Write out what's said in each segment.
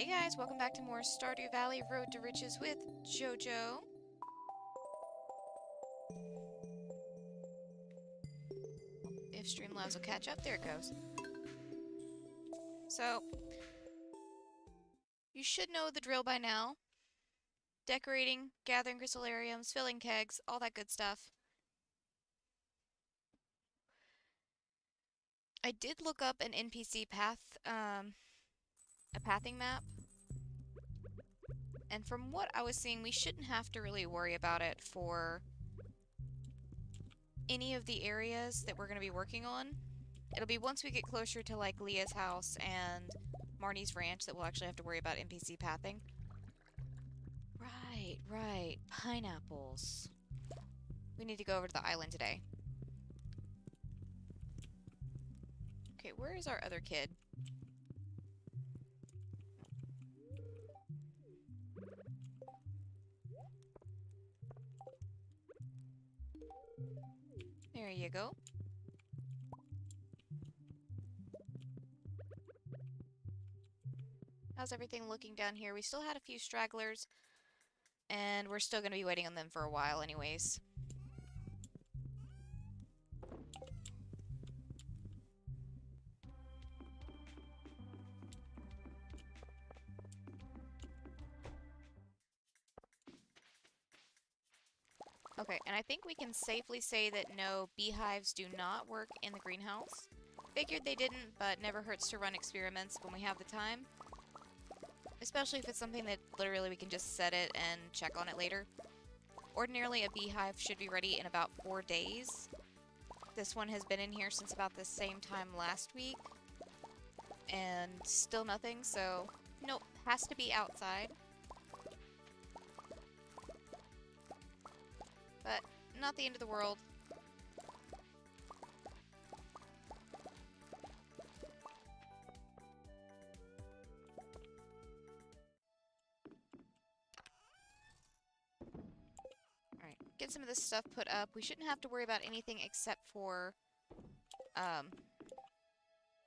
Hey guys, welcome back to more Stardew Valley Road to Riches with Jojo. If Streamlabs will catch up, there it goes. So, you should know the drill by now. Decorating, gathering crystallariums, filling kegs, all that good stuff. I did look up an NPC path, a pathing map. And from what I was seeing, we shouldn't have to really worry about it for any of the areas that we're going to be working on. It'll be once we get closer to, like, Leah's house and Marnie's ranch that we'll actually have to worry about NPC pathing. Right. Pineapples. We need to go over to the island today. Okay, where is our other kid? There you go. How's everything looking down here? We still had a few stragglers, and we're still going to be waiting on them for a while anyways. Okay, and I think we can safely say that no, beehives do not work in the greenhouse. Figured they didn't, but never hurts to run experiments when we have the time. Especially if it's something that literally we can just set it and check on it later. Ordinarily, a beehive should be ready in about 4 days. This one has been in here since about the same time last week. And still nothing, so nope, has to be outside. But not the end of the world. Alright, get some of this stuff put up. We shouldn't have to worry about anything except for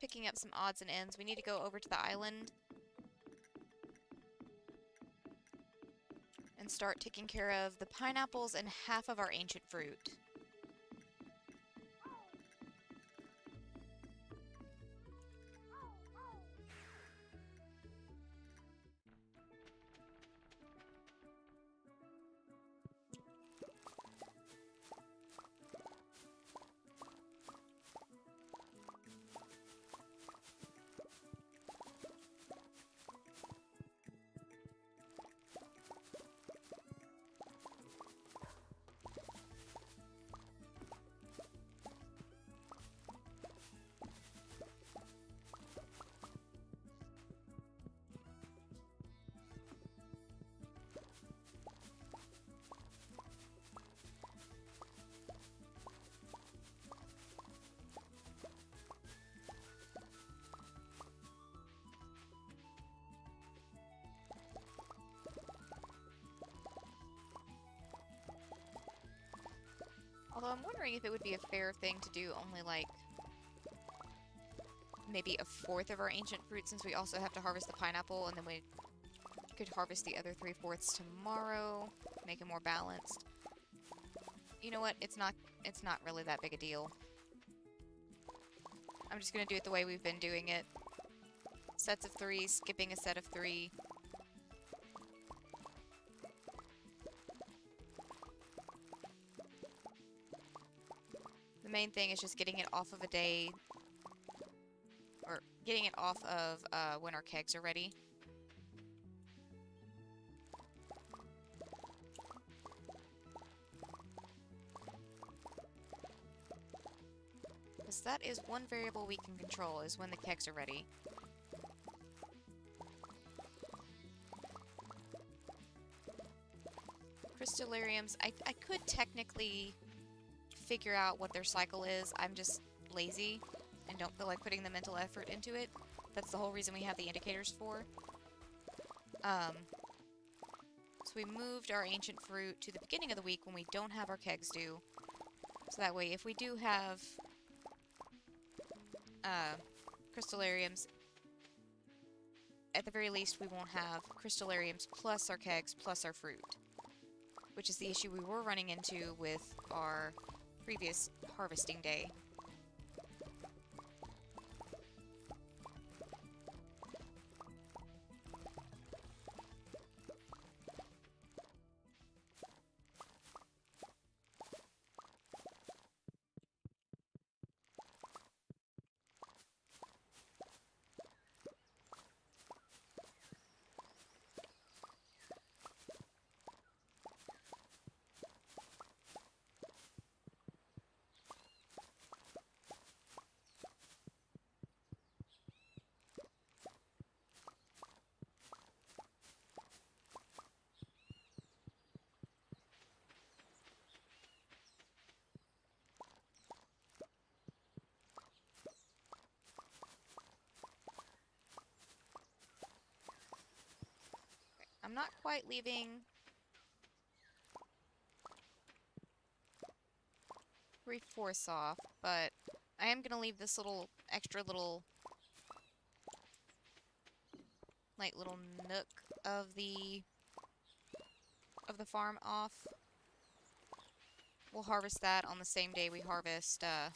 picking up some odds and ends. We need to go over to the island and start taking care of the pineapples and half of our ancient fruit. Although I'm wondering if it would be a fair thing to do only, like, maybe a fourth of our ancient fruit, since we also have to harvest the pineapple, and then we could harvest the other 3/4 tomorrow, make it more balanced. You know what? It's not really that big a deal. I'm just gonna do it the way we've been doing it. Sets of 3, skipping a set of 3. The main thing is just getting it off of a day, or getting it off of when our kegs are ready. Because that is one variable we can control, is when the kegs are ready. Crystallariums, I could technically figure out what their cycle is. I'm just lazy and don't feel like putting the mental effort into it. That's the whole reason we have the indicators for. So we moved our ancient fruit to the beginning of the week when we don't have our kegs due. So that way, if we do have crystallariums at the very least, we won't have crystallariums plus our kegs plus our fruit, which is the issue we were running into with our previous harvesting day. I'm not quite leaving 3/4 off, but I am gonna leave this little extra little little nook of the farm off. We'll harvest that on the same day we harvest oh,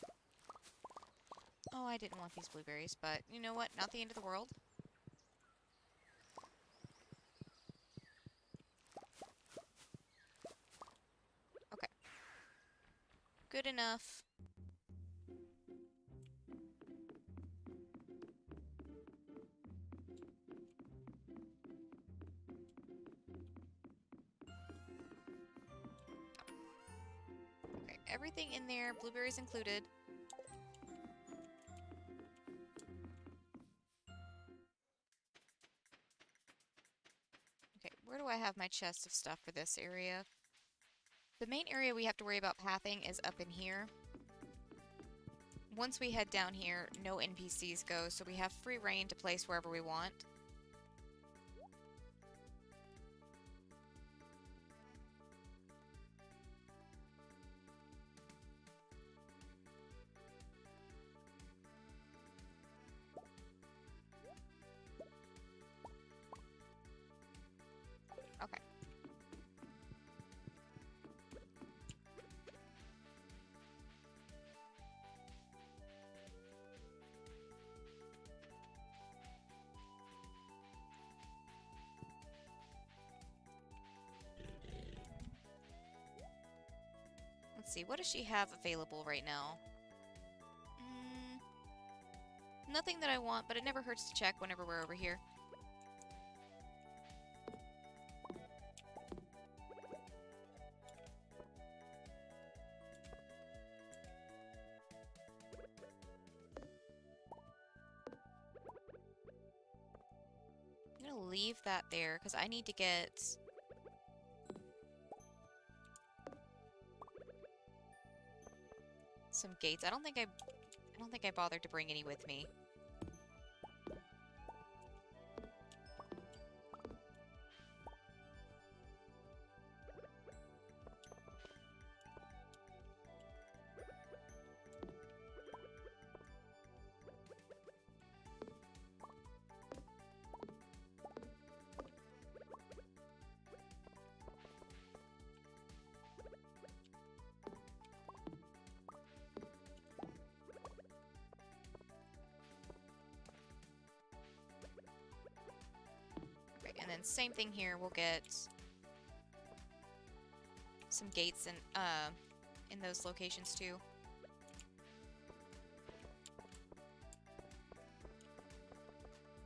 I didn't want these blueberries, but you know what? Not the end of the world. Okay. Good enough. Okay, everything in there, blueberries included. Okay, where do I have my chest of stuff for this area? The main area we have to worry about pathing is up in here. Once we head down here, no NPCs go, so we have free reign to place wherever we want. Okay. Let's see, what does she have available right now? Nothing that I want, but it never hurts to check whenever we're over here. I'm gonna leave that there, because I need to get some gates. I don't think I bothered to bring any with me. And then same thing here, we'll get some gates in those locations too.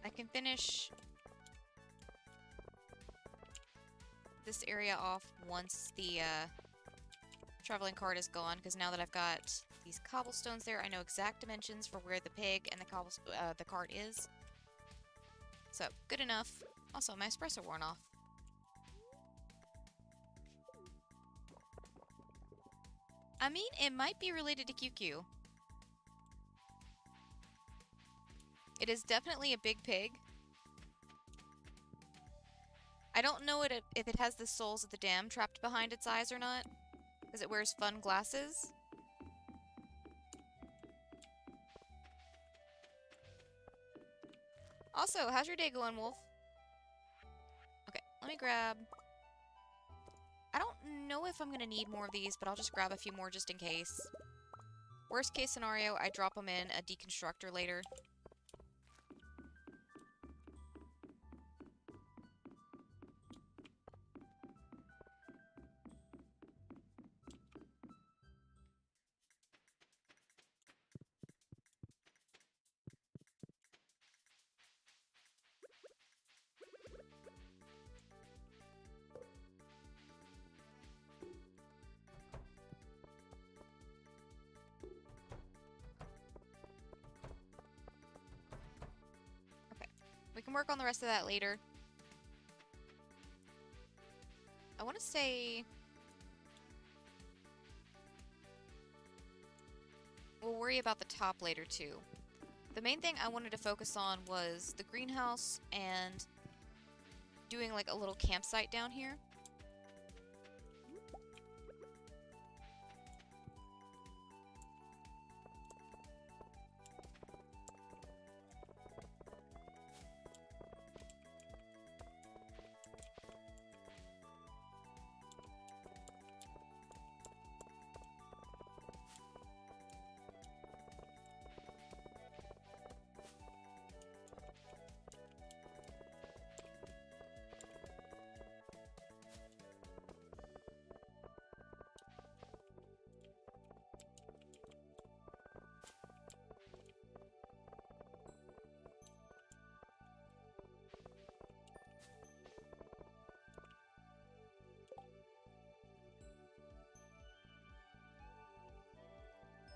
I can finish this area off once the traveling cart is gone, because now that I've got these cobblestones there, I know exact dimensions for where the pig and the cart is. So, good enough. Also, my espresso worn off. I mean, it might be related to QQ. It is definitely a big pig. I don't know if it has the souls of the damned trapped behind its eyes or not, because it wears fun glasses. Also, how's your day going, Wolf? Okay, let me grab... I don't know if I'm going to need more of these, but I'll just grab a few more just in case. Worst case scenario, I drop them in a deconstructor later. We can work on the rest of that later. I want to say... we'll worry about the top later, too. The main thing I wanted to focus on was the greenhouse and doing, like, a little campsite down here.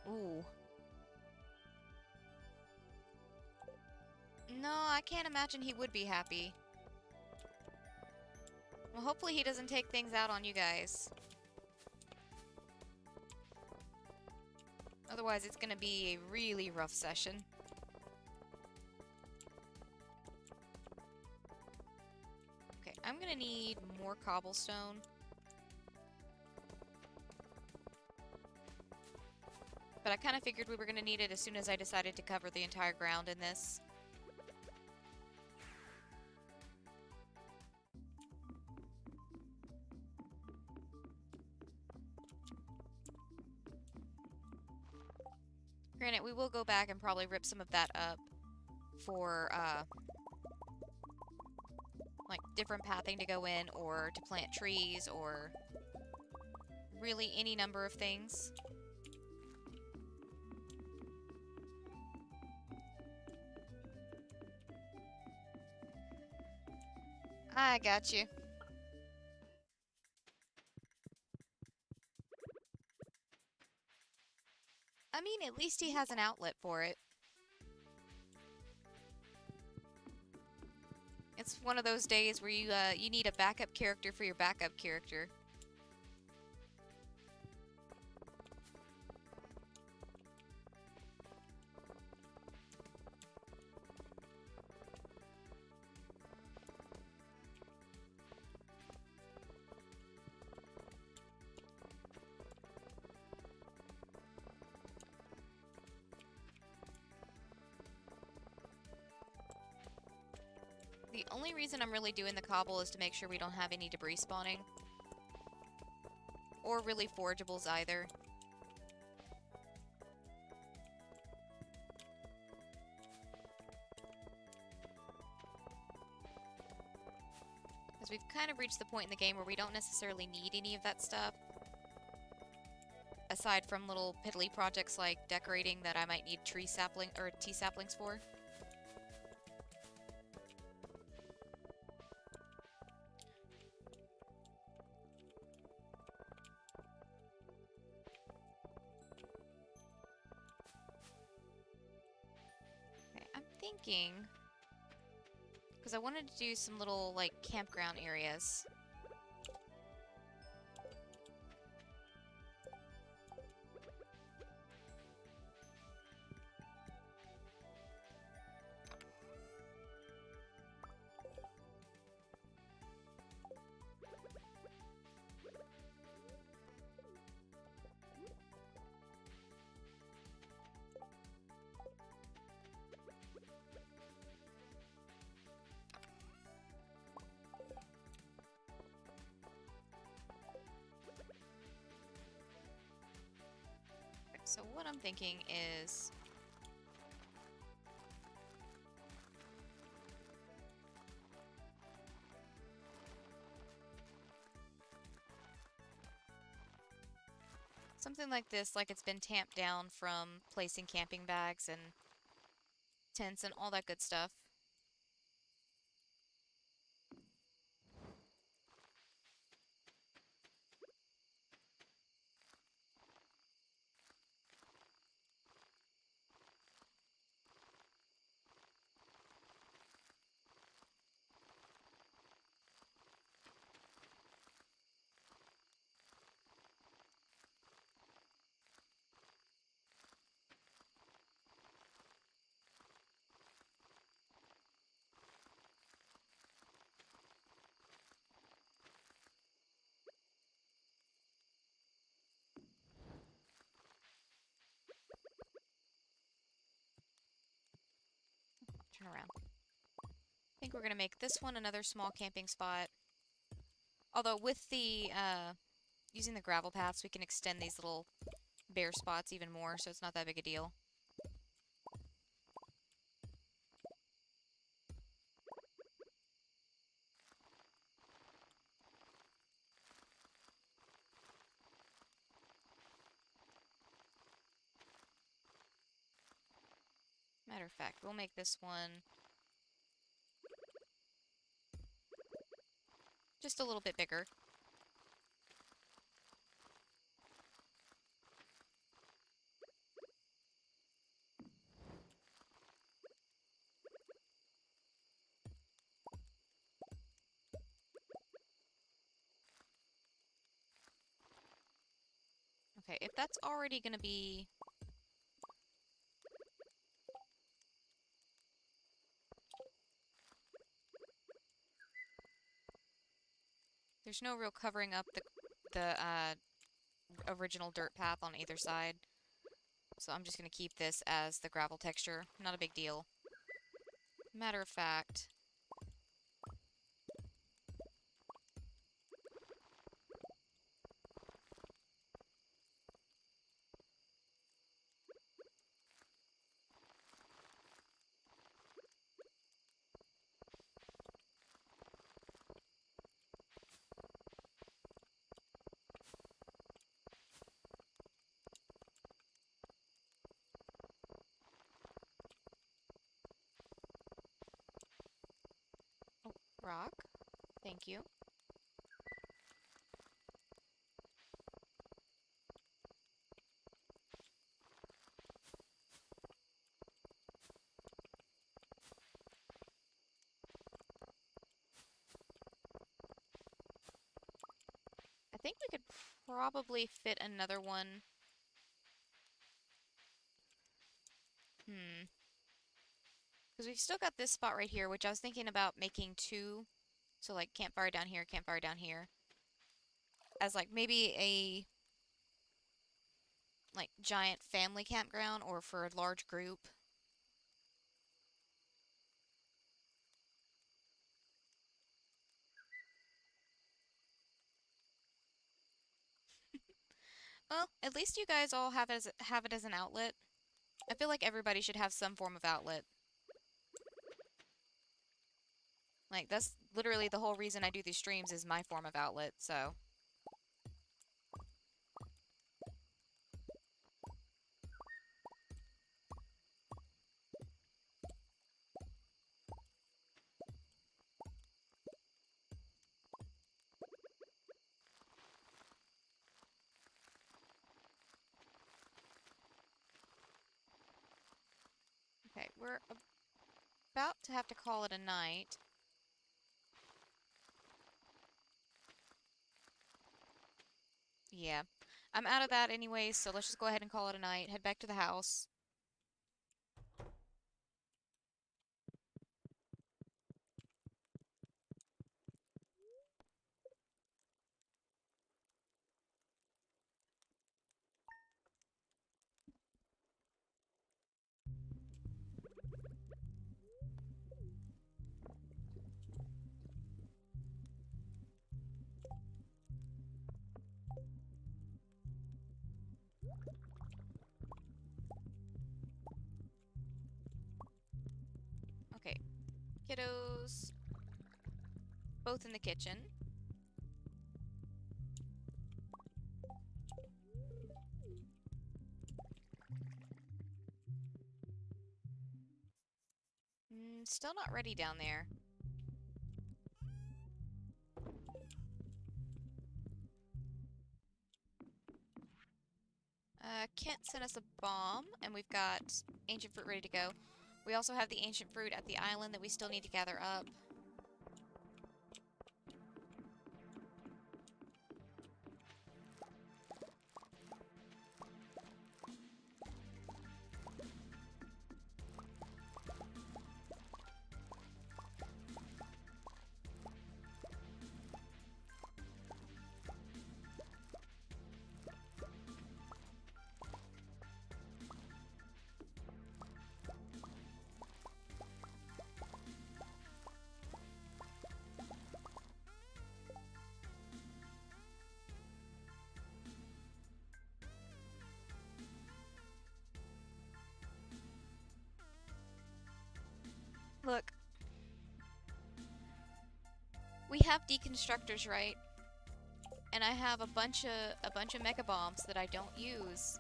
Ooh. No, I can't imagine he would be happy. Well, hopefully he doesn't take things out on you guys. Otherwise, it's gonna be a really rough session. Okay, I'm gonna need more cobblestone. But I kind of figured we were gonna need it as soon as I decided to cover the entire ground in this. Granted, we will go back and probably rip some of that up for, like, different pathing to go in, or to plant trees, or really any number of things. I got you. I mean, at least he has an outlet for it. It's one of those days where you need a backup character for your backup character. The only reason I'm really doing the cobble is to make sure we don't have any debris spawning. Or really forageables either. Because we've kind of reached the point in the game where we don't necessarily need any of that stuff. Aside from little piddly projects like decorating that I might need tree sapling or tea saplings for. Thinking, because I wanted to do some little, like, campground areas. thinking is... something like this, like it's been tamped down from placing camping bags and tents and all that good stuff. Turn around. I think we're going to make this one another small camping spot. Although with the, using the gravel paths, we can extend these little bare spots even more, so it's not that big a deal. Matter of fact, we'll make this one just a little bit bigger. Okay, if that's already going to be... There's no real covering up the original dirt path on either side. So I'm just going to keep this as the gravel texture. Not a big deal. Matter of fact... Oh, rock. Thank you. I think we could probably fit another one. Because we've still got this spot right here, which I was thinking about making two. So, like, campfire down here, campfire down here. As, like, maybe a, like, giant family campground or for a large group. Well, at least you guys all have it as an outlet. I feel like everybody should have some form of outlet. Like, that's literally the whole reason I do these streams is my form of outlet, so... Okay, we're about to have to call it a night. Yeah. I'm out of that anyway, so let's just go ahead and call it a night. Head back to the house. kiddos both in the kitchen. Still not ready down there. Kent sent us a bomb, and we've got ancient fruit ready to go. We also have the ancient fruit at the island that we still need to gather up. Look. We have deconstructors, right? And I have a bunch of mecha bombs that I don't use.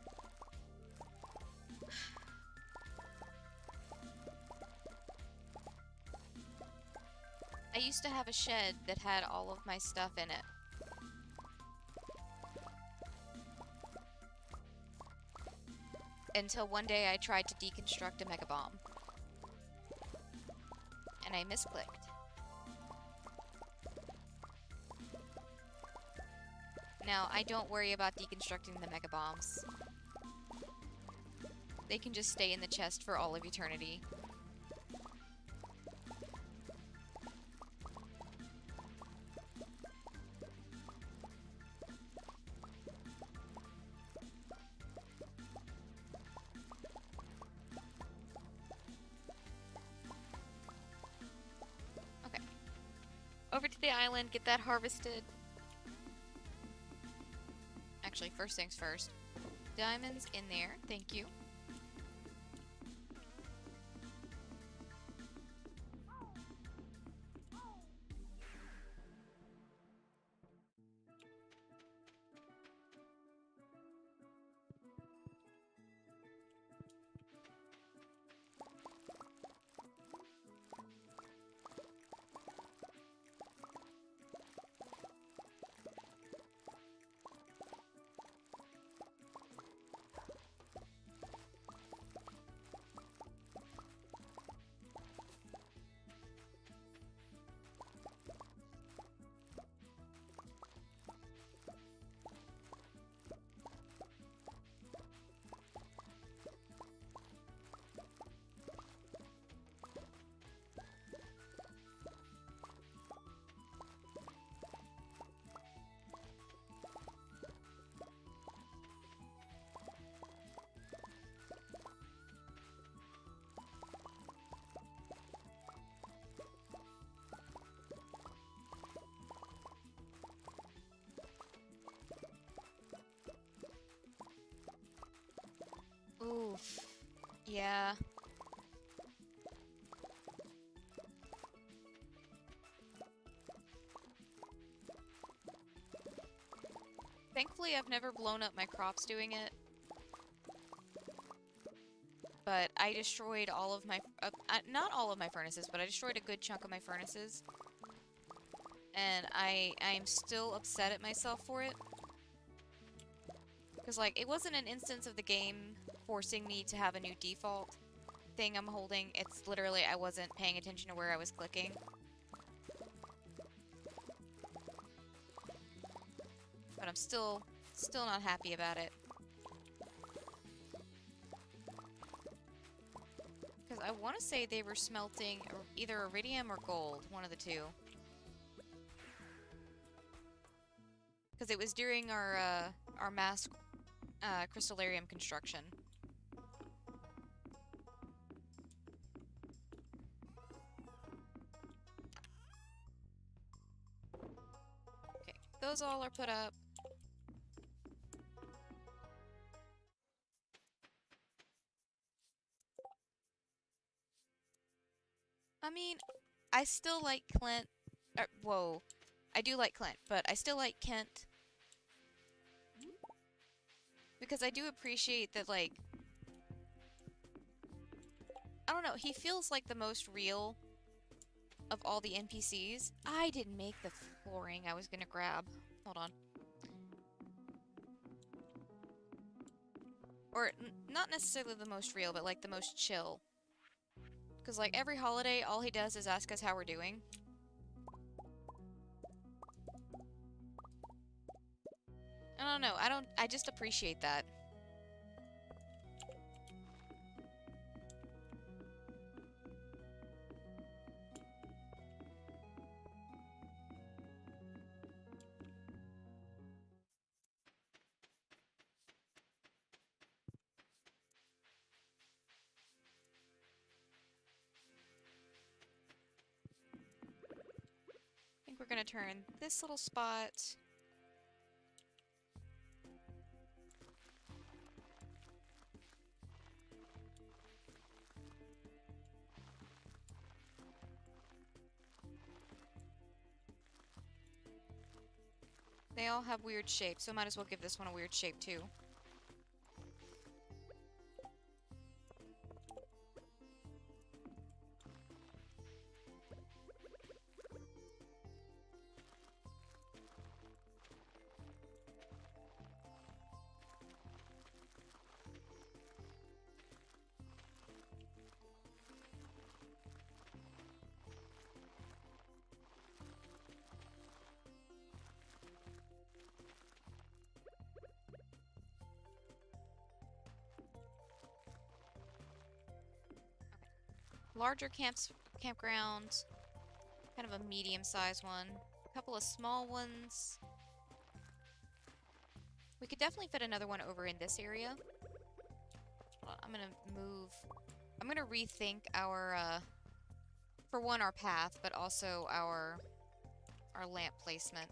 I used to have a shed that had all of my stuff in it. Until one day I tried to deconstruct a mega bomb. And I misclicked. Now, I don't worry about deconstructing the mega bombs. They can just stay in the chest for all of eternity. Okay. Over to the island, get that harvested. Actually, first things first. Diamonds in there, thank you. Oof. Yeah. Thankfully, I've never blown up my crops doing it. But I destroyed all of my... not all of my furnaces, but I destroyed a good chunk of my furnaces. And I'm still upset at myself for it. Because, like, it wasn't an instance of the game forcing me to have a new default thing I'm holding. It's literally I wasn't paying attention to where I was clicking. But I'm still not happy about it. Because I want to say they were smelting either iridium or gold, one of the two. Because it was during our mass crystallarium construction. Okay, those all are put up. I mean, I still like Clint. Whoa. I do like Clint, but I still like Kent. Because I do appreciate that, like, I don't know, he feels like the most real of all the NPCs. I didn't make the flooring I was gonna grab. Hold on. Or, not necessarily the most real, but, like, the most chill. Because, like, every holiday, all he does is ask us how we're doing. I don't know, I just appreciate that. I think we're gonna turn this little spot. They all have weird shapes, so might as well give this one a weird shape too. Larger campground, kind of a medium-sized one, a couple of small ones. We could definitely fit another one over in this area. Hold on, I'm gonna rethink our, for one, our path, but also our lamp placement.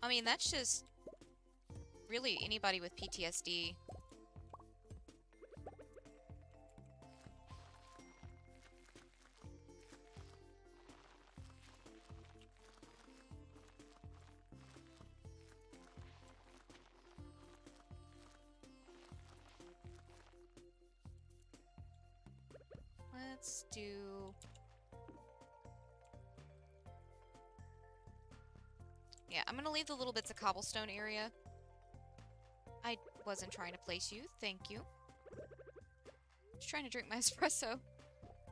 I mean, that's just really anybody with PTSD. Let's do... Yeah, I'm gonna leave the little bits of cobblestone area. I wasn't trying to place you, thank you. Just trying to drink my espresso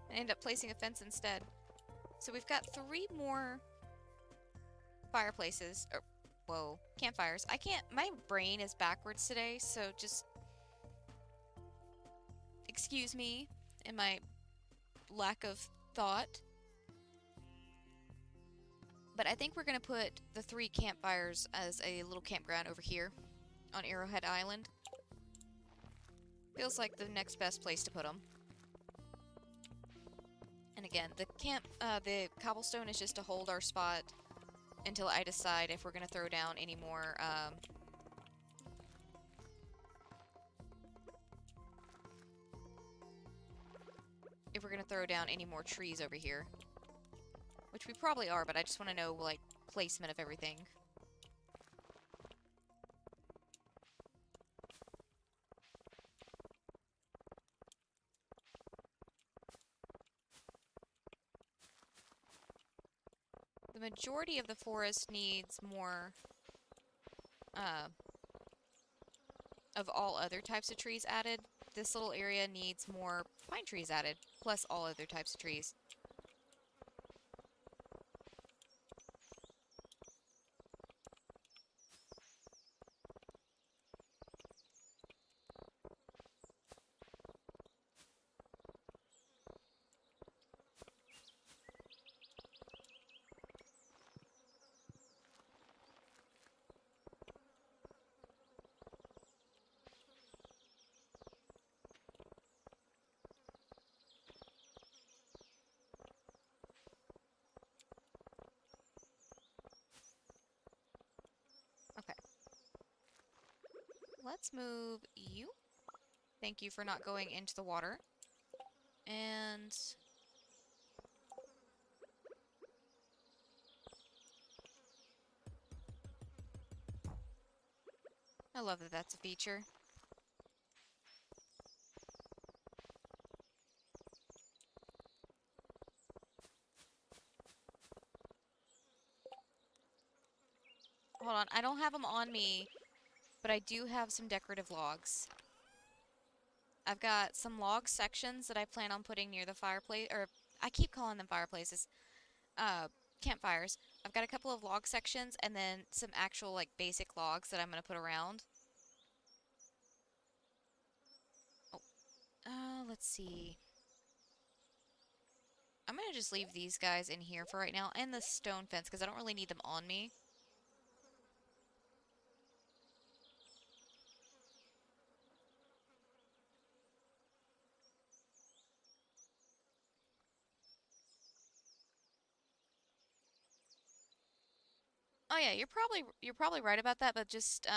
and end up placing a fence instead. So we've got 3 more fireplaces, or, whoa, campfires. I can't, my brain is backwards today, so just excuse me and my lack of thought. But I think we're gonna put the 3 campfires as a little campground over here on Arrowhead Island. Feels like the next best place to put them. And again, the cobblestone is just to hold our spot until I decide if we're gonna throw down any more, if we're gonna throw down any more trees over here. Which we probably are, but I just want to know, like, placement of everything. The majority of the forest needs more, of all other types of trees added. This little area needs more pine trees added, plus all other types of trees. let's move you. Thank you for not going into the water. And I love that that's a feature. Hold on, I don't have them on me, but I do have some decorative logs. I've got some log sections that I plan on putting near the fireplace, or I keep calling them fireplaces, uh, campfires. I've got a couple of log sections and then some actual, like, basic logs that I'm going to put around. Oh, let's see. I'm going to just leave these guys in here for right now, and the stone fence, because I don't really need them on me. Oh yeah, you're probably right about that, but just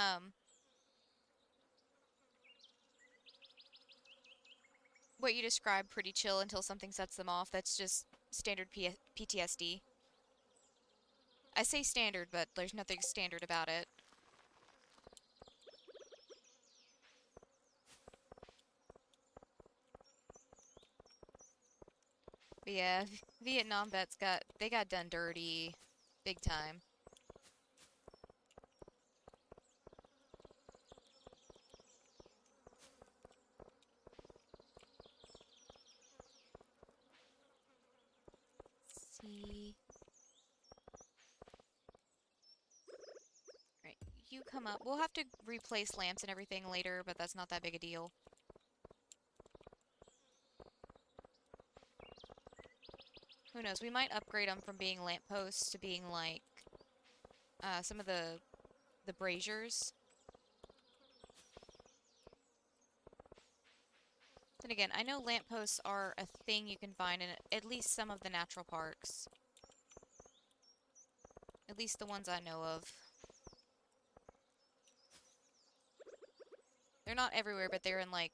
what you described, pretty chill until something sets them off. That's just standard PTSD. I say standard, but there's nothing standard about it. But yeah, Vietnam vets got done dirty, big time. Let's see. Right, you come up. We'll have to replace lamps and everything later, but that's not that big a deal. Who knows? We might upgrade them from being lampposts to being like some of the braziers. Then again, I know lampposts are a thing you can find in at least some of the natural parks. At least the ones I know of. They're not everywhere, but they're in like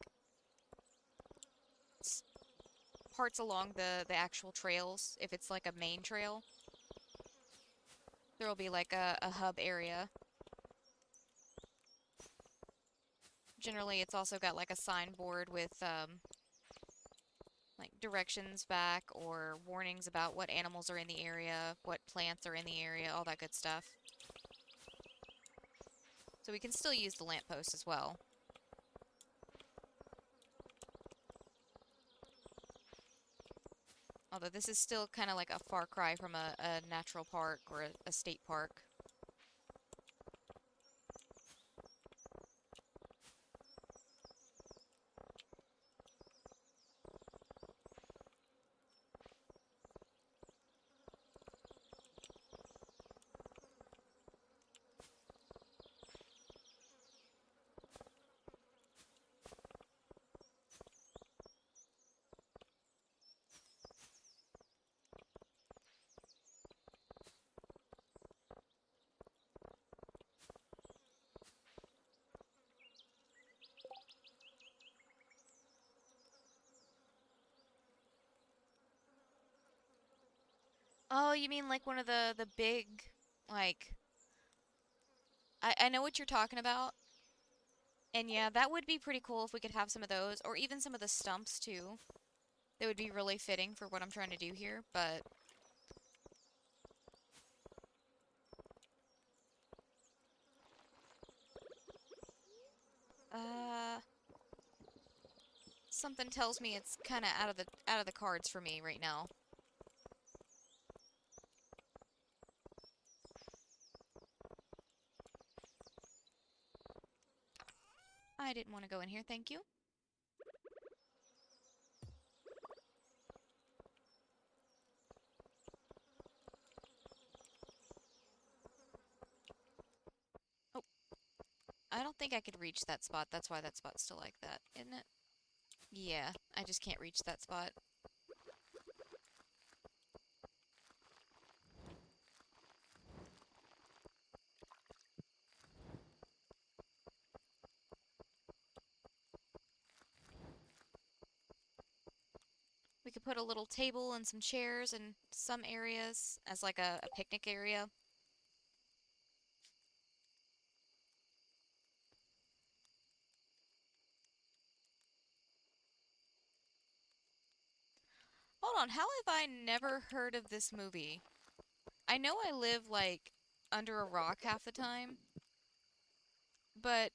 parts along the actual trails. If it's like a main trail, there'll be like a hub area. Generally, it's also got like a signboard with like directions back or warnings about what animals are in the area, what plants are in the area, all that good stuff. So we can still use the lamppost as well. Although this is still kind of like a far cry from a natural park or a state park. Oh, you mean like one of the big, like, I know what you're talking about. And yeah, that would be pretty cool if we could have some of those, or even some of the stumps too. That would be really fitting for what I'm trying to do here, but uh something tells me it's kind of out of the cards for me right now. I didn't want to go in here, thank you. Oh, I don't think I could reach that spot. That's why that spot's still like that, isn't it? Yeah, I just can't reach that spot. We could put a little table and some chairs in some areas as like a picnic area. Hold on, how have I never heard of this movie? I know I live like under a rock half the time, but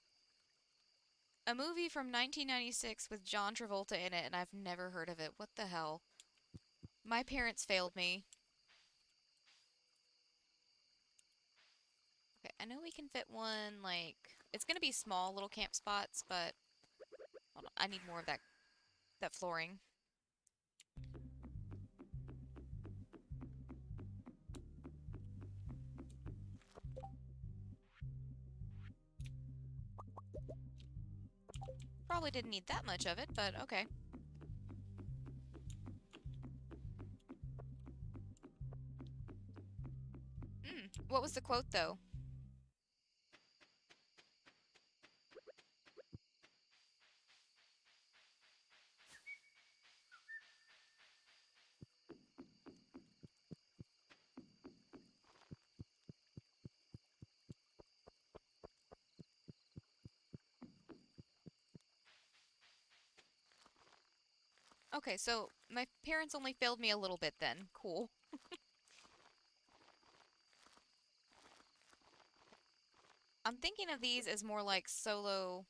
a movie from 1996 with John Travolta in it and I've never heard of it. What the hell? My parents failed me. Okay, I know we can fit one like it's gonna be small little camp spots, but hold on, I need more of that flooring. Probably didn't need that much of it, but okay. What was the quote though? Okay, so my parents only failed me a little bit then. Cool. I'm thinking of these as more like solo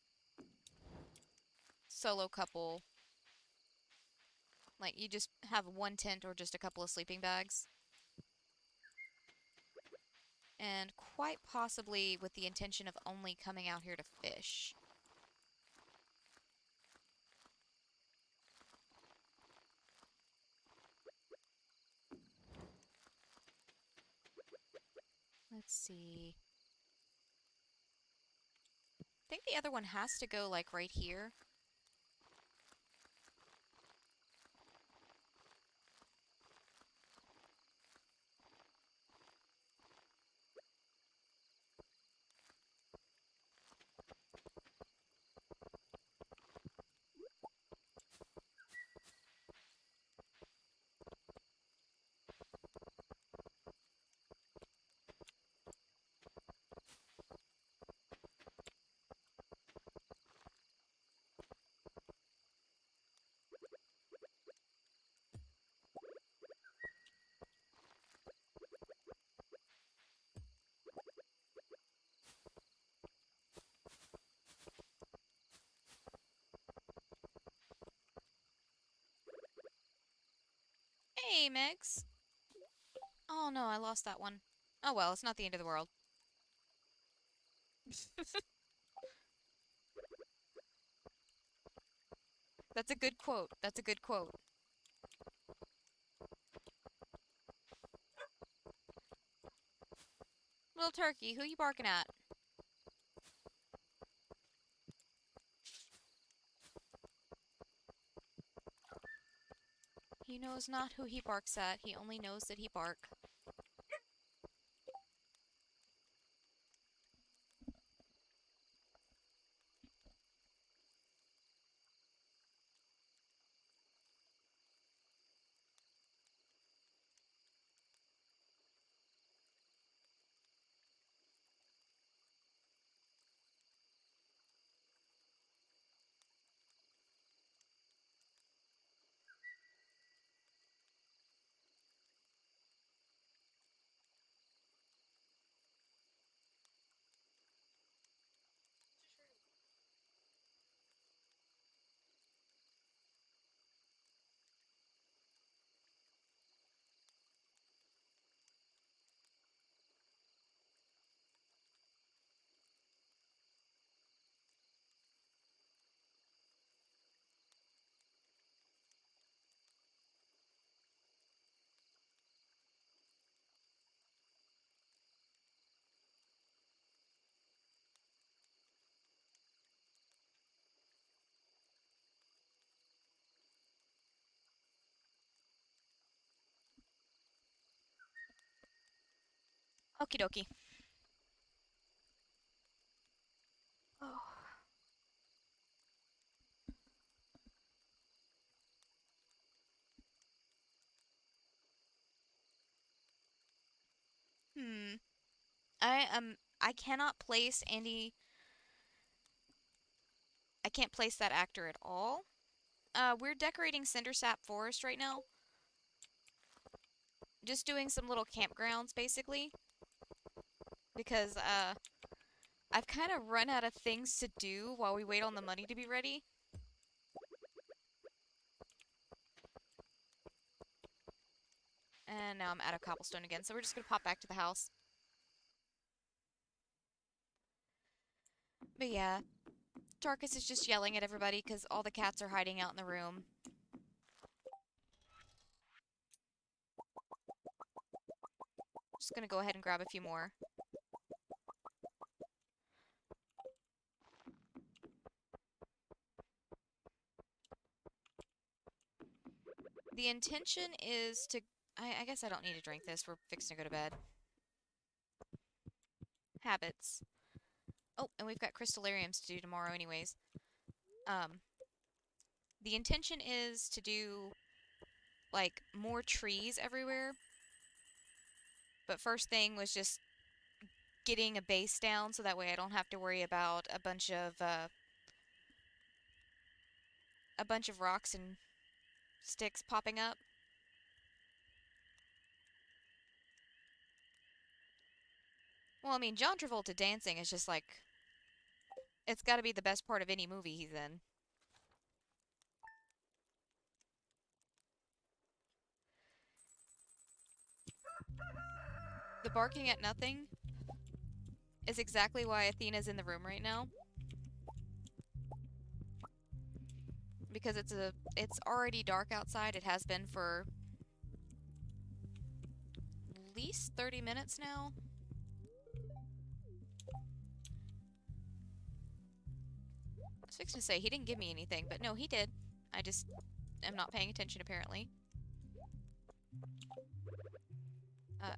couple. Like you just have one tent or just a couple of sleeping bags. And quite possibly with the intention of only coming out here to fish. Let's see. I think the other one has to go like right here. Hey, Megs. Oh no, I lost that one. Oh well, it's not the end of the world. That's a good quote. That's a good quote. Little turkey, who you barking at? He knows not who he barks at, he only knows that he bark. Okie dokie. Oh. Hmm. I cannot place any. I can't place that actor at all. We're decorating Cindersap Forest right now. Just doing some little campgrounds, basically. Because, I've kind of run out of things to do while we wait on the money to be ready. And now I'm out of cobblestone again, so we're just gonna pop back to the house. But yeah, Tarkus is just yelling at everybody because all the cats are hiding out in the room. Just gonna go ahead and grab a few more. The intention is to... I guess I don't need to drink this. We're fixing to go to bed. Habits. Oh, and we've got crystallariums to do tomorrow anyways. Um, the intention is to do, like, more trees everywhere. But first thing was just getting a base down so that way I don't have to worry about a bunch of rocks and sticks popping up. Well, I mean, John Travolta dancing is just like... It's got to be the best part of any movie he's in. The barking at nothing is exactly why Athena's in the room right now. Because it's already dark outside. It has been for at least 30 minutes now. I was fixing to say he didn't give me anything, but no, he did. I just am not paying attention apparently. Uh,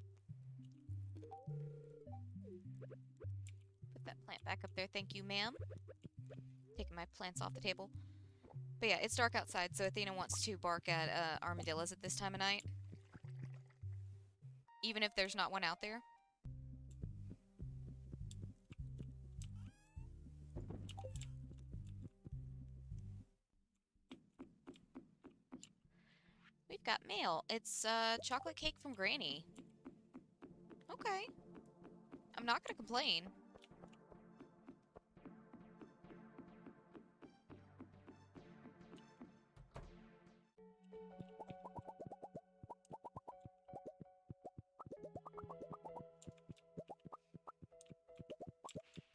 put that plant back up there. Thank you, ma'am. Taking my plants off the table. But yeah, it's dark outside, so Athena wants to bark at armadillos at this time of night. Even if there's not one out there. We've got mail. It's chocolate cake from Granny. Okay. I'm not gonna complain.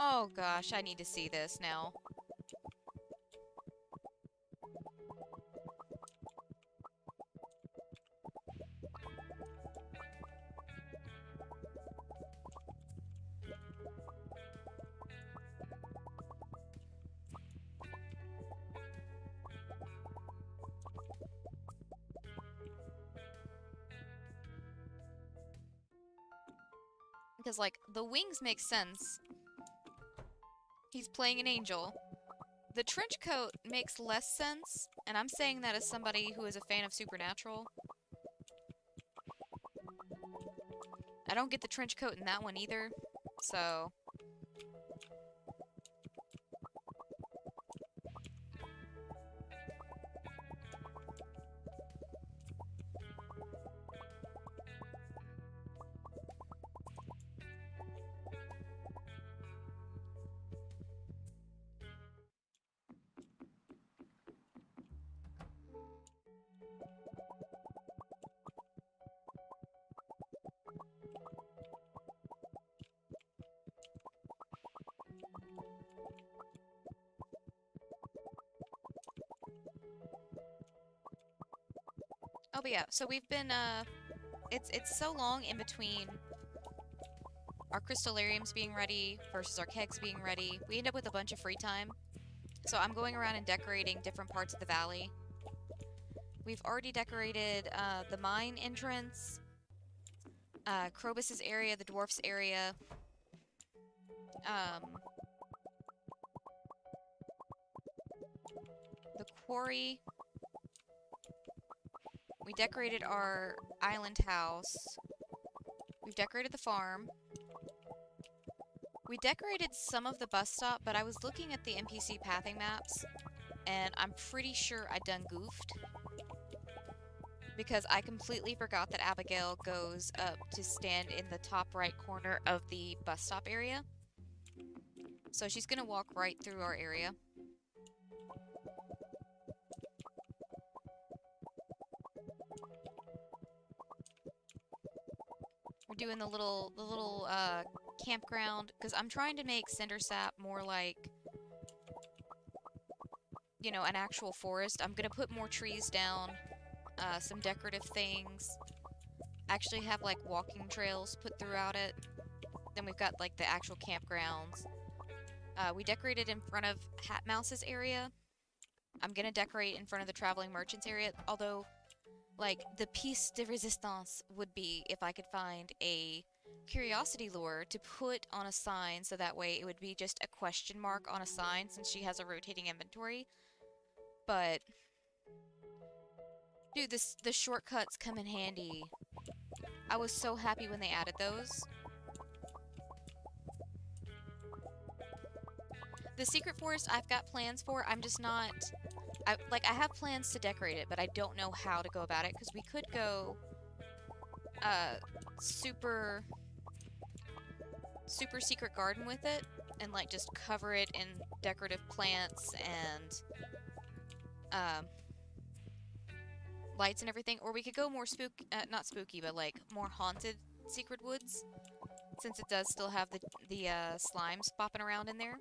Oh gosh, I need to see this now. Because, like, the wings make sense. He's playing an angel. The trench coat makes less sense, and I'm saying that as somebody who is a fan of Supernatural. I don't get the trench coat in that one either, so... Oh, but yeah, so we've been, it's so long in between our crystallariums being ready versus our kegs being ready. We end up with a bunch of free time. So I'm going around and decorating different parts of the valley. We've already decorated, the mine entrance, Krobus's area, the dwarf's area, the quarry. We decorated our island house. We've decorated the farm. We decorated some of the bus stop, but I was looking at the NPC pathing maps, and I'm pretty sure I done goofed. Because I completely forgot that Abigail goes up to stand in the top right corner of the bus stop area. So she's gonna walk right through our area. We're doing the little campground, because I'm trying to make Cindersap more like, you know, an actual forest. I'm gonna put more trees down, some decorative things. Actually have like walking trails put throughout it. Then we've got like the actual campgrounds. We decorated in front of Hat Mouse's area. I'm gonna decorate in front of the traveling merchants area, although like the piece de resistance would be if I could find a curiosity lure to put on a sign, so that way it would be just a question mark on a sign since she has a rotating inventory. But dude, the shortcuts come in handy. I was so happy when they added those. The secret forest I've got plans for. I'm just not... I have plans to decorate it, but I don't know how to go about it, because we could go super secret garden with it, and like just cover it in decorative plants and lights and everything. Or we could go more not spooky, but like more haunted secret woods, since it does still have the slimes bopping around in there.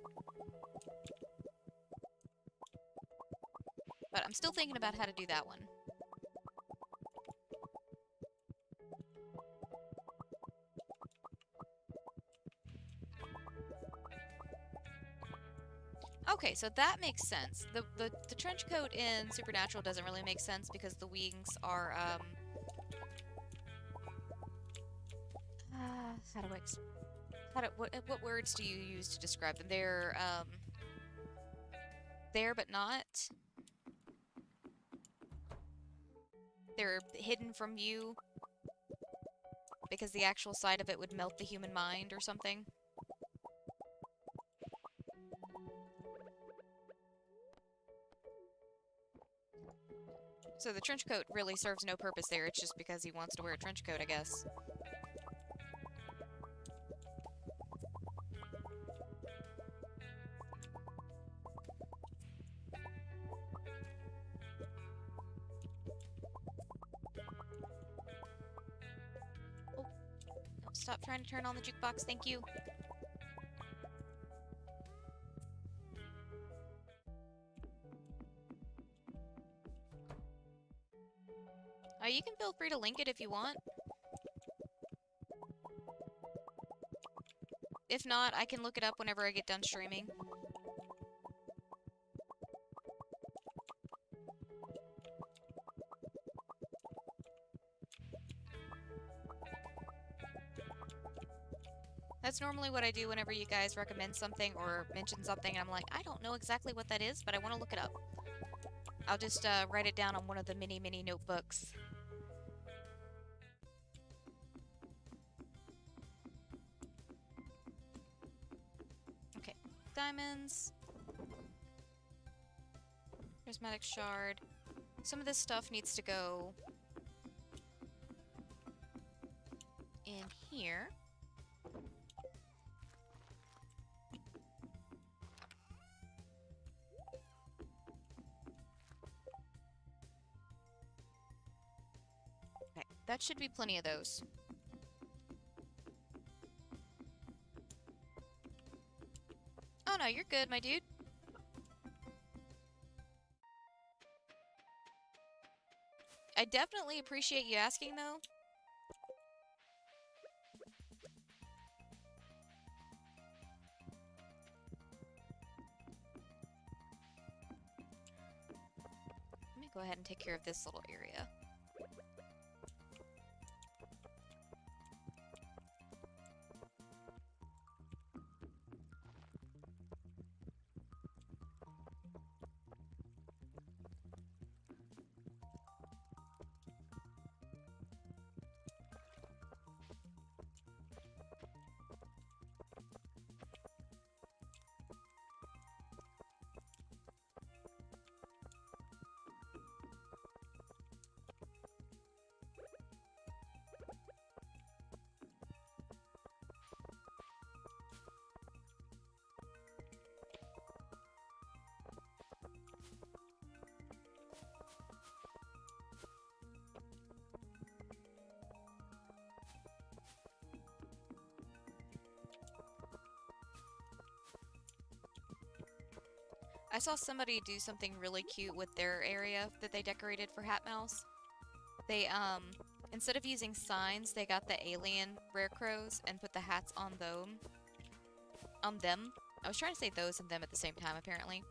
But I'm still thinking about how to do that one. Okay, so that makes sense. The trench coat in Supernatural doesn't really make sense because the wings are, what words do you use to describe them? They're, there but not. They're hidden from view because the actual sight of it would melt the human mind or something. So the trench coat really serves no purpose there, it's just because he wants to wear a trench coat, I guess. Oh, stop trying to turn on the jukebox, thank you. You can feel free to link it if you want. If not, I can look it up whenever I get done streaming. That's normally what I do whenever you guys recommend something or mention something, and I'm like, I don't know exactly what that is, but I want to look it up. I'll just write it down on one of the mini notebooks. Okay, diamonds. Prismatic shard. Some of this stuff needs to go in here. Okay, that should be plenty of those. Oh no, you're good, my dude. I definitely appreciate you asking, though. Let me go ahead and take care of this little area. I saw somebody do something really cute with their area that they decorated for Hat Mouse. They, instead of using signs, they got the alien rare crows and put the hats on them. I was trying to say those and them at the same time, apparently.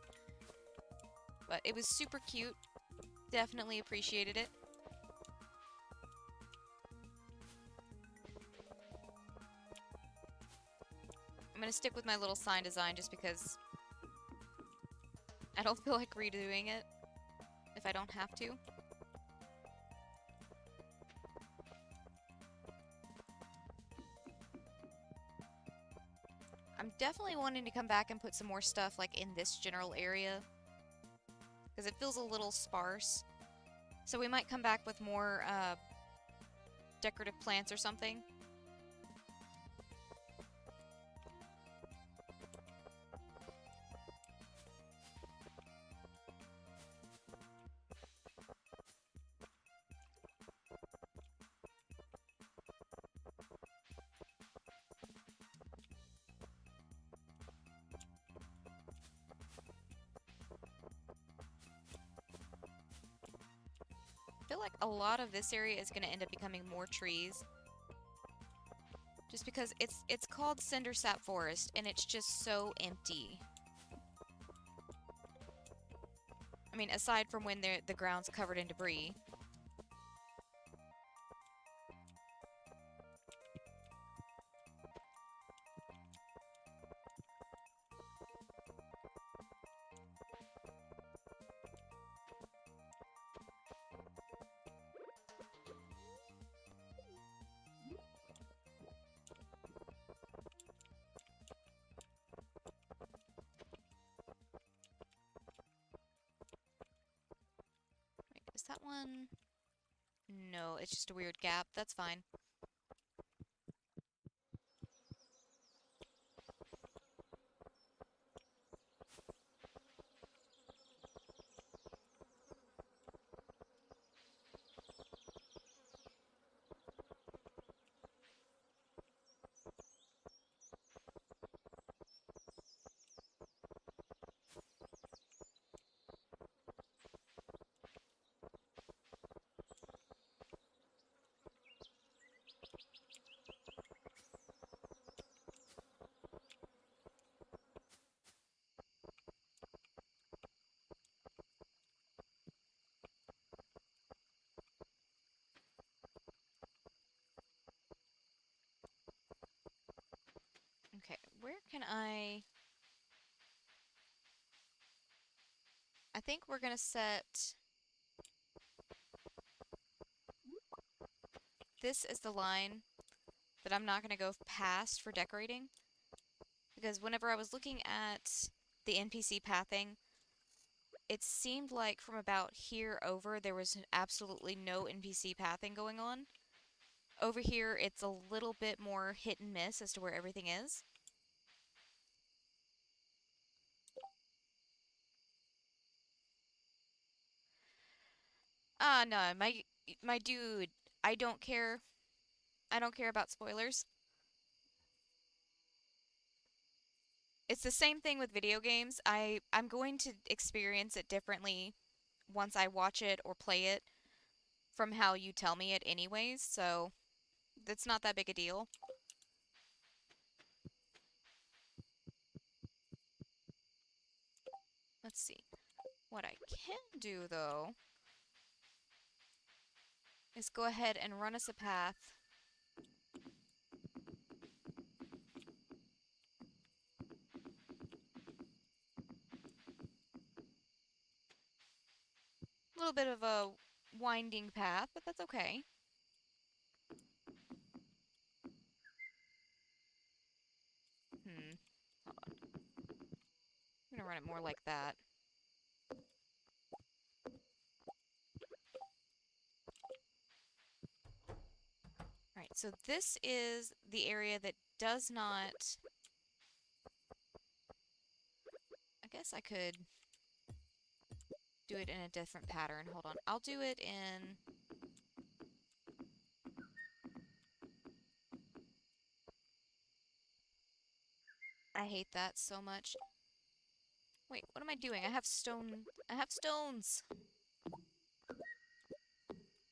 But it was super cute. Definitely appreciated it. I'm gonna stick with my little sign design just because I don't feel like redoing it if I don't have to. I'm definitely wanting to come back and put some more stuff like in this general area because it feels a little sparse. So we might come back with more decorative plants or something. I feel like a lot of this area is going to end up becoming more trees. Just because it's called Cindersap Forest and it's just so empty. I mean, aside from when the ground's covered in debris. Wait, is that one? No, it's just a weird gap. That's fine. Okay, where can I think we're gonna set this as the line that I'm not gonna go past for decorating. Because whenever I was looking at the NPC pathing, it seemed like from about here over there was absolutely no NPC pathing going on. Over here, it's a little bit more hit and miss as to where everything is. Ah, no, my dude, I don't care. I don't care about spoilers. It's the same thing with video games. I'm going to experience it differently once I watch it or play it from how you tell me it anyways, so that's not that big a deal. Let's see. What I can do, though, is go ahead and run us a path. A little bit of a winding path, but that's okay. Hmm. Hold on. I'm gonna run it more like that. Alright, so this is the area that does not... I guess I could do it in a different pattern. Hold on. I'll do it in... I hate that so much. Wait, what am I doing? I have stone... I have stones!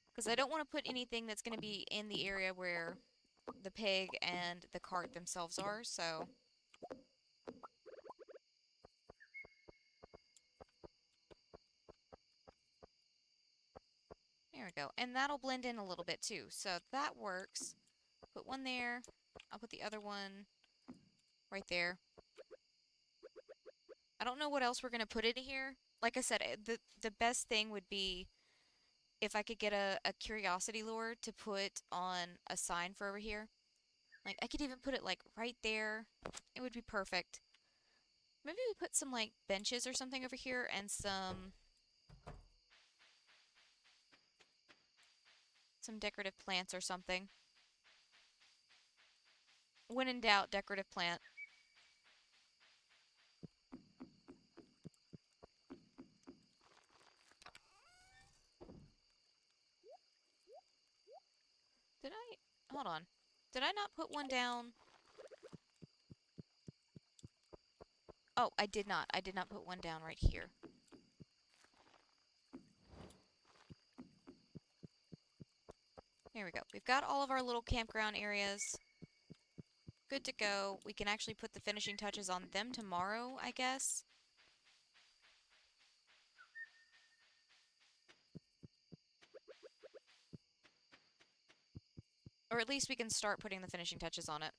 Because I don't want to put anything that's going to be in the area where the pig and the cart themselves are, so... There we go. And that'll blend in a little bit too, so that works. Put one there. I'll put the other one right there. I don't know what else we're going to put in here. Like I said, the best thing would be if I could get a curiosity lure to put on a sign for over here. Like, I could even put it, like, right there. It would be perfect. Maybe we put some, like, benches or something over here and some decorative plants or something. When in doubt, decorative plant. Did I? Hold on. Did I not put one down? Oh, I did not. I did not put one down right here. There we go. We've got all of our little campground areas. Good to go. We can actually put the finishing touches on them tomorrow, I guess. Or at least we can start putting the finishing touches on it.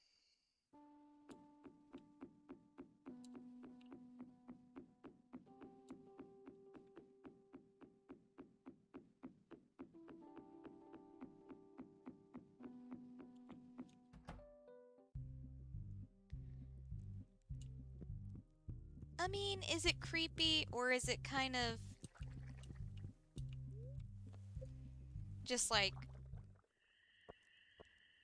I mean, is it creepy or is it kind of just like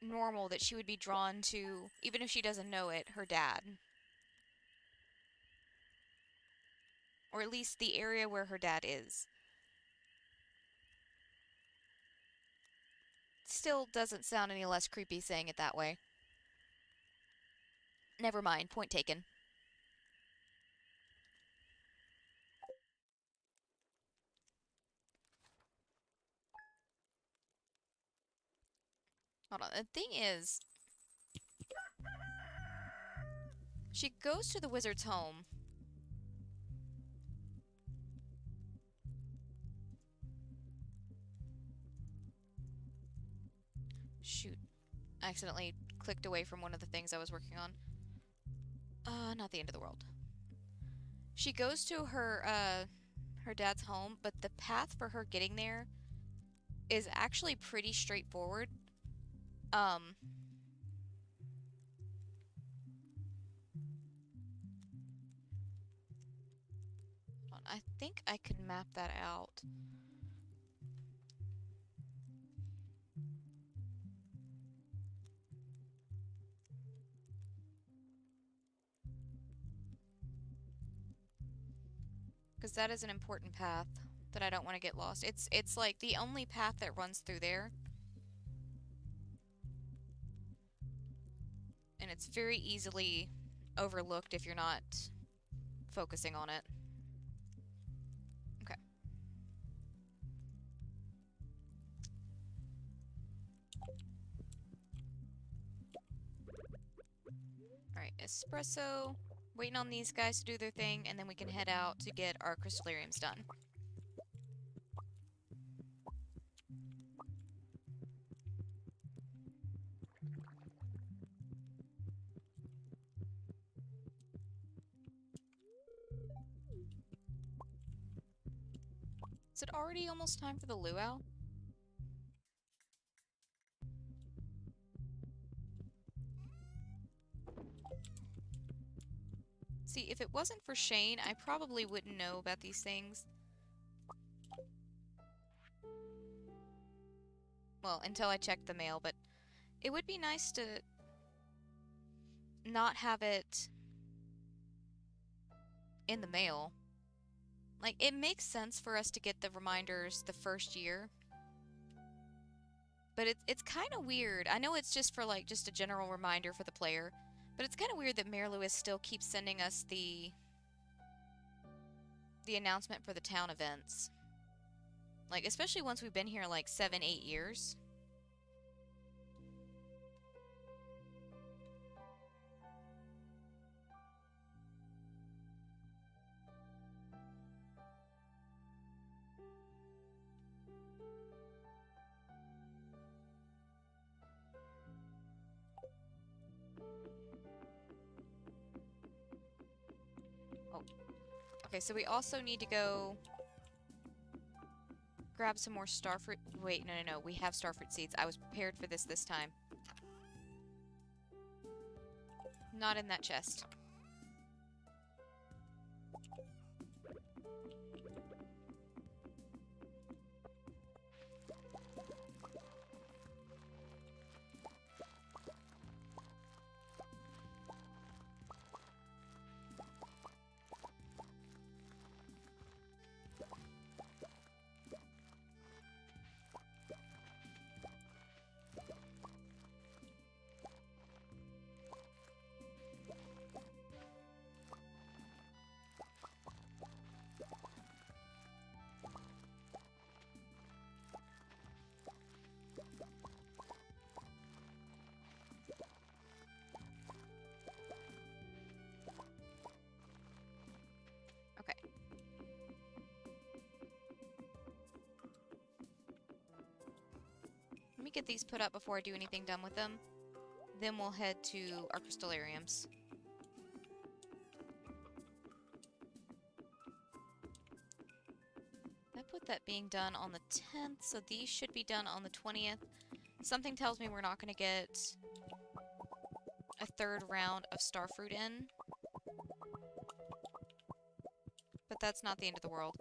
normal that she would be drawn to, even if she doesn't know it, her dad? Or at least the area where her dad is. Still doesn't sound any less creepy saying it that way. Never mind, point taken. Hold on, the thing is, she goes to the wizard's home. Shoot. I accidentally clicked away from one of the things I was working on. Not the end of the world. She goes to her dad's home, but the path for her getting there is actually pretty straightforward. Um, I think I could map that out. Because that is an important path that I don't want to get lost. It's like the only path that runs through there. And it's very easily overlooked if you're not focusing on it. Okay. Alright, espresso. Waiting on these guys to do their thing, and then we can head out to get our crystallariums done. Is it already almost time for the luau? See, if it wasn't for Shane, I probably wouldn't know about these things. Well, until I checked the mail, but it would be nice to not have it in the mail. Like, it makes sense for us to get the reminders the first year. But it's kind of weird. I know it's just for, like, just a general reminder for the player. But it's kind of weird that Mayor Lewis still keeps sending us the the announcement for the town events. Like, especially once we've been here like 7, 8 years. Oh. Okay, so we also need to go grab some more starfruit. Wait, no. We have starfruit seeds. I was prepared for this time. Not in that chest. Okay. Let me get these put up before I do anything dumb with them. Then we'll head to our crystallariums. I put that being done on the 10th, so these should be done on the 20th. Something tells me we're not going to get a third round of starfruit in. But that's not the end of the world.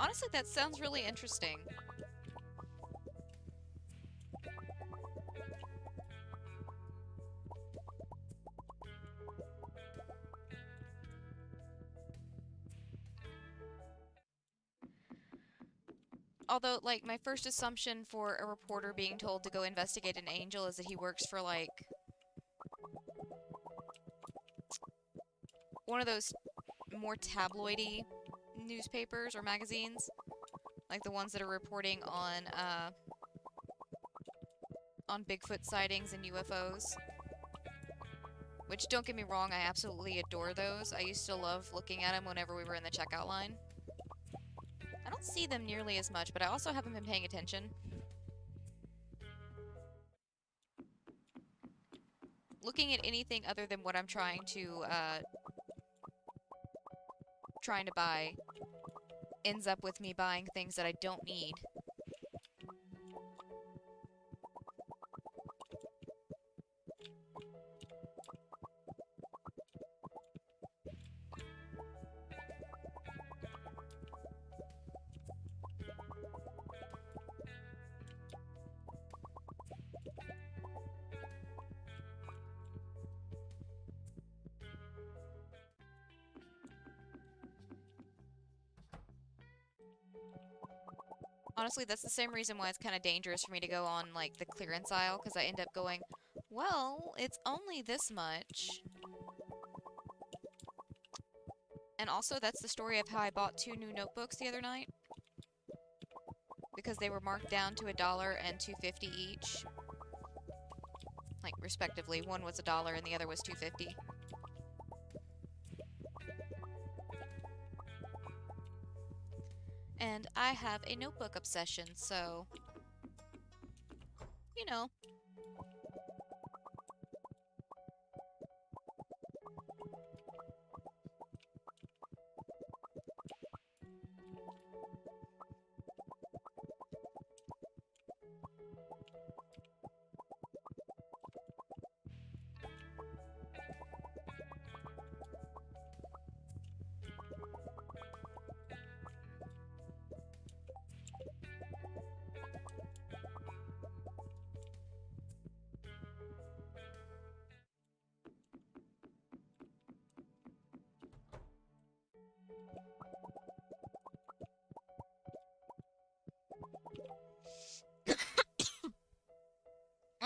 Honestly, that sounds really interesting. Although, like, my first assumption for a reporter being told to go investigate an angel is that he works for, like, one of those more tabloidy newspapers or magazines. Like the ones that are reporting on Bigfoot sightings and UFOs. Which, don't get me wrong, I absolutely adore those. I used to love looking at them whenever we were in the checkout line. I don't see them nearly as much, but I also haven't been paying attention. Looking at anything other than what I'm trying to buy ends up with me buying things that I don't need. Honestly, that's the same reason why it's kind of dangerous for me to go on, like, the clearance aisle, because I end up going, well, it's only this much. And also, that's the story of how I bought 2 new notebooks the other night. Because they were marked down to $1 and $2.50 each. Like, respectively. One was $1 and the other was $2.50. And I have a notebook obsession, so, you know.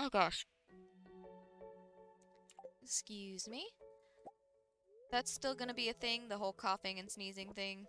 Oh gosh. Excuse me. That's still gonna be a thing, the whole coughing and sneezing thing.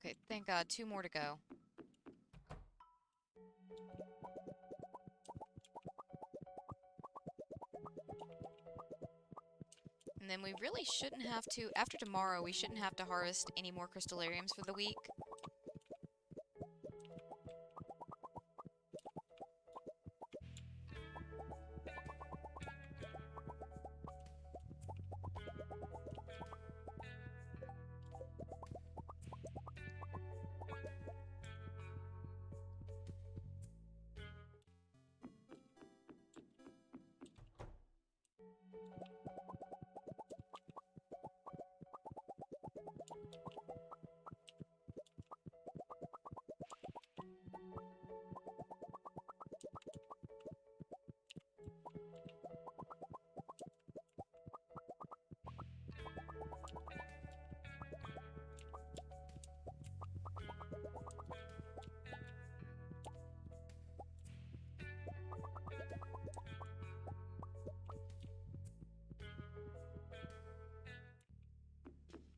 Okay, thank God, 2 more to go. And then we really shouldn't have to, after tomorrow, we shouldn't have to harvest any more crystallariums for the week.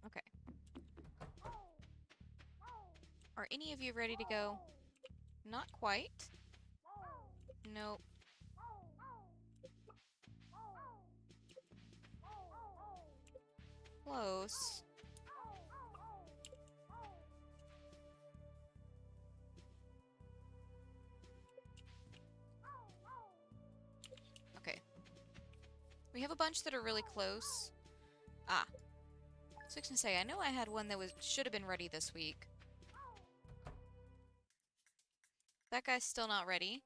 Okay. Are any of you ready to go? Not quite. Nope. Close. Okay. We have a bunch that are really close. Ah. So I was gonna say, I know I had one that should have been ready this week. That guy's still not ready.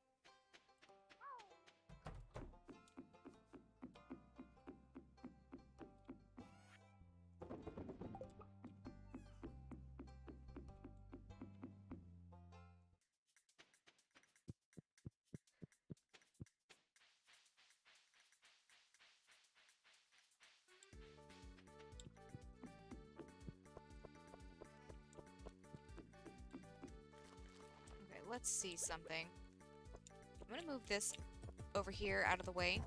Okay, let's see something. I'm gonna move this over here out of the way.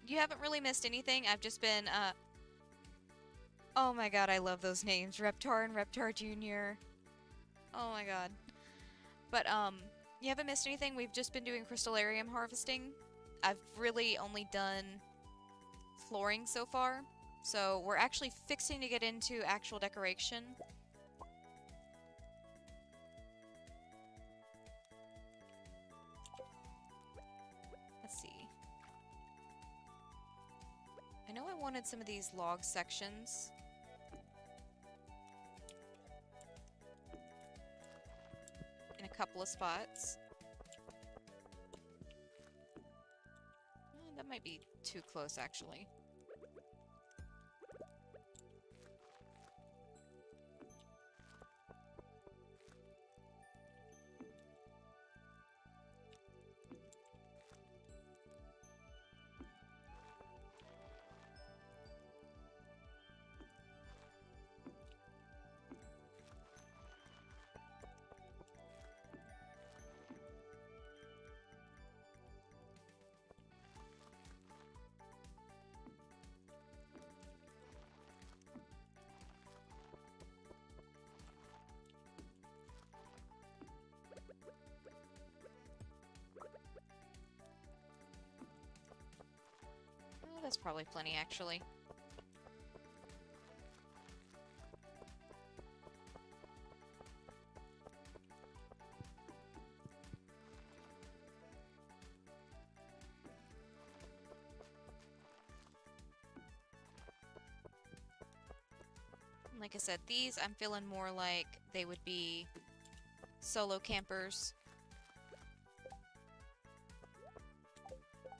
You haven't really missed anything. I've just been, oh my god, I love those names. Reptar and Reptar Jr. Oh my god. But, you haven't missed anything. We've just been doing crystallarium harvesting. I've really only done flooring so far. So we're actually fixing to get into actual decoration. Let's see. I know I wanted some of these log sections. In a couple of spots. That might be too close, actually. that's probably plenty, actually. Like I said, these I'm feeling more like they would be solo campers.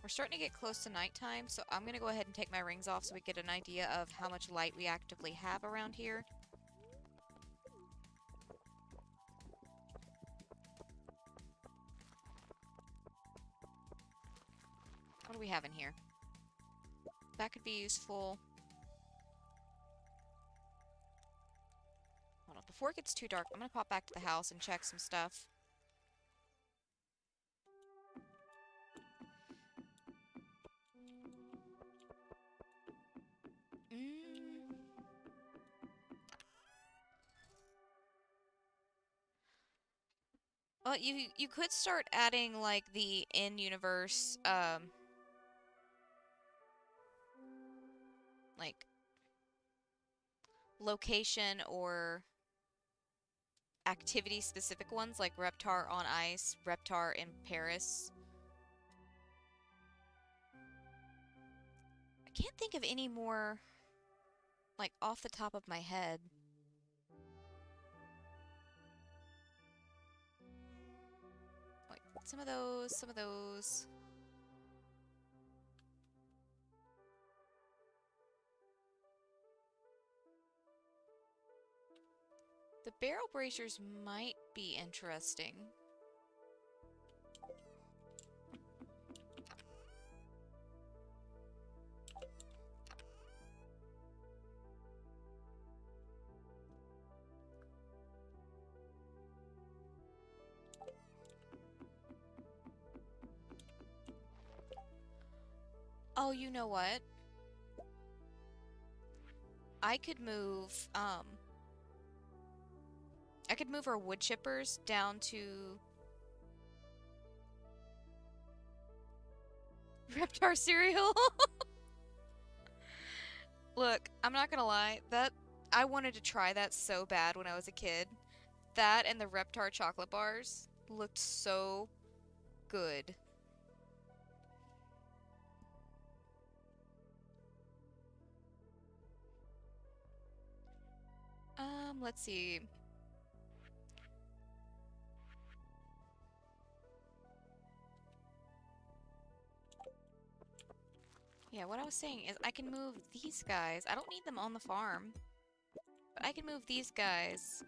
We're starting to get close to nighttime, so I'm going to go ahead and take my rings off so we get an idea of how much light we actively have around here. What do we have in here? That could be useful. Hold on, before it gets too dark, I'm going to pop back to the house and check some stuff. Well, you could start adding like the in-universe like location or activity specific ones like Reptar on Ice, Reptar in Paris. I can't think of any more like off the top of my head. Wait, some of those, some of those. The barrel bracers might be interesting. Oh, you know what? I could move, I could move our wood chippers down to Reptar cereal. Look, I'm not gonna lie, that I wanted to try that so bad when I was a kid. That and the Reptar chocolate bars looked so good. Let's see. Yeah, what I was saying is I can move these guys. I don't need them on the farm. But I can move these guys.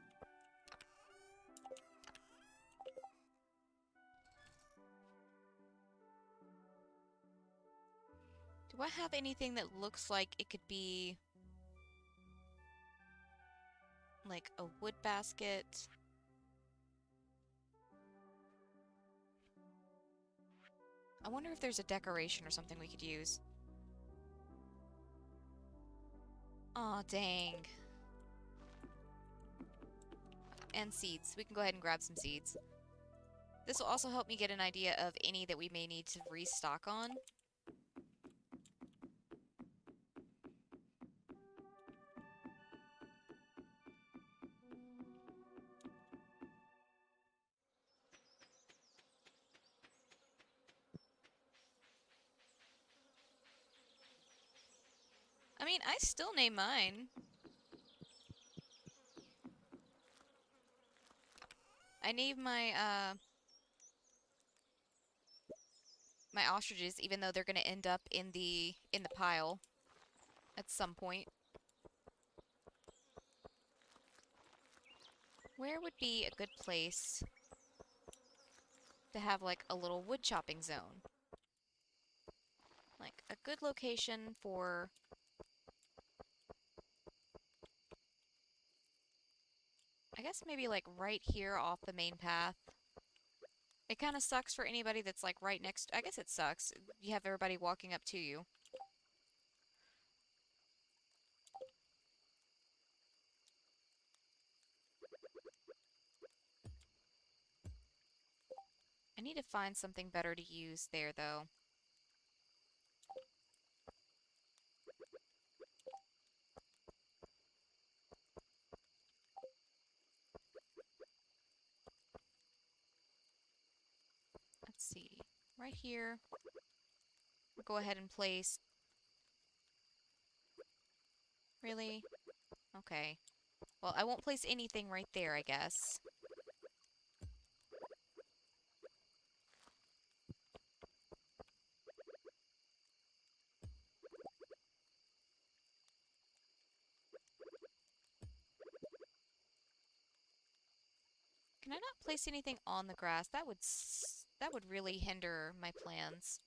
Do I have anything that looks like it could be like a wood basket? I wonder if there's a decoration or something we could use. Aw, dang. And seeds. We can go ahead and grab some seeds. This will also help me get an idea of any that we may need to restock on. I mean, I still name mine. I name my ostriches, even though they're gonna end up in the pile at some point. Where would be a good place to have like a little wood chopping zone? Like a good location for I guess maybe like right here off the main path. It kind of sucks for anybody that's like right next. I guess it sucks. You have everybody walking up to you. I need to find something better to use there, though. let's see. Right here. We'll go ahead and place... Really? Okay. Well, I won't place anything right there, I guess. Can I not place anything on the grass? That would really hinder my plans.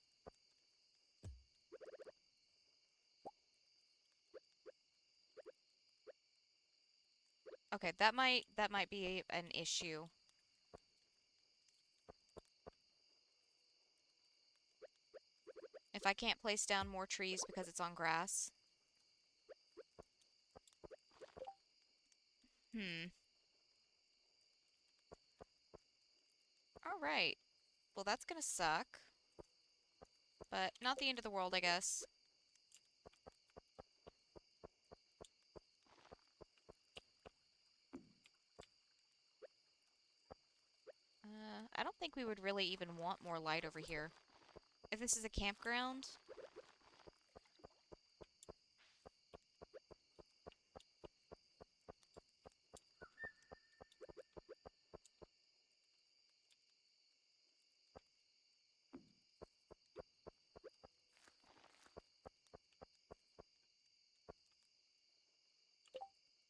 Okay, that might be an issue. If I can't place down more trees because it's on grass. Hmm. Alright. Well, that's gonna suck. But not the end of the world, I guess. I don't think we would really even want more light over here. If this is a campground...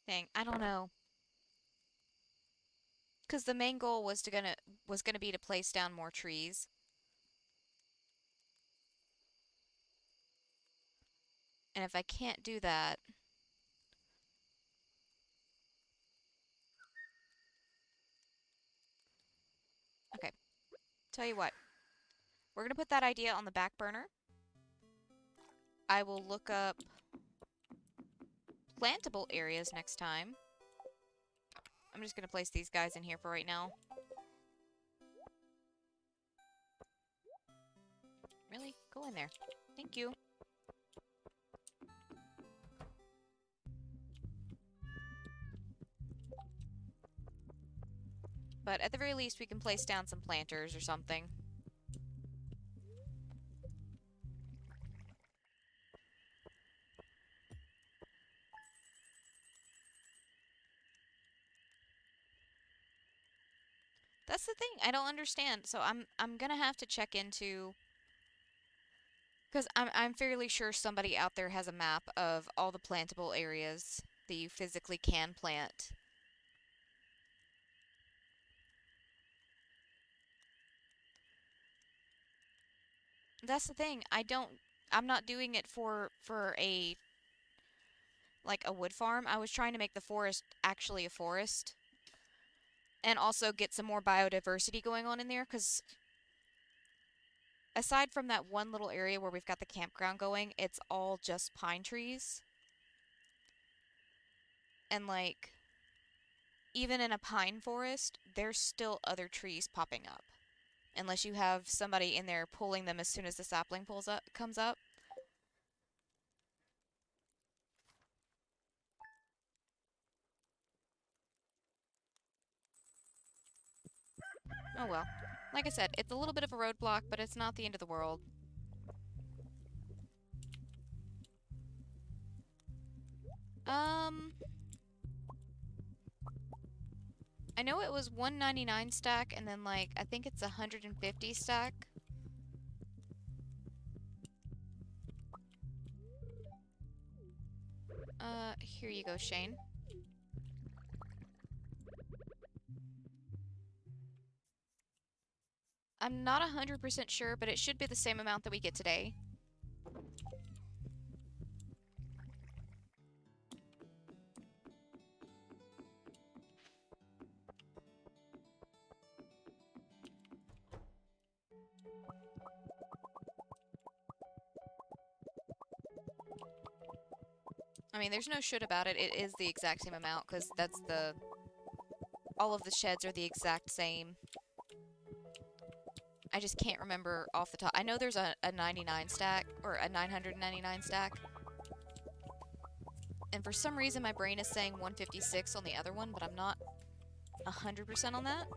Dang, I don't know. Because the main goal was gonna be to place down more trees. And if I can't do that... Okay, tell you what. We're gonna put that idea on the back burner. I will look up plantable areas next time. I'm just gonna place these guys in here for right now. Really? Go in there. Thank you. But at the very least, we can place down some planters or something. That's the thing. I don't understand. So I'm gonna have to check into... Because I'm fairly sure somebody out there has a map of all the plantable areas that you physically can plant. That's the thing. I'm not doing it for a like a wood farm. I was trying to make the forest actually a forest. And also get some more biodiversity going on in there, because aside from that one little area where we've got the campground going, it's all just pine trees. And like, even in a pine forest, there's still other trees popping up. Unless you have somebody in there pulling them as soon as the sapling comes up. Oh well. Like I said, it's a little bit of a roadblock, but it's not the end of the world. I know it was 199 stack, and then like, I think it's 150 stack. Here you go, Shane. I'm not 100% sure, but it should be the same amount that we get today. I mean, there's no shit about it. It is the exact same amount, because that's the... All of the sheds are the exact same. I just can't remember off the top. I know there's a 99 stack, or a 999 stack. And for some reason, my brain is saying 156 on the other one, but I'm not 100% on that.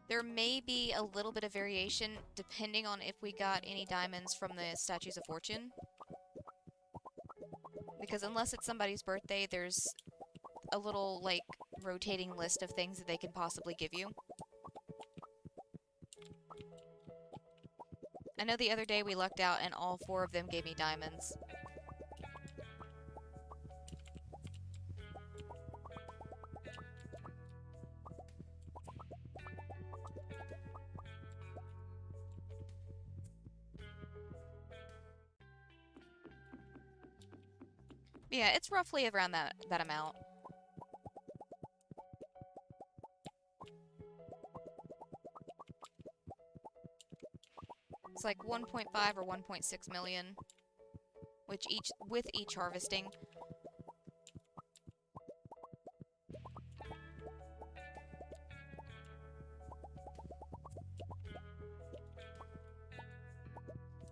There may be a little bit of variation depending on if we got any diamonds from the Statues of Fortune. Because unless it's somebody's birthday, there's a little, like, rotating list of things that they can possibly give you. I know the other day we lucked out and all 4 of them gave me diamonds. Yeah, it's roughly around that amount. It's like 1.5 or 1.6 million, with each harvesting.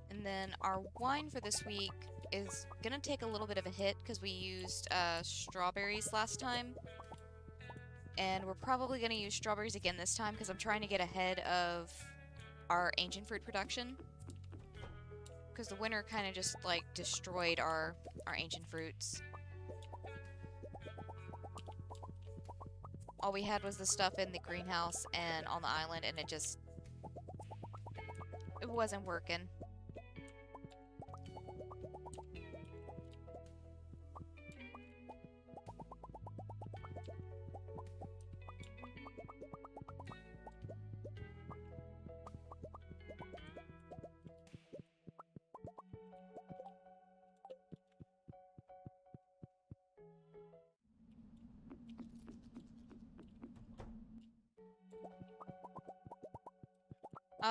And then our wine for this week is gonna take a little bit of a hit because we used strawberries last time. And we're probably gonna use strawberries again this time because I'm trying to get ahead of our ancient fruit production. Because the winter kind of just, like, destroyed our ancient fruits. All we had was the stuff in the greenhouse and on the island, and it wasn't working.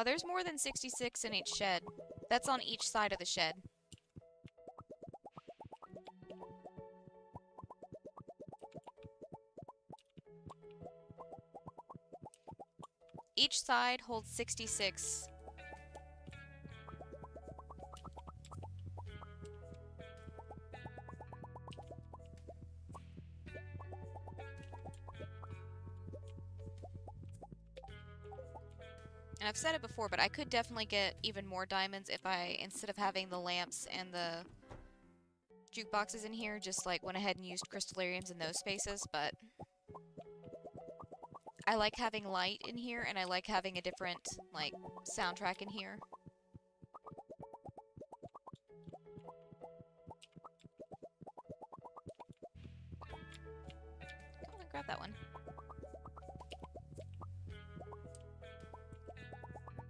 There's more than 66 in each shed. That's on each side of the shed. Each side holds 66. And I've said it before, but I could definitely get even more diamonds if I, instead of having the lamps and the jukeboxes in here, just, like, went ahead and used crystallariums in those spaces, but I like having light in here, and I like having a different, like, soundtrack in here. Come on, grab that one.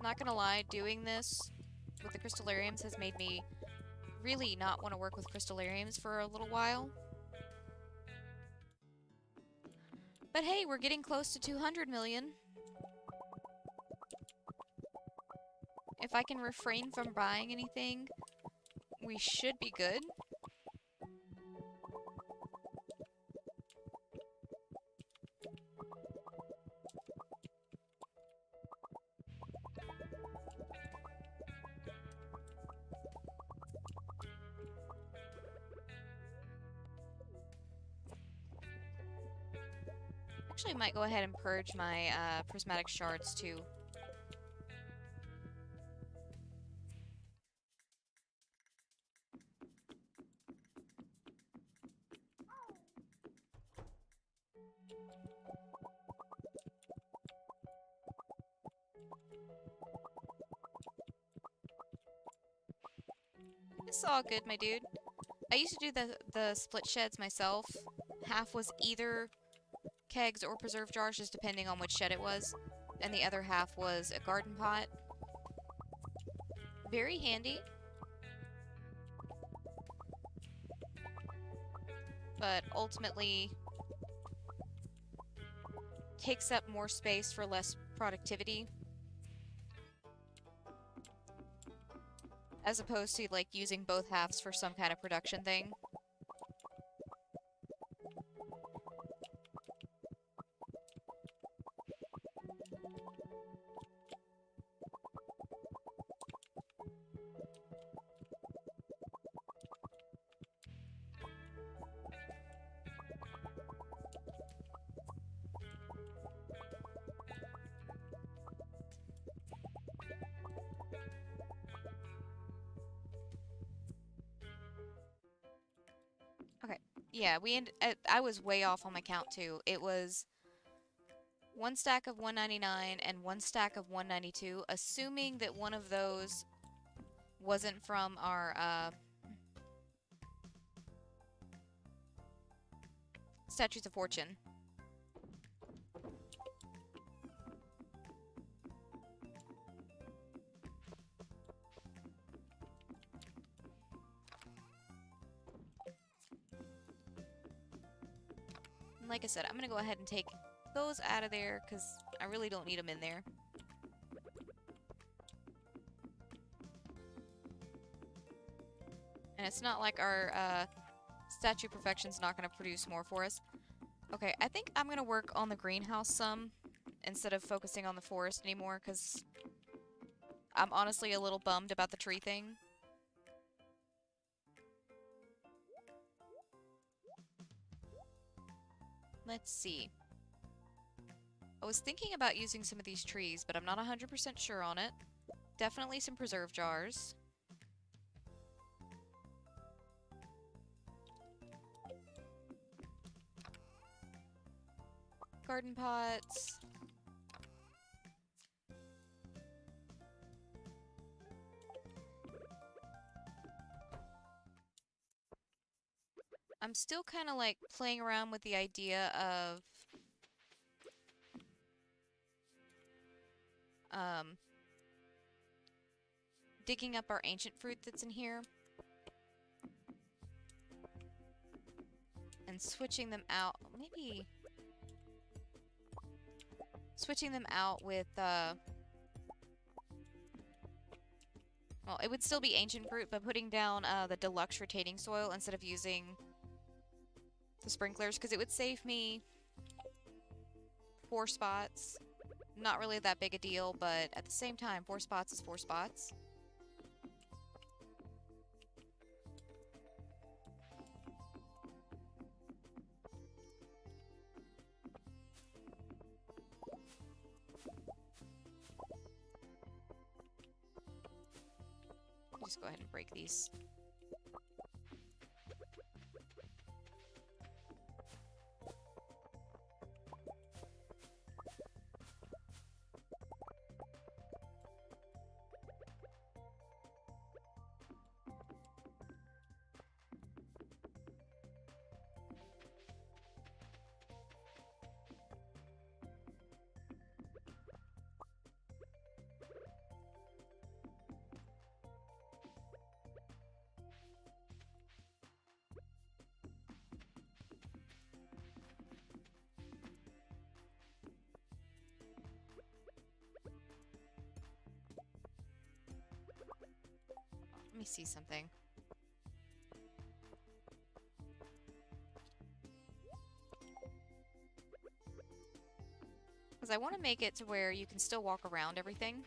Not gonna lie, doing this with the crystallariums has made me really not want to work with crystallariums for a little while. But hey, we're getting close to 200 million. If I can refrain from buying anything, we should be good. Actually, I might go ahead and purge my prismatic shards too. It's all good, my dude. I used to do the split sheds myself. Half was either kegs or preserve jars, just depending on which shed it was. And the other half was a garden pot. Very handy. But ultimately takes up more space for less productivity. As opposed to, like, using both halves for some kind of production thing. Yeah, I was way off on my count too. It was one stack of 199 and one stack of 192, assuming that one of those wasn't from our Statues of Fortune. And like I said, I'm gonna go ahead and take those out of there because I really don't need them in there. And it's not like our Statue Perfection's not going to produce more for us. Okay, I think I'm going to work on the greenhouse some instead of focusing on the forest anymore because I'm honestly a little bummed about the tree thing. Let's see. I was thinking about using some of these trees, but I'm not 100% sure on it. Definitely some preserve jars. Garden pots. I'm still kind of like playing around with the idea of digging up our ancient fruit that's in here and switching them out. Maybe switching them out with well, it would still be ancient fruit, but putting down the deluxe retaining soil instead of using the sprinklers, because it would save me 4 spots. Not really that big a deal, but at the same time, 4 spots is 4 spots. Just go ahead and break these. Let me see something. Because I want to make it to where you can still walk around everything.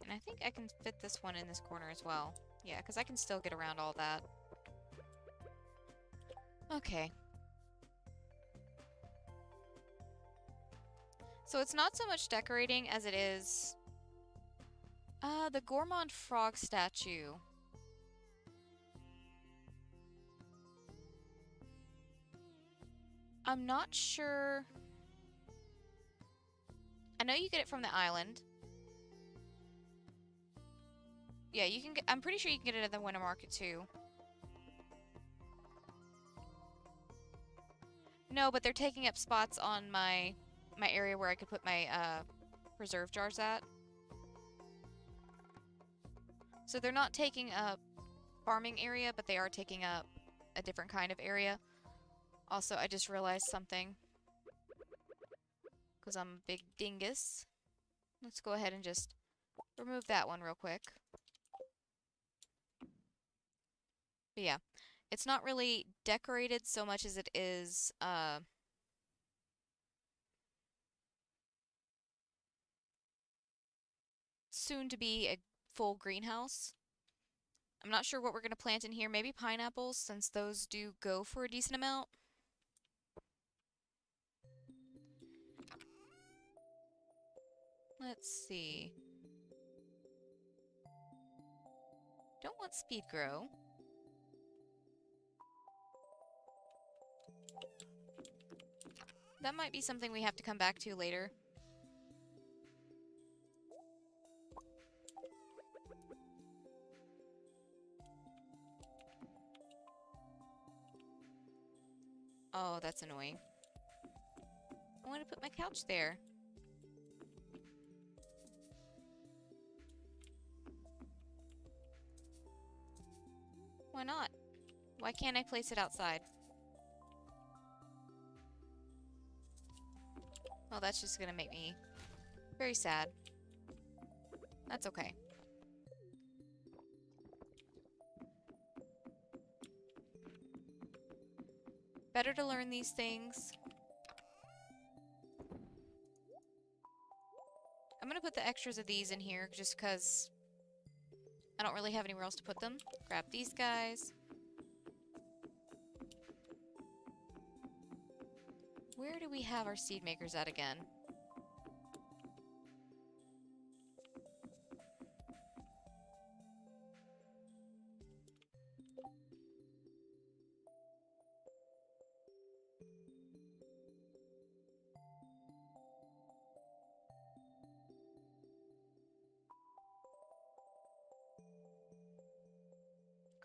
And I think I can fit this one in this corner as well. Yeah, because I can still get around all that. Okay. So it's not so much decorating as it is... the Gourmand Frog statue. I'm not sure... I know you get it from the island. Yeah, you can get... I'm pretty sure you can get it at the winter market, too. No, but they're taking up spots on my area where I could put my, preserve jars at. So they're not taking up farming area, but they are taking up a different kind of area. Also, I just realized something. Because I'm a big dingus. Let's go ahead and just remove that one real quick. But yeah, it's not really decorated so much as it is, soon to be a full greenhouse. I'm not sure what we're going to plant in here. Maybe pineapples, since those do go for a decent amount. Let's see. Don't want speed grow. That might be something we have to come back to later. Oh, that's annoying. I want to put my couch there. Why not? Why can't I place it outside? Well, that's just gonna make me very sad. That's okay. Better to learn these things. I'm gonna put the extras of these in here just because I don't really have anywhere else to put them. Grab these guys. Where do we have our seed makers at again?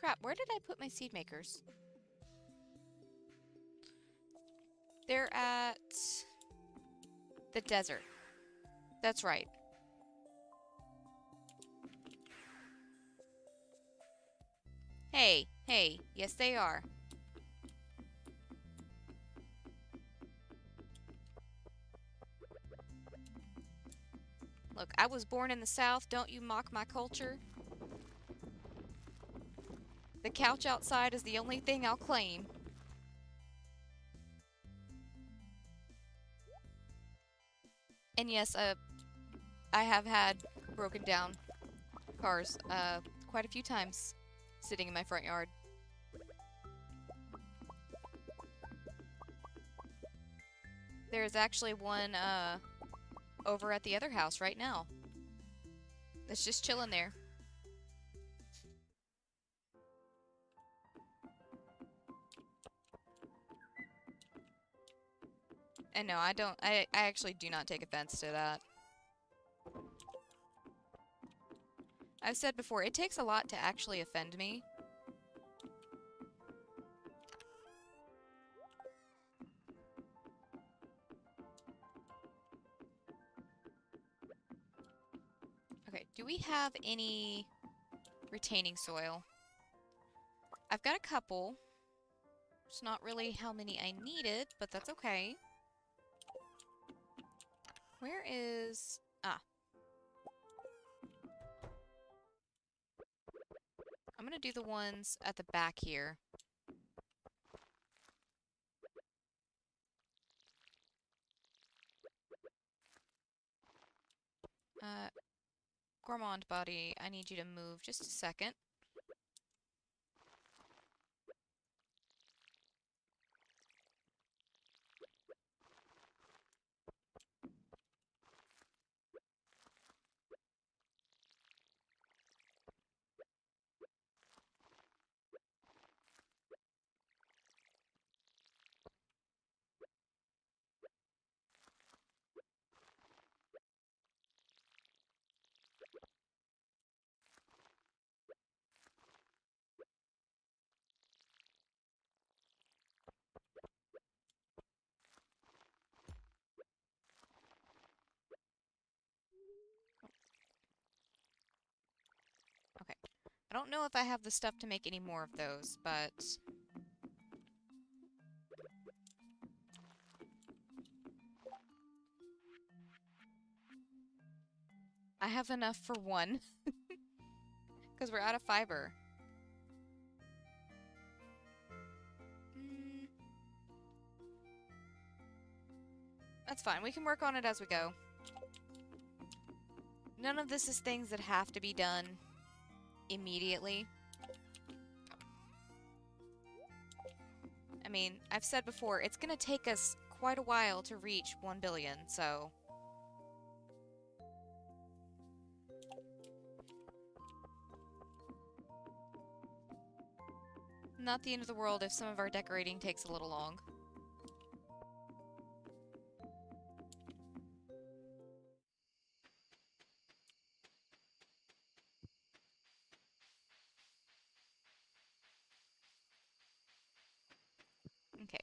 Crap, where did I put my seed makers? They're at the desert. That's right. Hey, hey, yes they are. Look, I was born in the South, don't you mock my culture. The couch outside is the only thing I'll claim. And yes, I have had broken down cars, quite a few times sitting in my front yard. There's actually one, over at the other house right now. That's just chilling there. And no, I actually do not take offense to that. I've said before, it takes a lot to actually offend me. Okay, do we have any retaining soil? I've got a couple. It's not really how many I needed, but that's okay. Where is... Ah. I'm gonna do the ones at the back here. Gourmand body, I need you to move just a second. Okay. I don't know if I have the stuff to make any more of those, but... I have enough for one. Because we're out of fiber. Mm, that's fine. We can work on it as we go. None of this is things that have to be done immediately. I mean, I've said before, it's going to take us quite a while to reach 1 billion, so... Not the end of the world if some of our decorating takes a little long. Okay.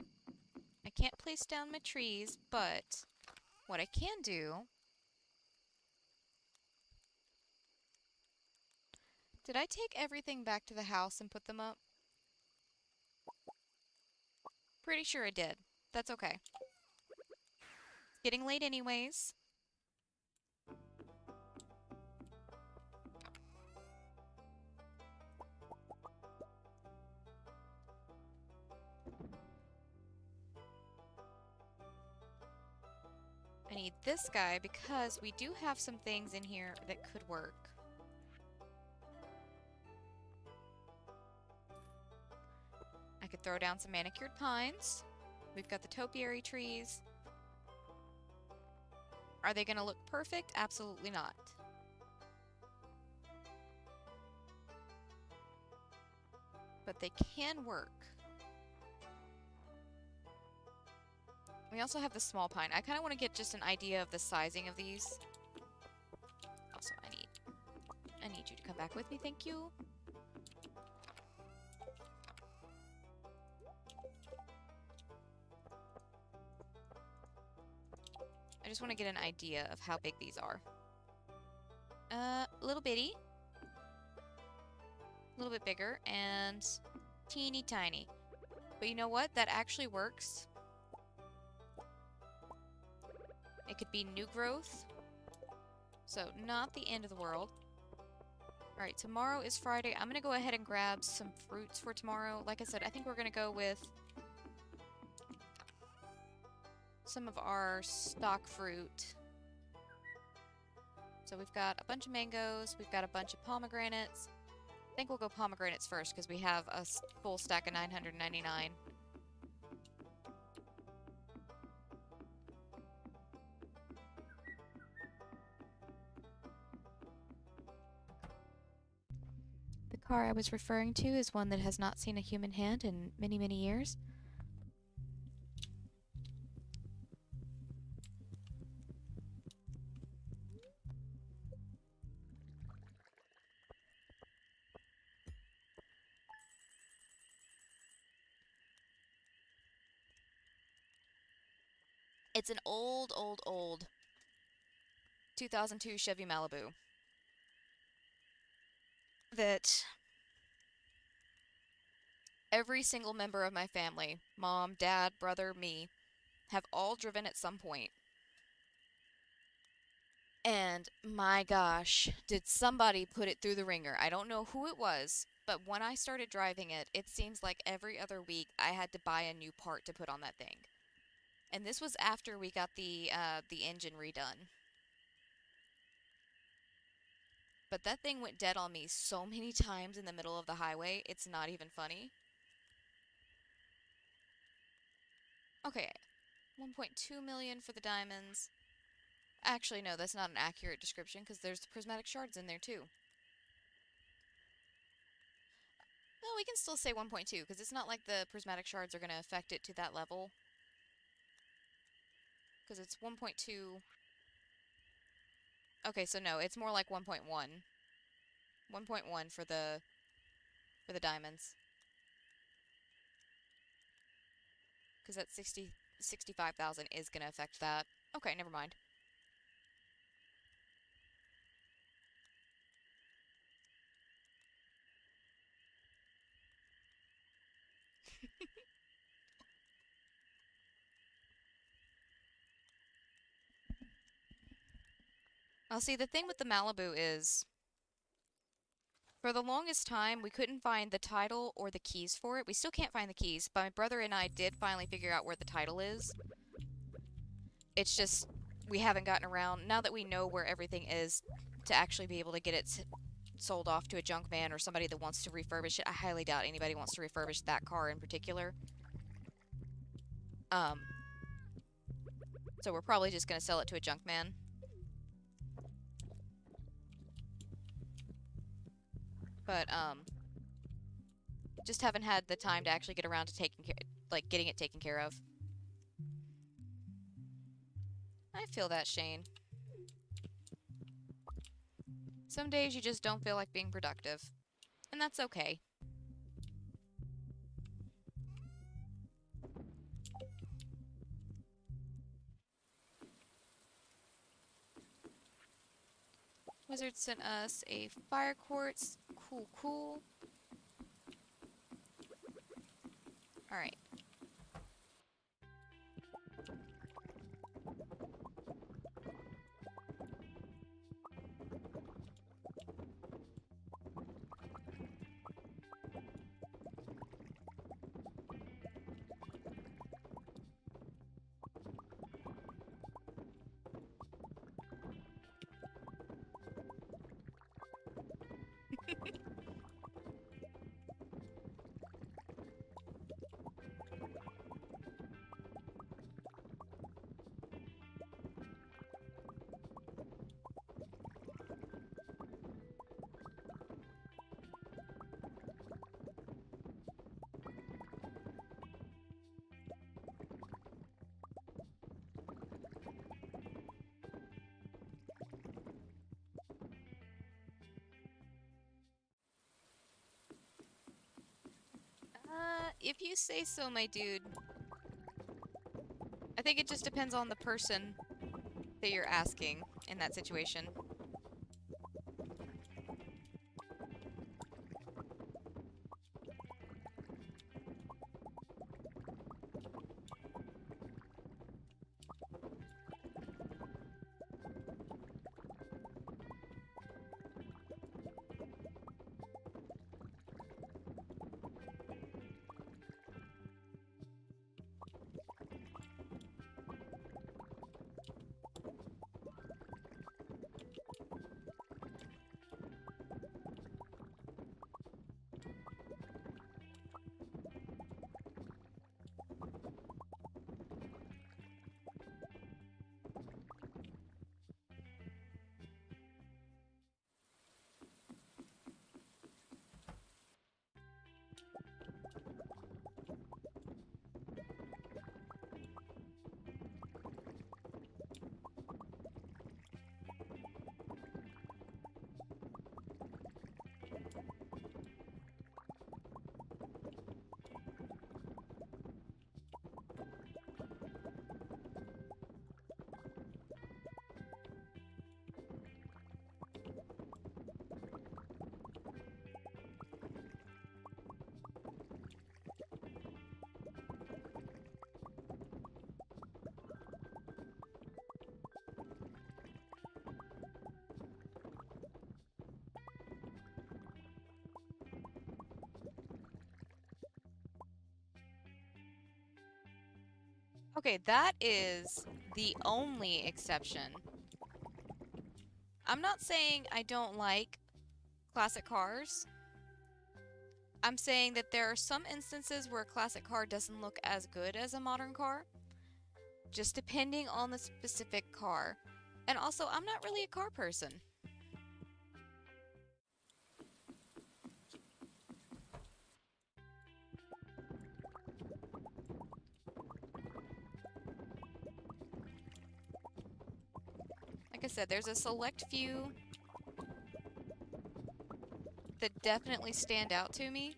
I can't place down my trees, but what I can do... Did I take everything back to the house and put them up? Pretty sure I did. That's okay. It's getting late anyways. I need this guy because we do have some things in here that could work. I could throw down some manicured pines. We've got the topiary trees. Are they going to look perfect? Absolutely not. But they can work. We also have the small pine. I kind of want to get just an idea of the sizing of these. Also, I need you to come back with me, thank you. I just want to get an idea of how big these are. Little bitty. A little bit bigger, and teeny tiny. But you know what? That actually works. It could be new growth. So, not the end of the world. Alright, tomorrow is Friday. I'm going to go ahead and grab some fruits for tomorrow. Like I said, I think we're going to go with some of our stock fruit. So we've got a bunch of mangoes. We've got a bunch of pomegranates. I think we'll go pomegranates first because we have a full stack of 999. The car I was referring to is one that has not seen a human hand in many, many years. It's an old 2002 Chevy Malibu that every single member of my family, mom, dad, brother, me, have all driven at some point. And my gosh, did somebody put it through the ringer. I don't know who it was, but when I started driving it, it seems like every other week I had to buy a new part to put on that thing. And this was after we got the engine redone. But that thing went dead on me so many times in the middle of the highway, it's not even funny. Okay, 1.2 million for the diamonds. Actually, no, that's not an accurate description because there's the prismatic shards in there too. No, we can still say 1.2 because it's not like the prismatic shards are going to affect it to that level. Because it's 1.2. Okay, so no, it's more like 1.1. 1.1 for the diamonds. Because that 65,000 is going to affect that. Okay, never mind. Well, see, the thing with the Malibu is, for the longest time, we couldn't find the title or the keys for it. We still can't find the keys, but my brother and I did finally figure out where the title is. It's just, we haven't gotten around, now that we know where everything is, to actually be able to get it sold off to a junk man or somebody that wants to refurbish it. I highly doubt anybody wants to refurbish that car in particular. So we're probably just going to sell it to a junk man. But, just haven't had the time to actually get around to getting it taken care of. I feel that, Shane. Some days you just don't feel like being productive. And that's okay. Wizard sent us a fire quartz. Cool, cool. Alright. If you say so, my dude. I think it just depends on the person that you're asking in that situation. Okay, that is the only exception. I'm not saying I don't like classic cars. I'm saying that there are some instances where a classic car doesn't look as good as a modern car, just depending on the specific car. And also, I'm not really a car person. Like I said, there's a select few that definitely stand out to me.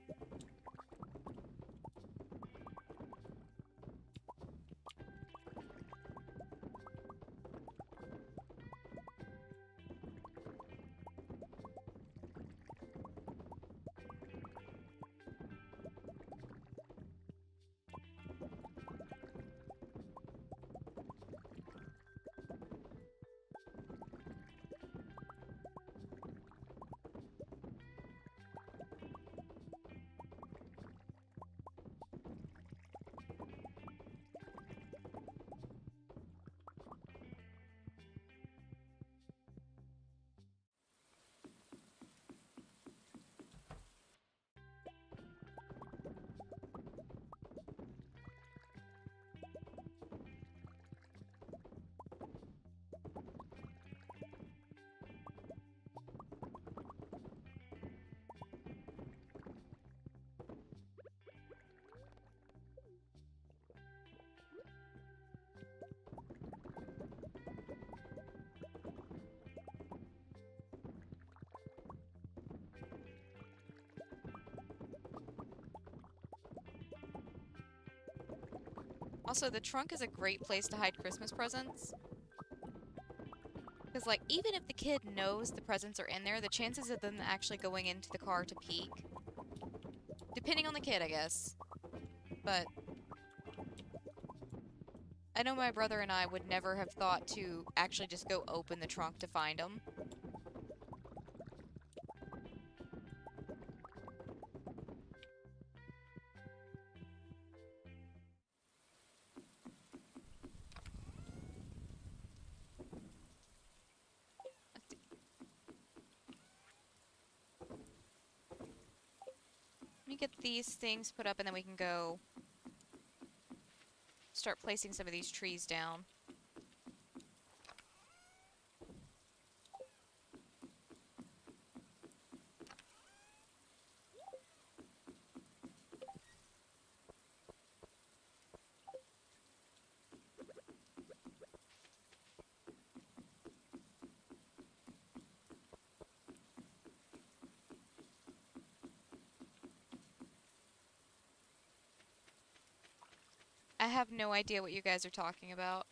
Also, the trunk is a great place to hide Christmas presents. Because, like, even if the kid knows the presents are in there, the chances of them actually going into the car to peek, depending on the kid, I guess. But I know my brother and I would never have thought to actually just go open the trunk to find them. Let me get these things put up and then we can go start placing some of these trees down. I have no idea what you guys are talking about.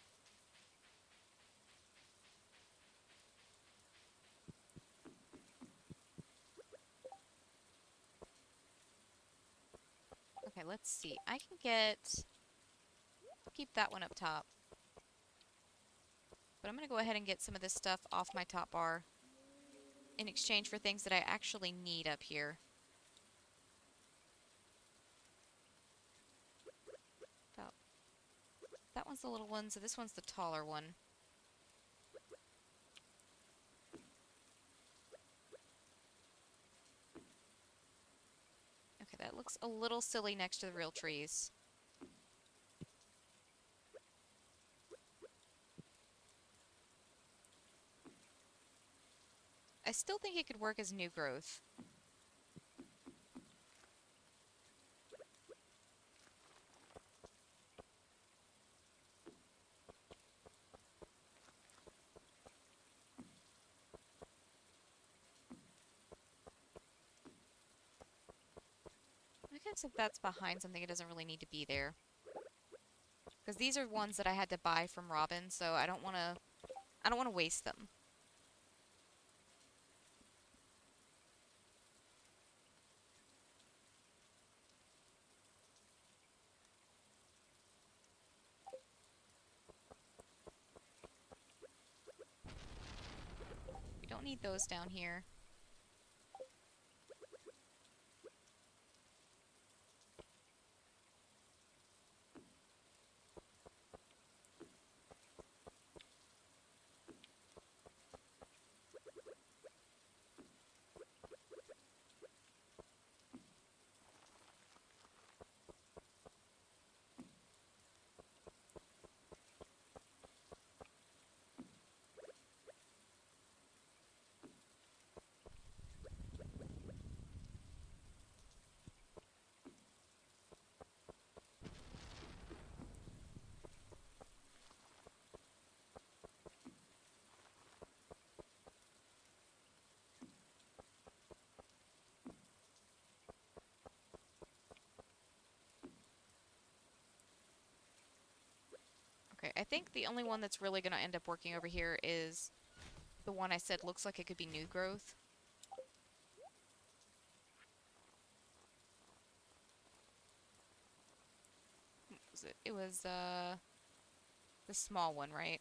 Okay, let's see. I can get... keep that one up top. But I'm going to go ahead and get some of this stuff off my top bar in exchange for things that I actually need up here. About... that one's the little one, so this one's the taller one. Okay, that looks a little silly next to the real trees. I still think it could work as new growth. I guess if that's behind something, it doesn't really need to be there. Because these are ones that I had to buy from Robin, so I don't want to waste them. We don't need those down here. Okay, I think the only one that's really going to end up working over here is the one I said looks like it could be new growth. What was it? It was, the small one, right?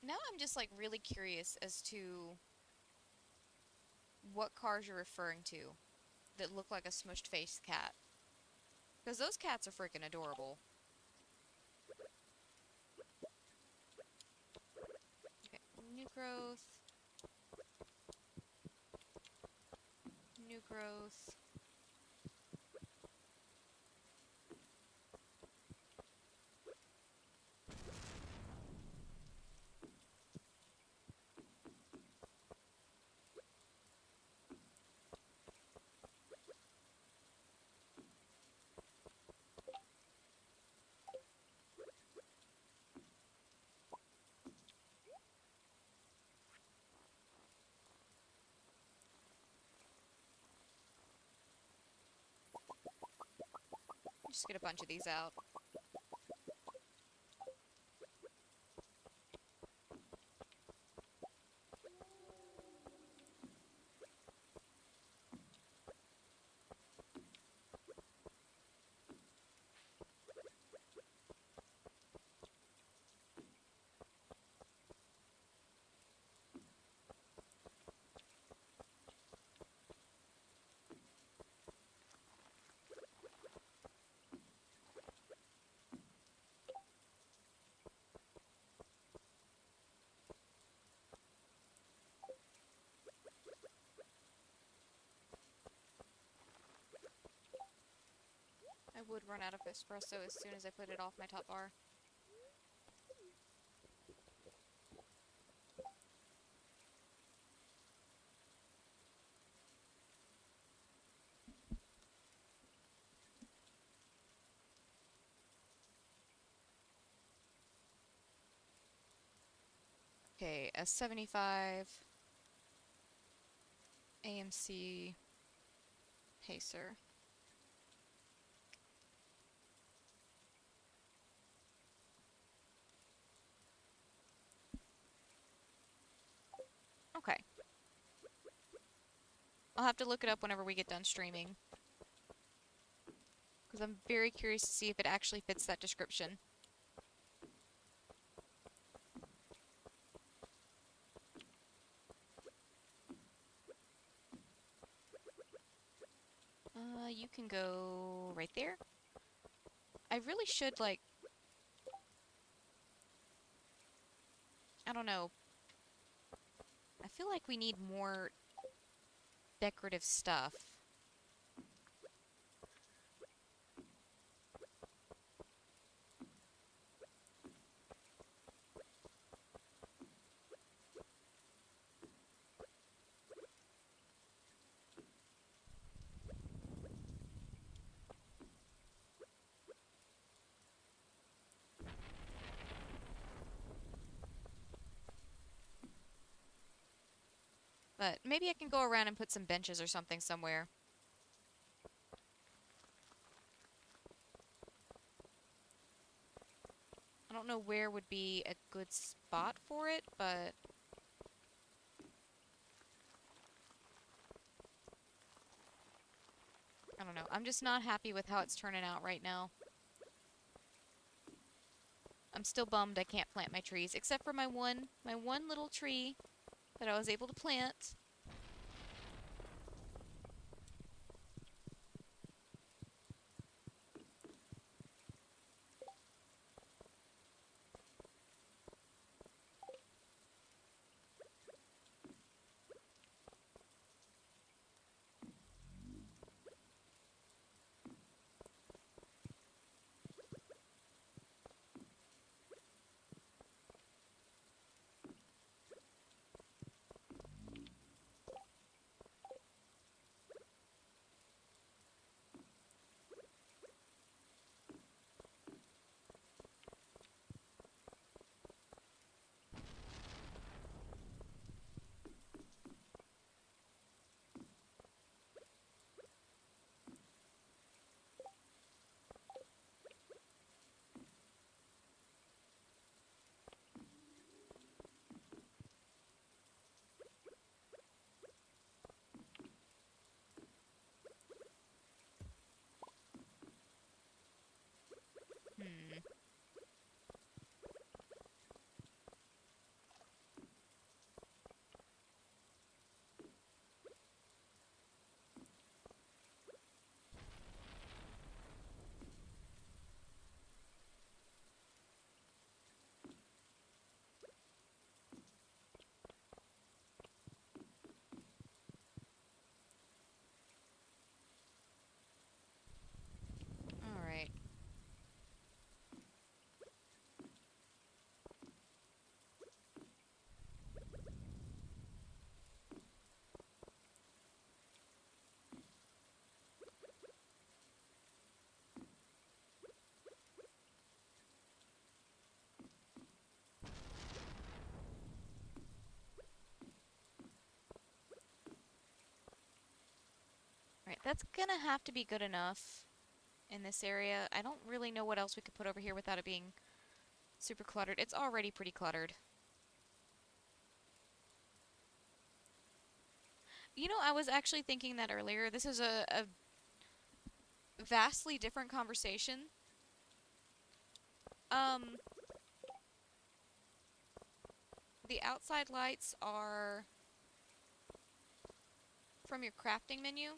Now I'm just, like, really curious as to what cars you're referring to that look like a smushed-faced cat. Because those cats are freaking adorable. Okay, new growth. New growth. Just get a bunch of these out. I would run out of espresso as soon as I put it off my top bar. Okay, S75 AMC Pacer. Okay. I'll have to look it up whenever we get done streaming, because I'm very curious to see if it actually fits that description. You can go right there. I really should, like, I don't know. I feel like we need more decorative stuff. But maybe I can go around and put some benches or something somewhere. I don't know where would be a good spot for it, but I don't know. I'm just not happy with how it's turning out right now. I'm still bummed I can't plant my trees, except for my one little tree that I was able to plant. Hmm. All right. All right, that's gonna have to be good enough. in this area. I don't really know what else we could put over here without it being super cluttered. It's already pretty cluttered. You know, I was actually thinking that earlier. This is a vastly different conversation. Um, the outside lights are from your crafting menu.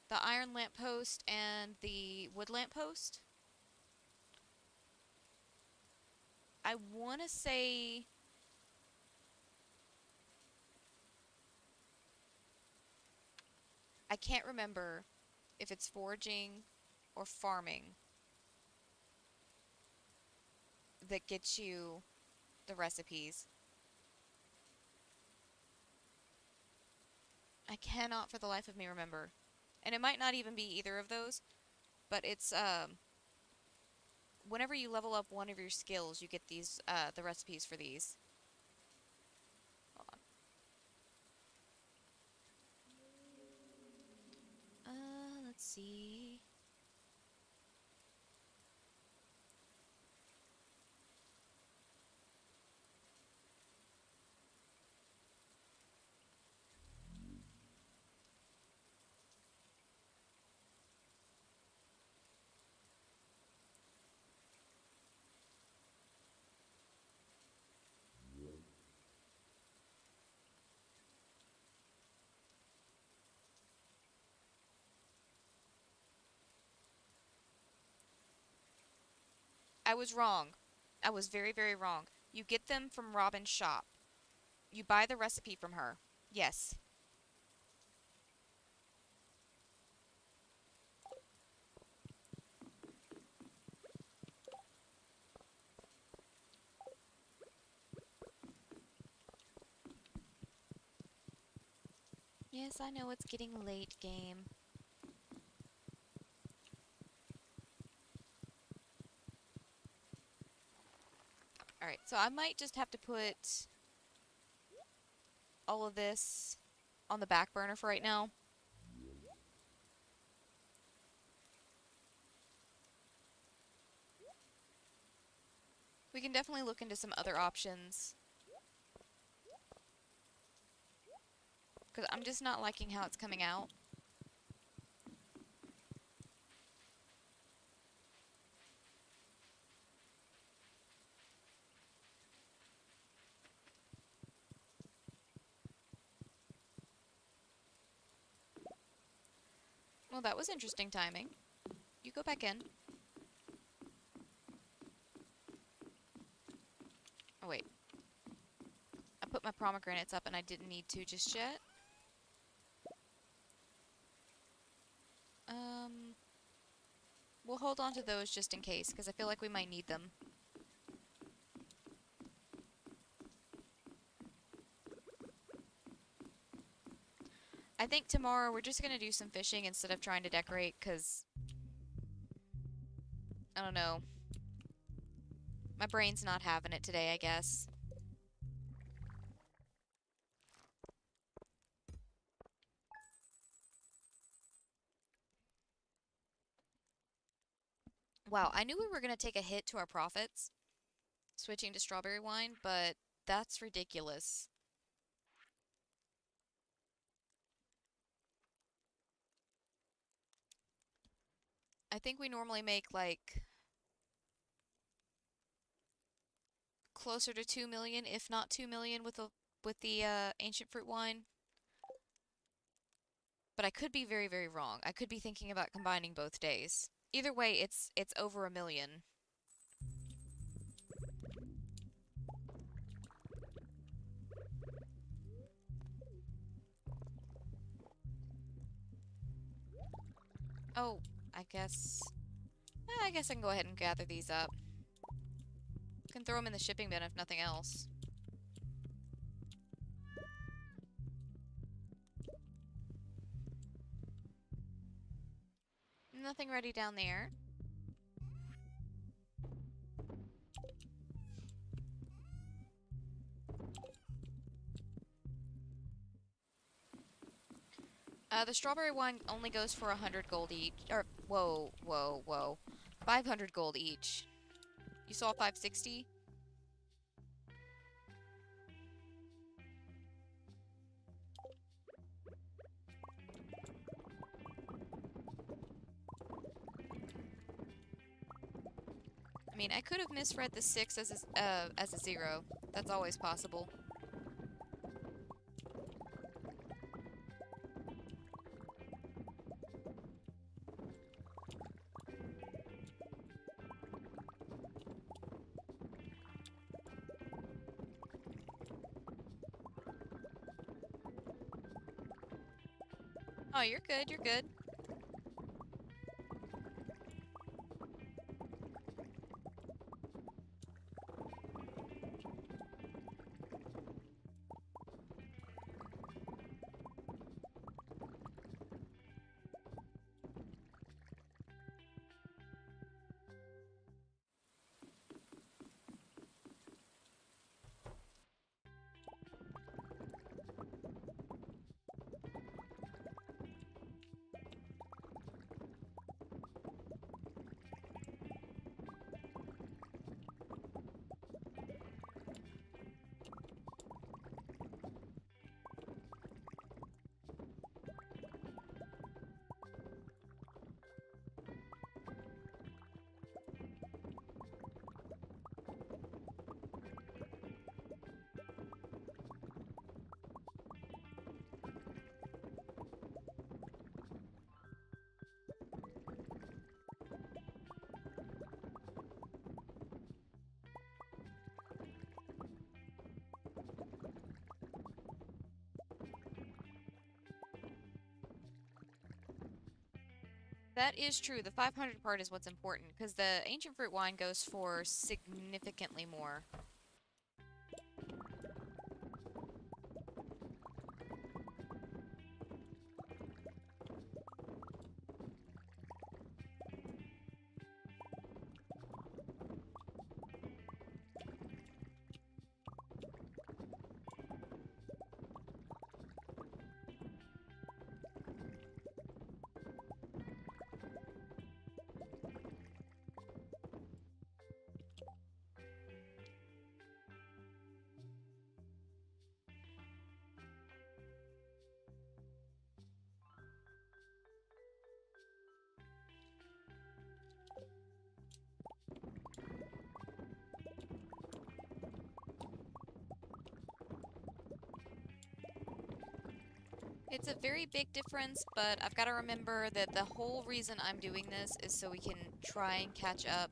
The iron lamppost and the wood lamppost. I want to say I can't remember if it's foraging or farming that gets you the recipes. I cannot for the life of me remember. And it might not even be either of those, but it's whenever you level up one of your skills, you get these the recipes for these. Hold on. Let's see. I was wrong. I was very, very wrong. You get them from Robin's shop. You buy the recipe from her. Yes. Yes, I know it's getting late, game. Alright, so I might just have to put all of this on the back burner for right now. We can definitely look into some other options. Because I'm just not liking how it's coming out. Well, that was interesting timing. You go back in. Oh, wait. I put my pomegranates up and I didn't need to just yet. Um, we'll hold on to those just in case, because I feel like we might need them. I think tomorrow we're just going to do some fishing instead of trying to decorate, because, I don't know. My brain's not having it today, I guess. Wow, I knew we were going to take a hit to our profits switching to strawberry wine, but that's ridiculous. I think we normally make like closer to 2 million, if not 2 million with the ancient fruit wine. But I could be very, very wrong. I could be thinking about combining both days. Either way, it's over 1 million. Oh, I guess I guess I can go ahead and gather these up. Can throw them in the shipping bin if nothing else. Nothing ready down there. The strawberry wine only goes for 100 gold each. Or, whoa, whoa, whoa. 500 gold each. You saw 560? I mean, I could have misread the 6 as a 0. That's always possible. Oh, you're good, you're good. That is true. The 500 part is what's important, because the ancient fruit wine goes for significantly more. It's a very big difference, but I've got to remember that the whole reason I'm doing this is so we can try and catch up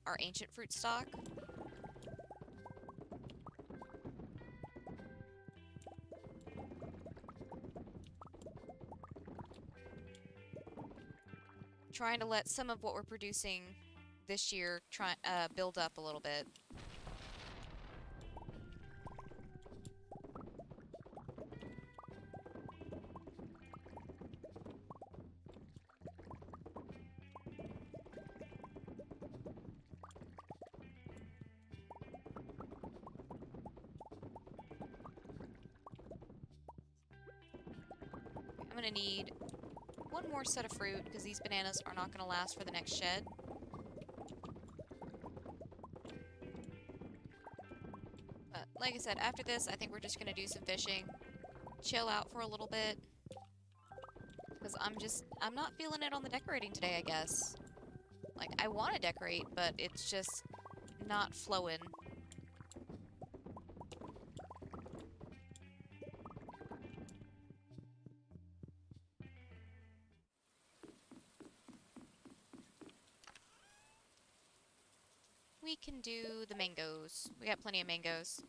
our ancient fruit stock. Trying to let some of what we're producing this year build up a little bit. I'm gonna need one more set of fruit, because these bananas are not gonna last for the next shed. But like I said, after this, I think we're just gonna do some fishing, chill out for a little bit, because I'm not feeling it on the decorating today, I guess. Like, I want to decorate, but it's just not flowing. We can do the mangoes. We got plenty of mangoes.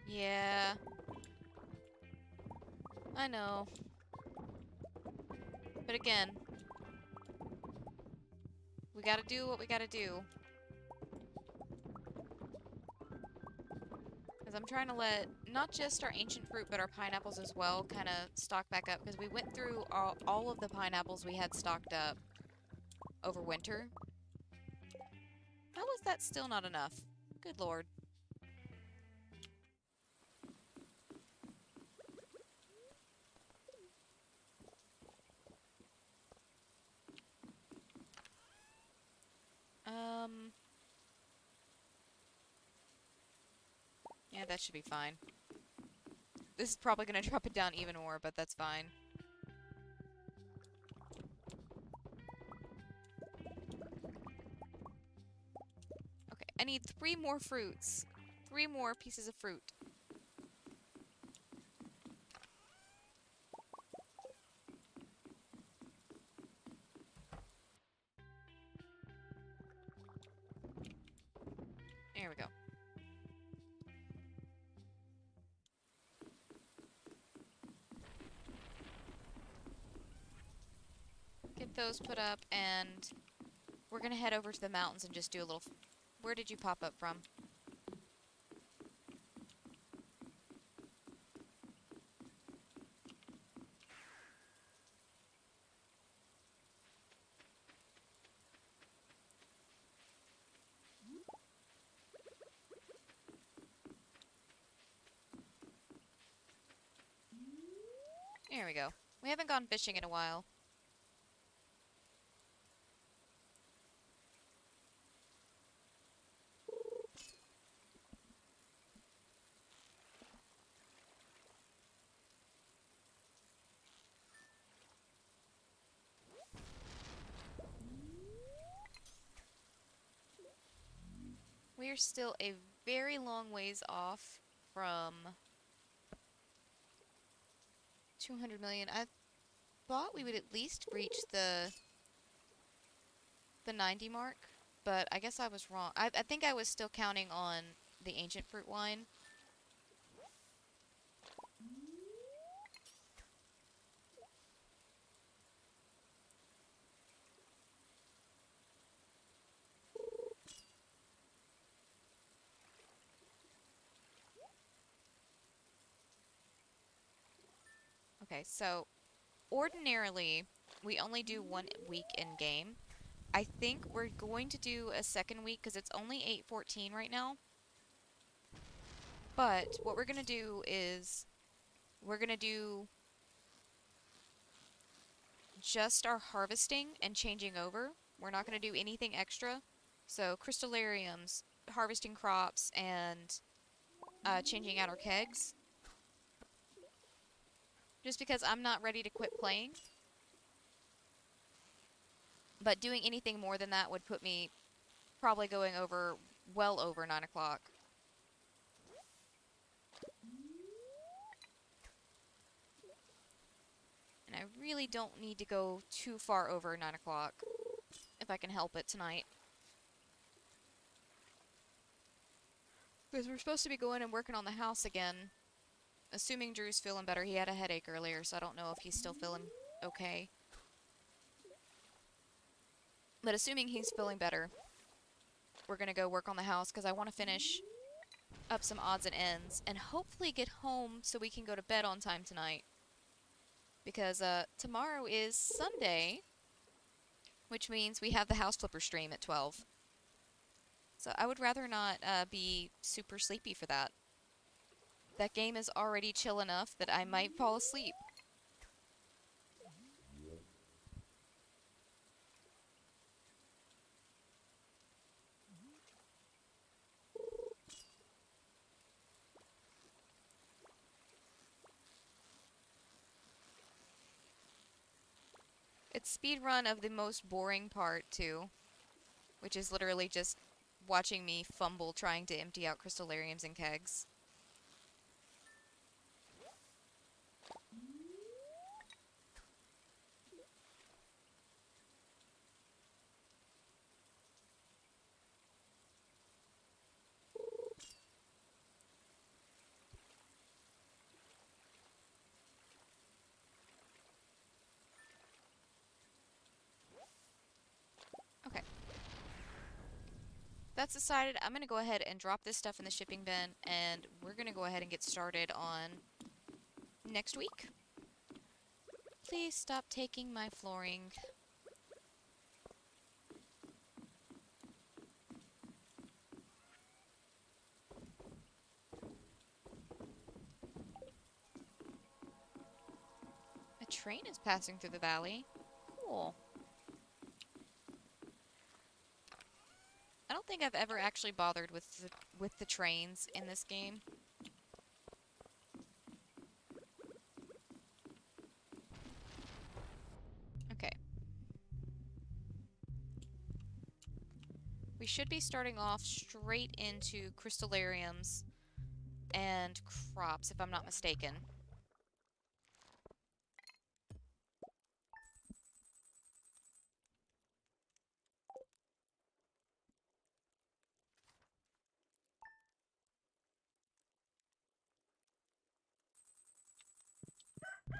Yeah. I know. But again, We gotta do what we gotta do. Because I'm trying to let not just our ancient fruit, but our pineapples as well kind of stock back up. Because we went through all of the pineapples we had stocked up over winter. How was that still not enough? Good lord. Yeah, that should be fine. This is probably going to drop it down even more, but that's fine. Okay, I need 3 more fruits. 3 more pieces of fruit. There we go. Get those put up, and we're going to head over to the mountains and just do a little... Where did you pop up from? There we go. We haven't gone fishing in a while. We are still a very long ways off from 200 million. I thought we would at least reach the 90 mark, but I guess I was wrong. I think I was still counting on the ancient fruit wine. Okay, so ordinarily we only do 1 week in game. I think we're going to do a second week because it's only 8:14 right now. But what we're going to do is we're going to do just our harvesting and changing over. We're not going to do anything extra. So crystallariums, harvesting crops, and changing out our kegs. Just because I'm not ready to quit playing. But doing anything more than that would put me probably going over, well over 9 o'clock. And I really don't need to go too far over 9 o'clock, if I can help it tonight. Because we're supposed to be going and working on the house again. Assuming Drew's feeling better. He had a headache earlier, so I don't know if he's still feeling okay. But assuming he's feeling better, we're going to go work on the house because I want to finish up some odds and ends and hopefully get home so we can go to bed on time tonight. Because tomorrow is Sunday, which means we have the house flipper stream at 12. So I would rather not be super sleepy for that. That game is already chill enough that I might fall asleep. It's speedrun of the most boring part, too. Which is literally just watching me fumble trying to empty out crystallariums and kegs. Okay. That's decided. I'm gonna go ahead and drop this stuff in the shipping bin, and we're gonna go ahead and get started on next week. Please stop taking my flooring. A train is passing through the valley. Cool. I don't think I've ever actually bothered with the trains in this game. Okay. We should be starting off straight into crystallariums and crops, if I'm not mistaken.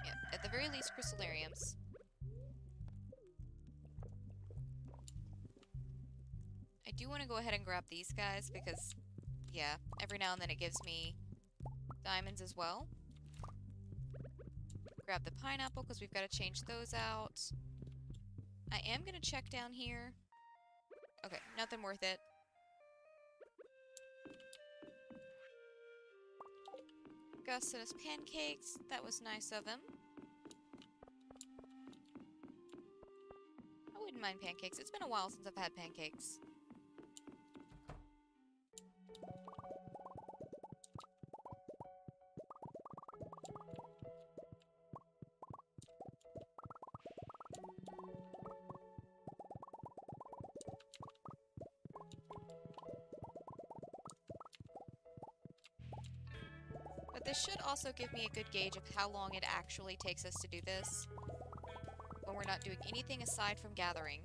Yep, at the very least, crystallariums. I do want to go ahead and grab these guys because, yeah, every now and then it gives me diamonds as well. Grab the pineapple because we've got to change those out. I am going to check down here. Okay, nothing worth it. Gus sent us pancakes. That was nice of him. I wouldn't mind pancakes. It's been a while since I've had pancakes. But this should also give me a good gauge of how long it actually takes us to do this when we're not doing anything aside from gathering.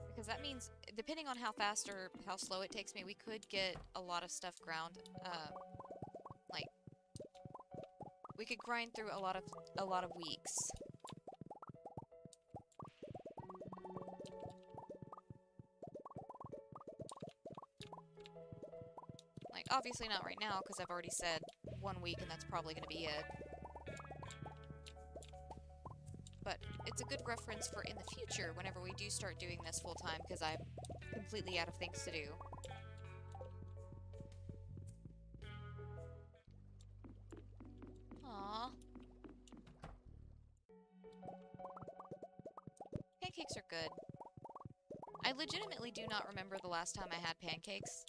Because that means, depending on how fast or how slow it takes me, we could get a lot of stuff ground. Like, we could grind through a lot of weeks. Like, obviously not right now, because I've already said 1 week, and that's probably going to be it. But it's a good reference for in the future, whenever we do start doing this full-time, because I'm completely out of things to do. Aww. Pancakes are good. I legitimately do not remember the last time I had pancakes.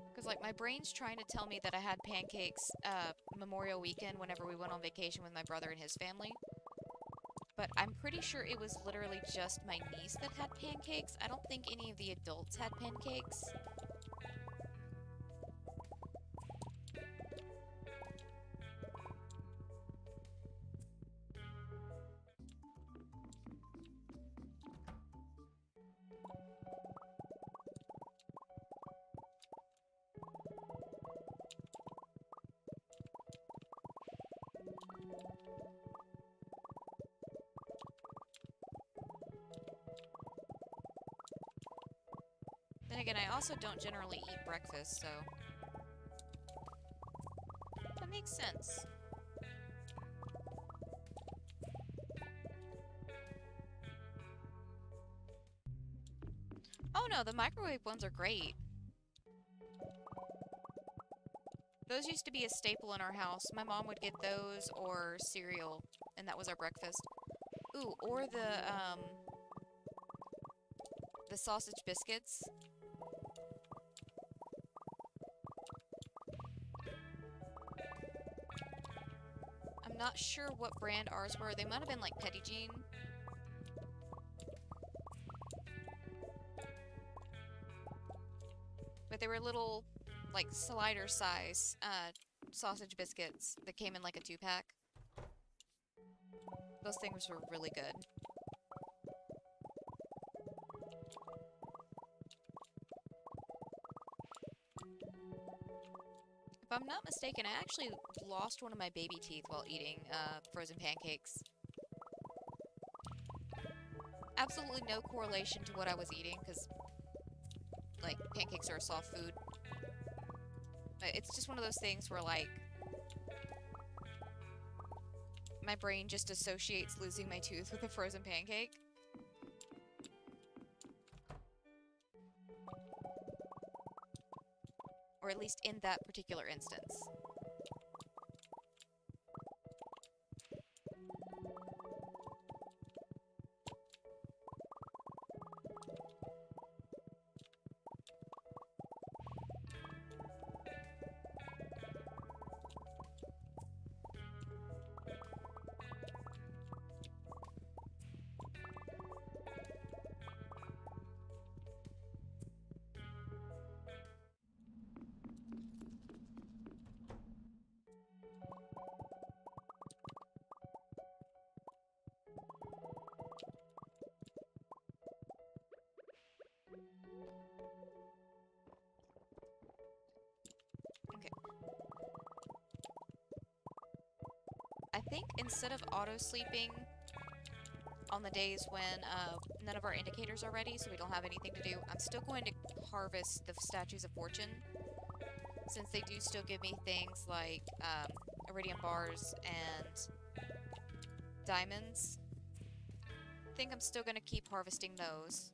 Because, like, my brain's trying to tell me that I had pancakes Memorial Weekend whenever we went on vacation with my brother and his family. But I'm pretty sure it was literally just my niece that had pancakes. I don't think any of the adults had pancakes. Then again, I also don't generally eat breakfast, so that makes sense. Oh no, the microwave ones are great. Those used to be a staple in our house. My mom would get those or cereal, and that was our breakfast. Ooh, or the sausage biscuits. I'm not sure what brand ours were. They might have been like Petit Jean. But they were little, like, slider size sausage biscuits that came in like a 2-pack. Those things were really good. If I'm not mistaken, I actually lost one of my baby teeth while eating frozen pancakes. absolutely no correlation to what I was eating, because, like, pancakes are a soft food. It's just one of those things where, like, my brain just associates losing my tooth with a frozen pancake. Or at least in that particular instance. Okay. I think instead of auto-sleeping on the days when none of our indicators are ready, so we don't have anything to do, I'm still going to harvest the Statues of Fortune, since they do still give me things like iridium bars and diamonds. I think I'm still going to keep harvesting those.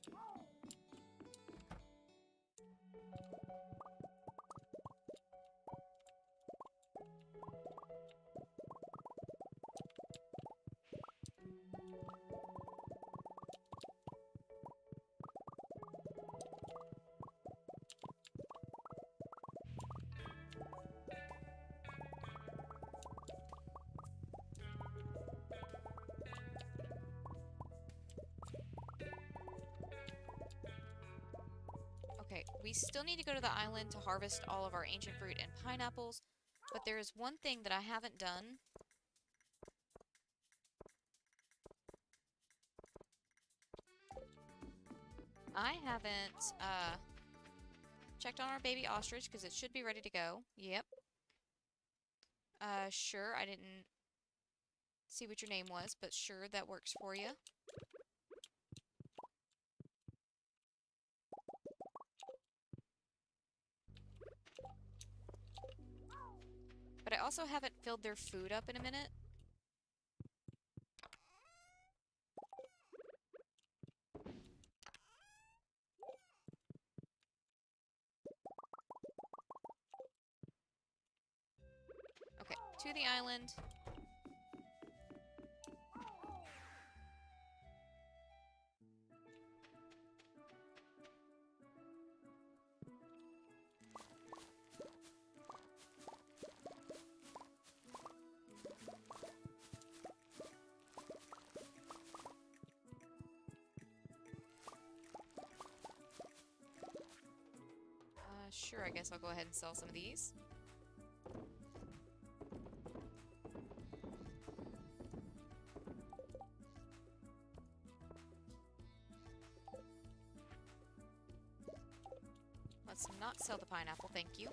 Okay, we still need to go to the island to harvest all of our ancient fruit and pineapples, but there is one thing that I haven't done. I haven't checked on our baby ostrich because it should be ready to go. Yep. Sure, I didn't see what your name was, but sure, that works for you. But I also haven't filled their food up in a minute. Okay, to the island. Sure, I guess I'll go ahead and sell some of these. Let's not sell the pineapple, thank you.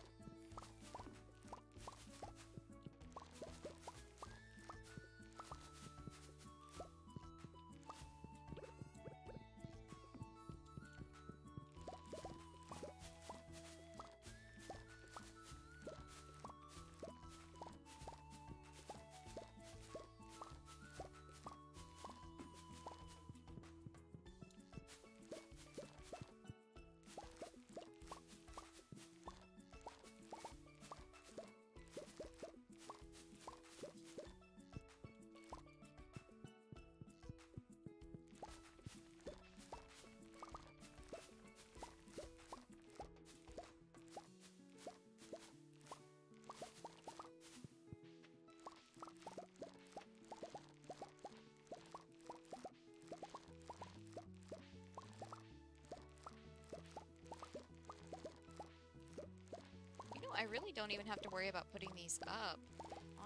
I really don't even have to worry about putting these up.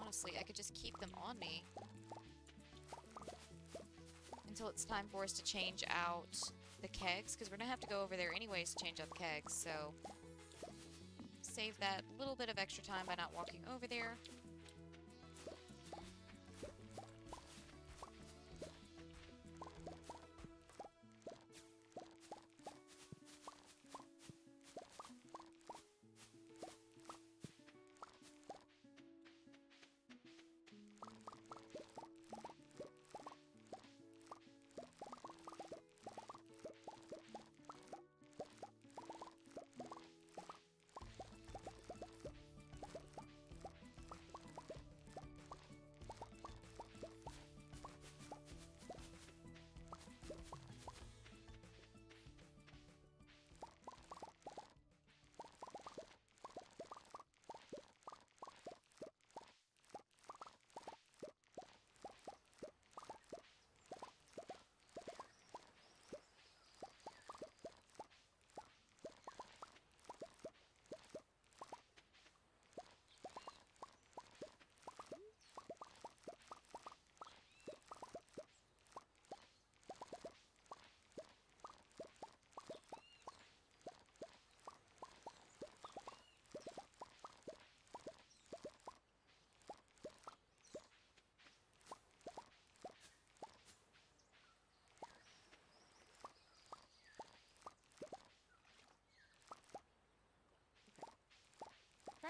Honestly, I could just keep them on me until it's time for us to change out the kegs, because we're gonna have to go over there anyways to change out the kegs, so save that little bit of extra time by not walking over there.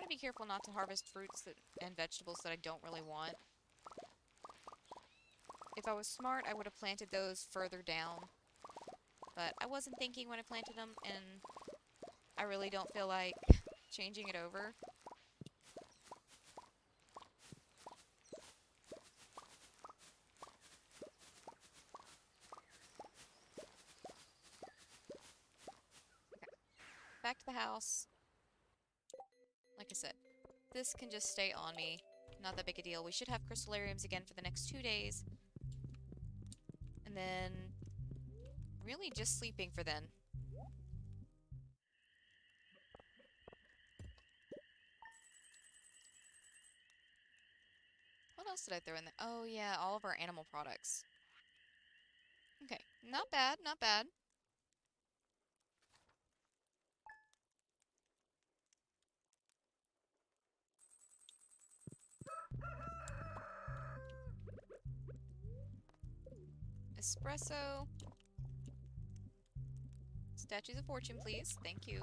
trying to be careful not to harvest fruits and vegetables that I don't really want. If I was smart, I would have planted those further down. But I wasn't thinking when I planted them, and I really don't feel like changing it over. Okay, back to the house. Like I said, this can just stay on me. Not that big a deal. We should have crystallariums again for the next 2 days. And then really just sleeping for then. What else did I throw in there? Oh yeah, all of our animal products. Okay, not bad, not bad. Espresso. Statues of Fortune, please. Thank you.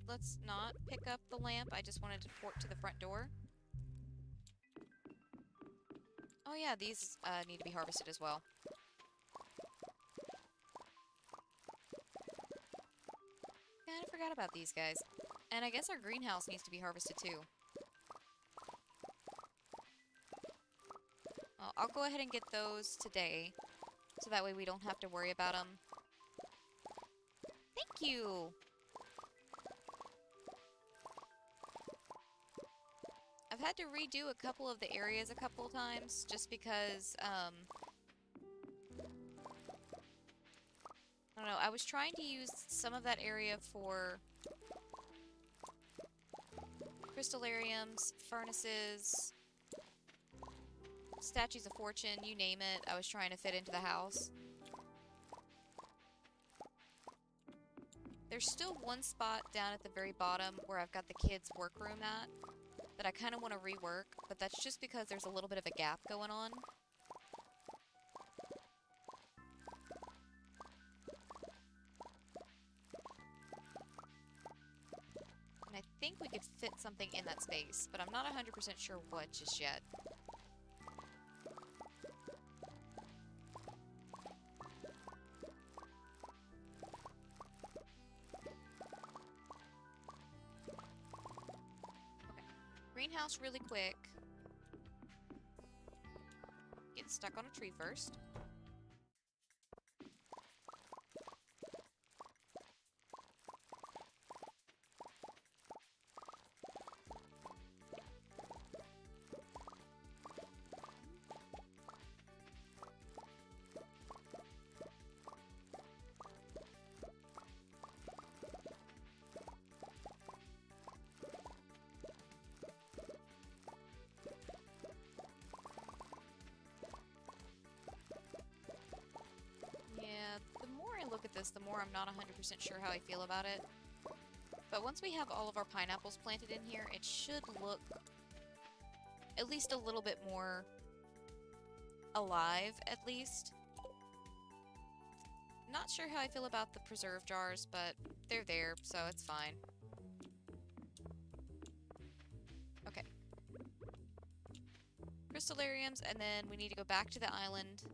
Let's not pick up the lamp. I just wanted to port to the front door. Oh yeah, these need to be harvested as well. Kinda forgot about these guys. And I guess our greenhouse needs to be harvested too. Well, I'll go ahead and get those today, so that way we don't have to worry about them. Thank you! I've had to redo a couple of the areas a couple times, just because, I don't know, I was trying to use some of that area for crystallariums, furnaces, statues of fortune, you name it, I was trying to fit into the house. There's still one spot down at the very bottom where I've got the kids' workroom at that I kind of want to rework, but that's just because there's a little bit of a gap going on. And I think we could fit something in that space, but I'm not 100% sure what just yet. Okay, greenhouse really quick. Get stuck on a tree first. Yeah, the more I look at this, the more I'm not 100% sure how I feel about it. But once we have all of our pineapples planted in here, it should look at least a little bit more alive, at least. Not sure how I feel about the preserve jars, but they're there, so it's fine. Okay. Crystallariums, and then we need to go back to the island.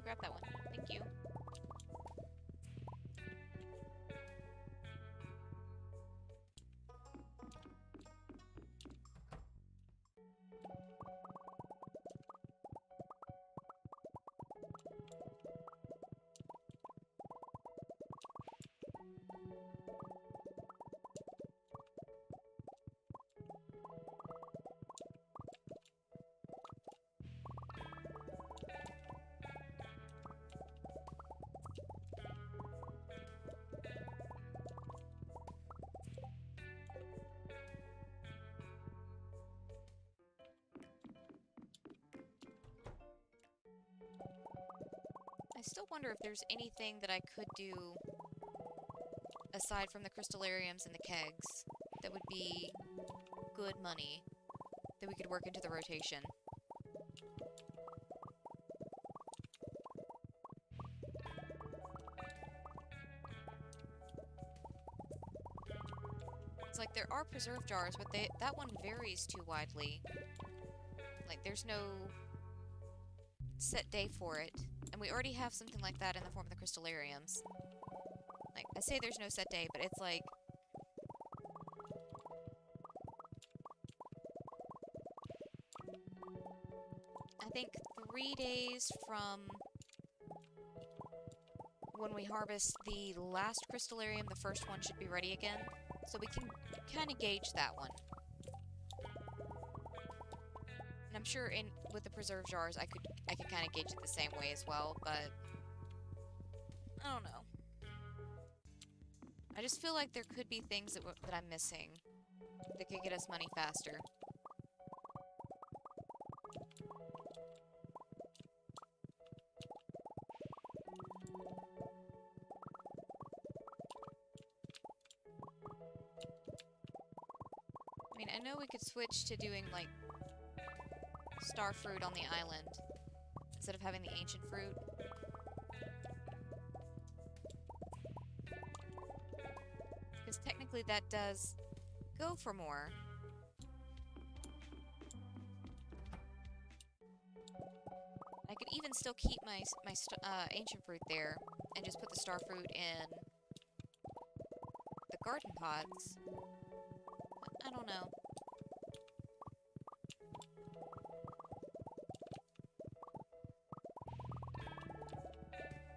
Grab that one. Thank you. I still wonder if there's anything that I could do aside from the crystallariums and the kegs that would be good money that we could work into the rotation. It's like there are preserve jars, but that one varies too widely. Like, there's no set day for it. And we already have something like that in the form of the crystallariums. Like, I say there's no set day, but it's like... I think 3 days from when we harvest the last crystallarium, the first one should be ready again. So we can kind of gauge that one. And I'm sure with the preserve jars, I could kind of gauge it the same way as well, but I don't know. I just feel like there could be things that I'm missing that could get us money faster. I mean, I know we could switch to doing, like, star fruit on the island instead of having the ancient fruit. Because technically that does go for more. I could even still keep my ancient fruit there and just put the star fruit in the garden pots. I don't know.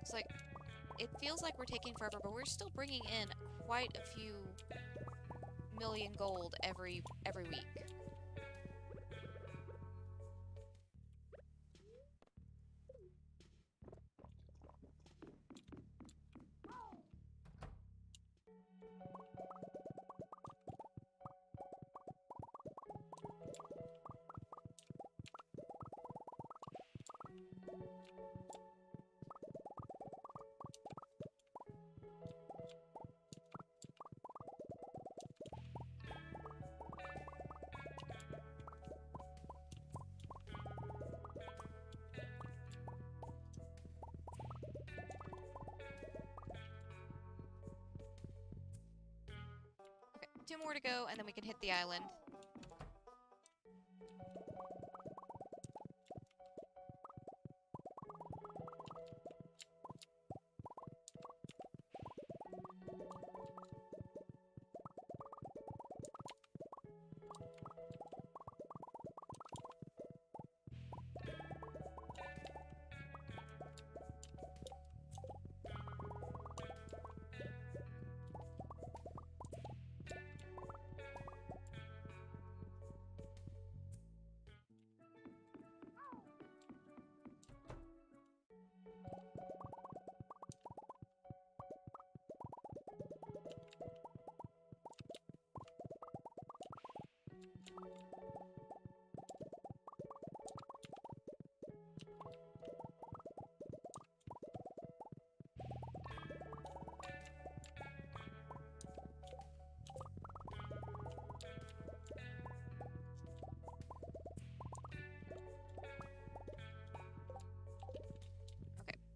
It's like, it feels like we're taking forever, but we're still bringing in quite a few million gold every week. Okay, 2 more to go, and then we can hit the island.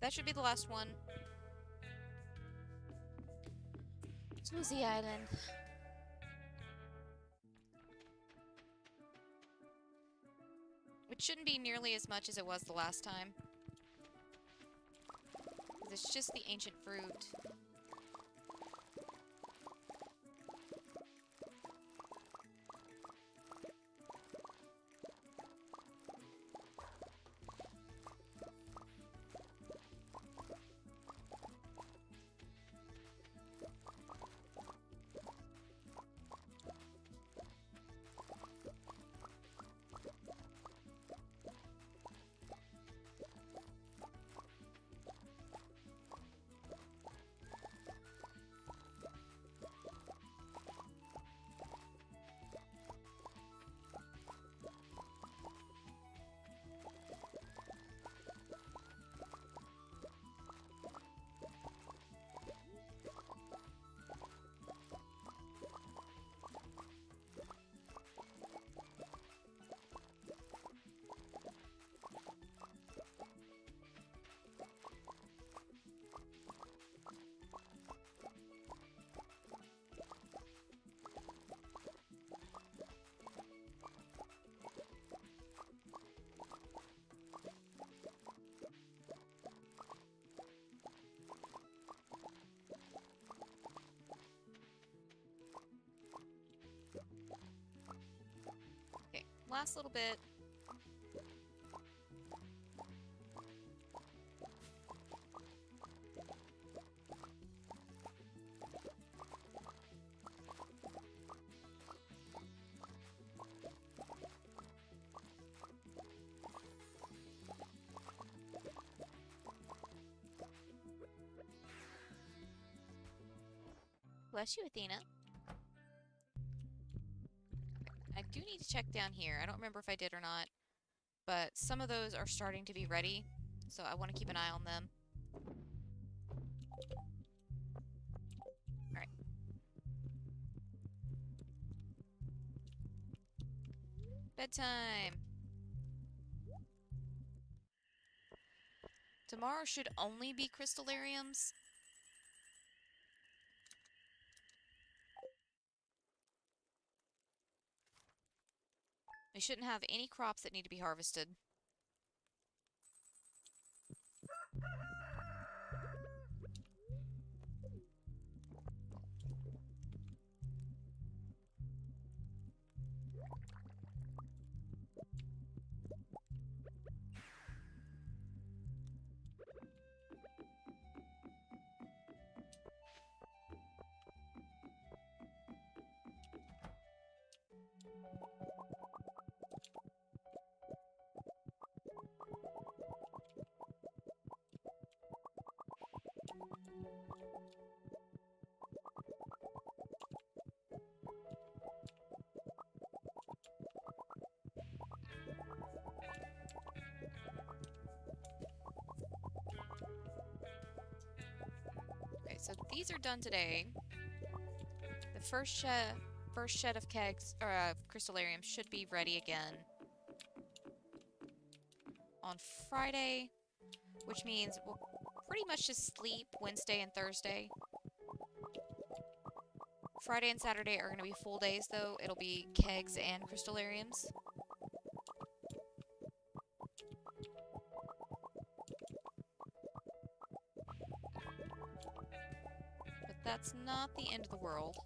That should be the last one. Smoothie Island. Which shouldn't be nearly as much as it was the last time. It's just the ancient fruit. last little bit. Bless you, Athena. I do need to check down here. I don't remember if I did or not, but some of those are starting to be ready, so I want to keep an eye on them. Alright. Bedtime! Tomorrow should only be crystallariums. We shouldn't have any crops that need to be harvested. Okay, so these are done today. The first shed of kegs, or crystallariums should be ready again on Friday, which means we'll pretty much just sleep Wednesday and Thursday. Friday and Saturday are going to be full days, though. It'll be kegs and crystallariums. But that's not the end of the world.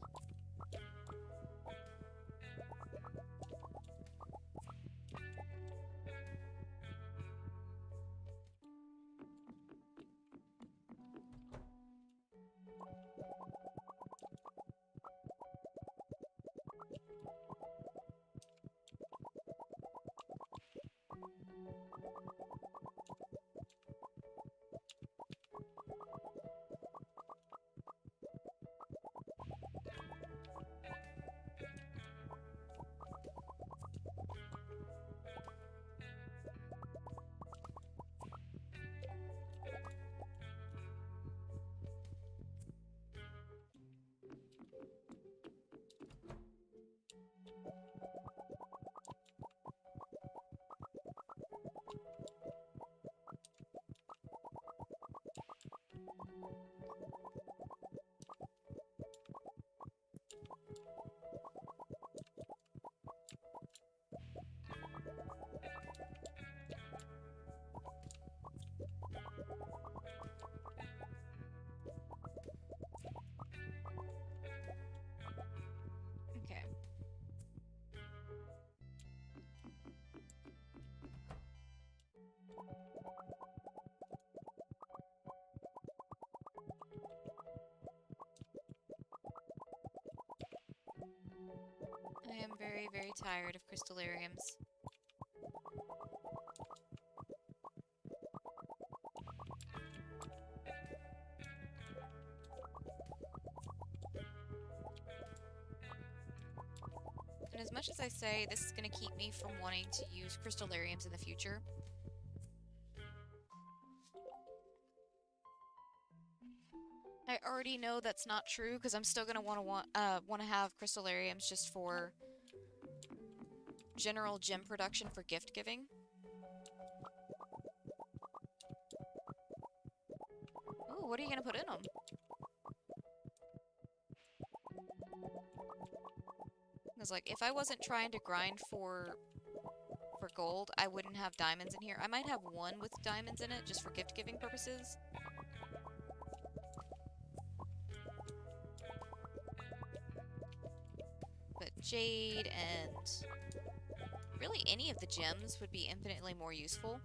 Okay. I am very, very tired of crystallariums. And as much as I say this is going to keep me from wanting to use crystallariums in the future, I already know that's not true because I'm still going to want to have crystallariums just for general gem production for gift giving. Ooh, what are you going to put in them? Because, like, if I wasn't trying to grind for gold, I wouldn't have diamonds in here. I might have one with diamonds in it just for gift giving purposes. But jade and really any of the gems would be infinitely more useful.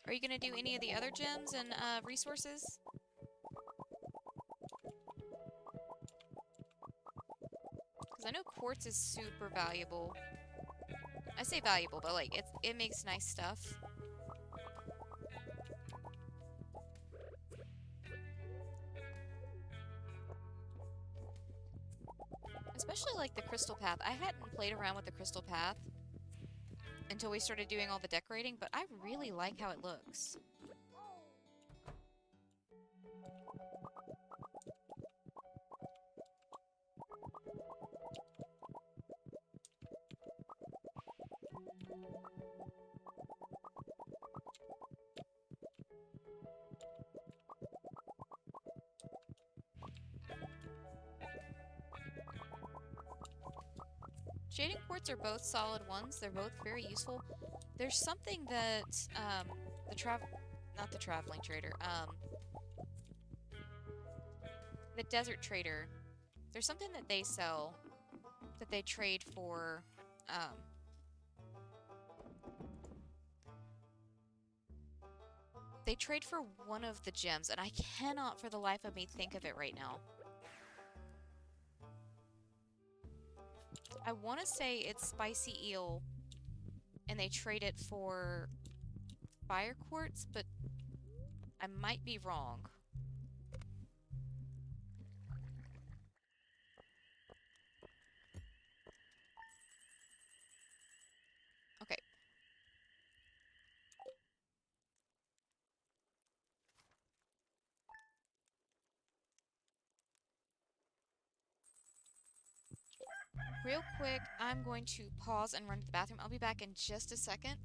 Are you going to do any of the other gems and resources? Because I know quartz is super valuable. I say valuable, but like it makes nice stuff. Especially like the crystal path. I hadn't played around with the crystal path until we started doing all the decorating, but I really like how it looks. Jade and quartz are both solid ones. They're both very useful. There's something that not the traveling trader, the desert trader. There's something that they sell that they trade for, they trade for one of the gems, and I cannot for the life of me think of it right now. I want to say it's spicy eel, and they trade it for fire quartz, but I might be wrong. Okay. Real quick, I'm going to pause and run to the bathroom. I'll be back in just a second.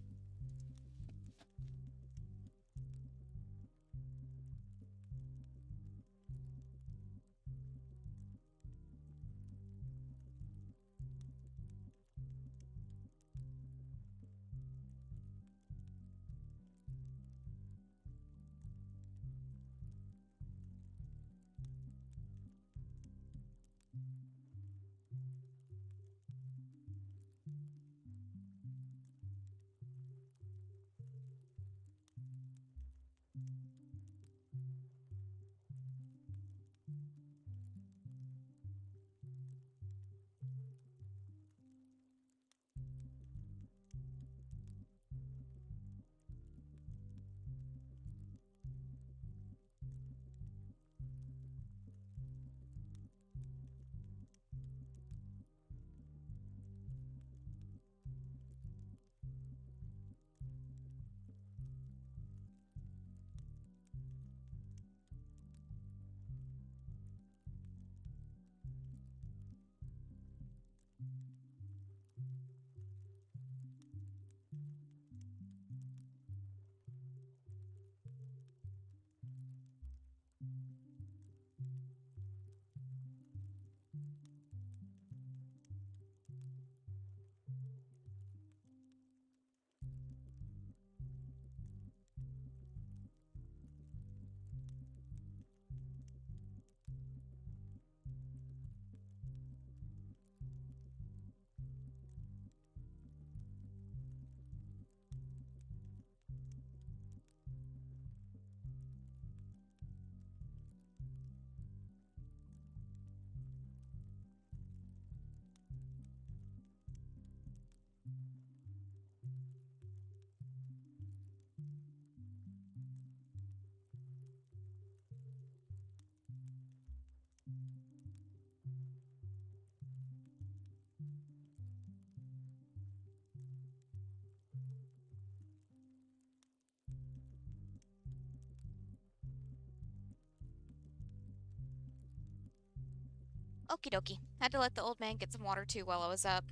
Okie dokie. Had to let the old man get some water too while I was up.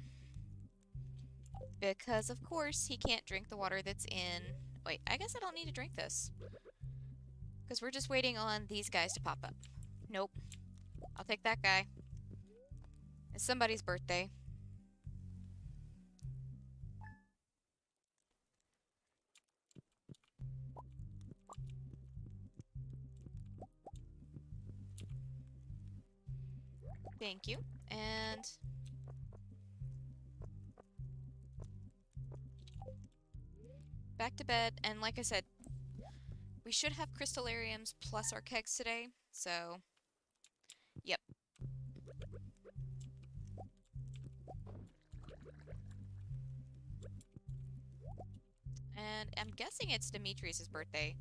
Because, of course, he can't drink the water that's in... Wait, I guess I don't need to drink this. Because we're just waiting on these guys to pop up. Nope. I'll take that guy. It's somebody's birthday. Thank you. And... back to bed. And like I said, we should have crystallariums plus our kegs today. So, yep. And I'm guessing it's Demetrius' birthday.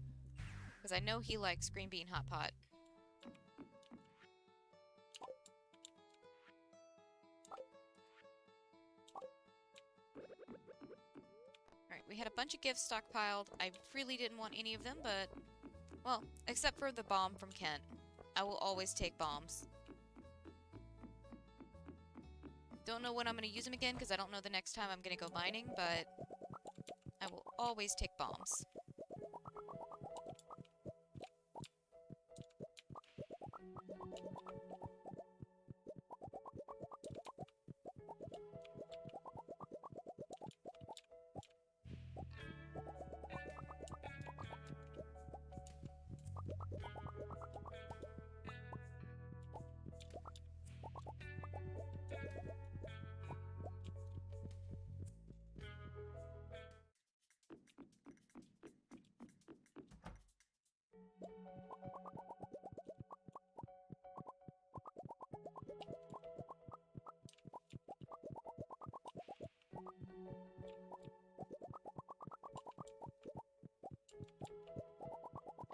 Because I know he likes green bean hot pot. Alright, we had a bunch of gifts stockpiled. I really didn't want any of them, but... well, except for the bomb from Kent. I will always take bombs. Don't know when I'm going to use them again, because I don't know the next time I'm going to go mining, but... I will always take bombs.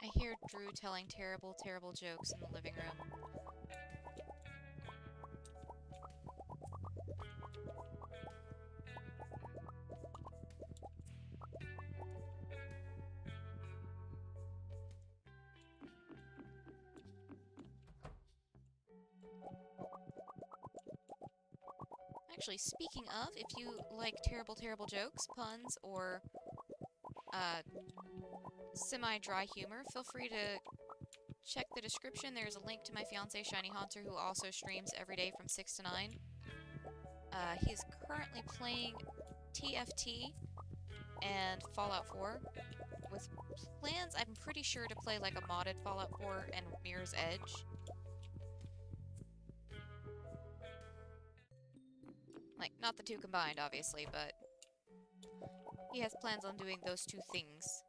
I hear Drew telling terrible, terrible jokes in the living room. Actually, speaking of, if you like terrible, terrible jokes, puns, or semi-dry humor, feel free to check the description. There's a link to my fiance, Shiny Haunter, who also streams every day from 6 to 9. He is currently playing TFT and Fallout 4, with plans, I'm pretty sure, to play like a modded Fallout 4 and Mirror's Edge. Like, not the two combined, obviously, but he has plans on doing those two things.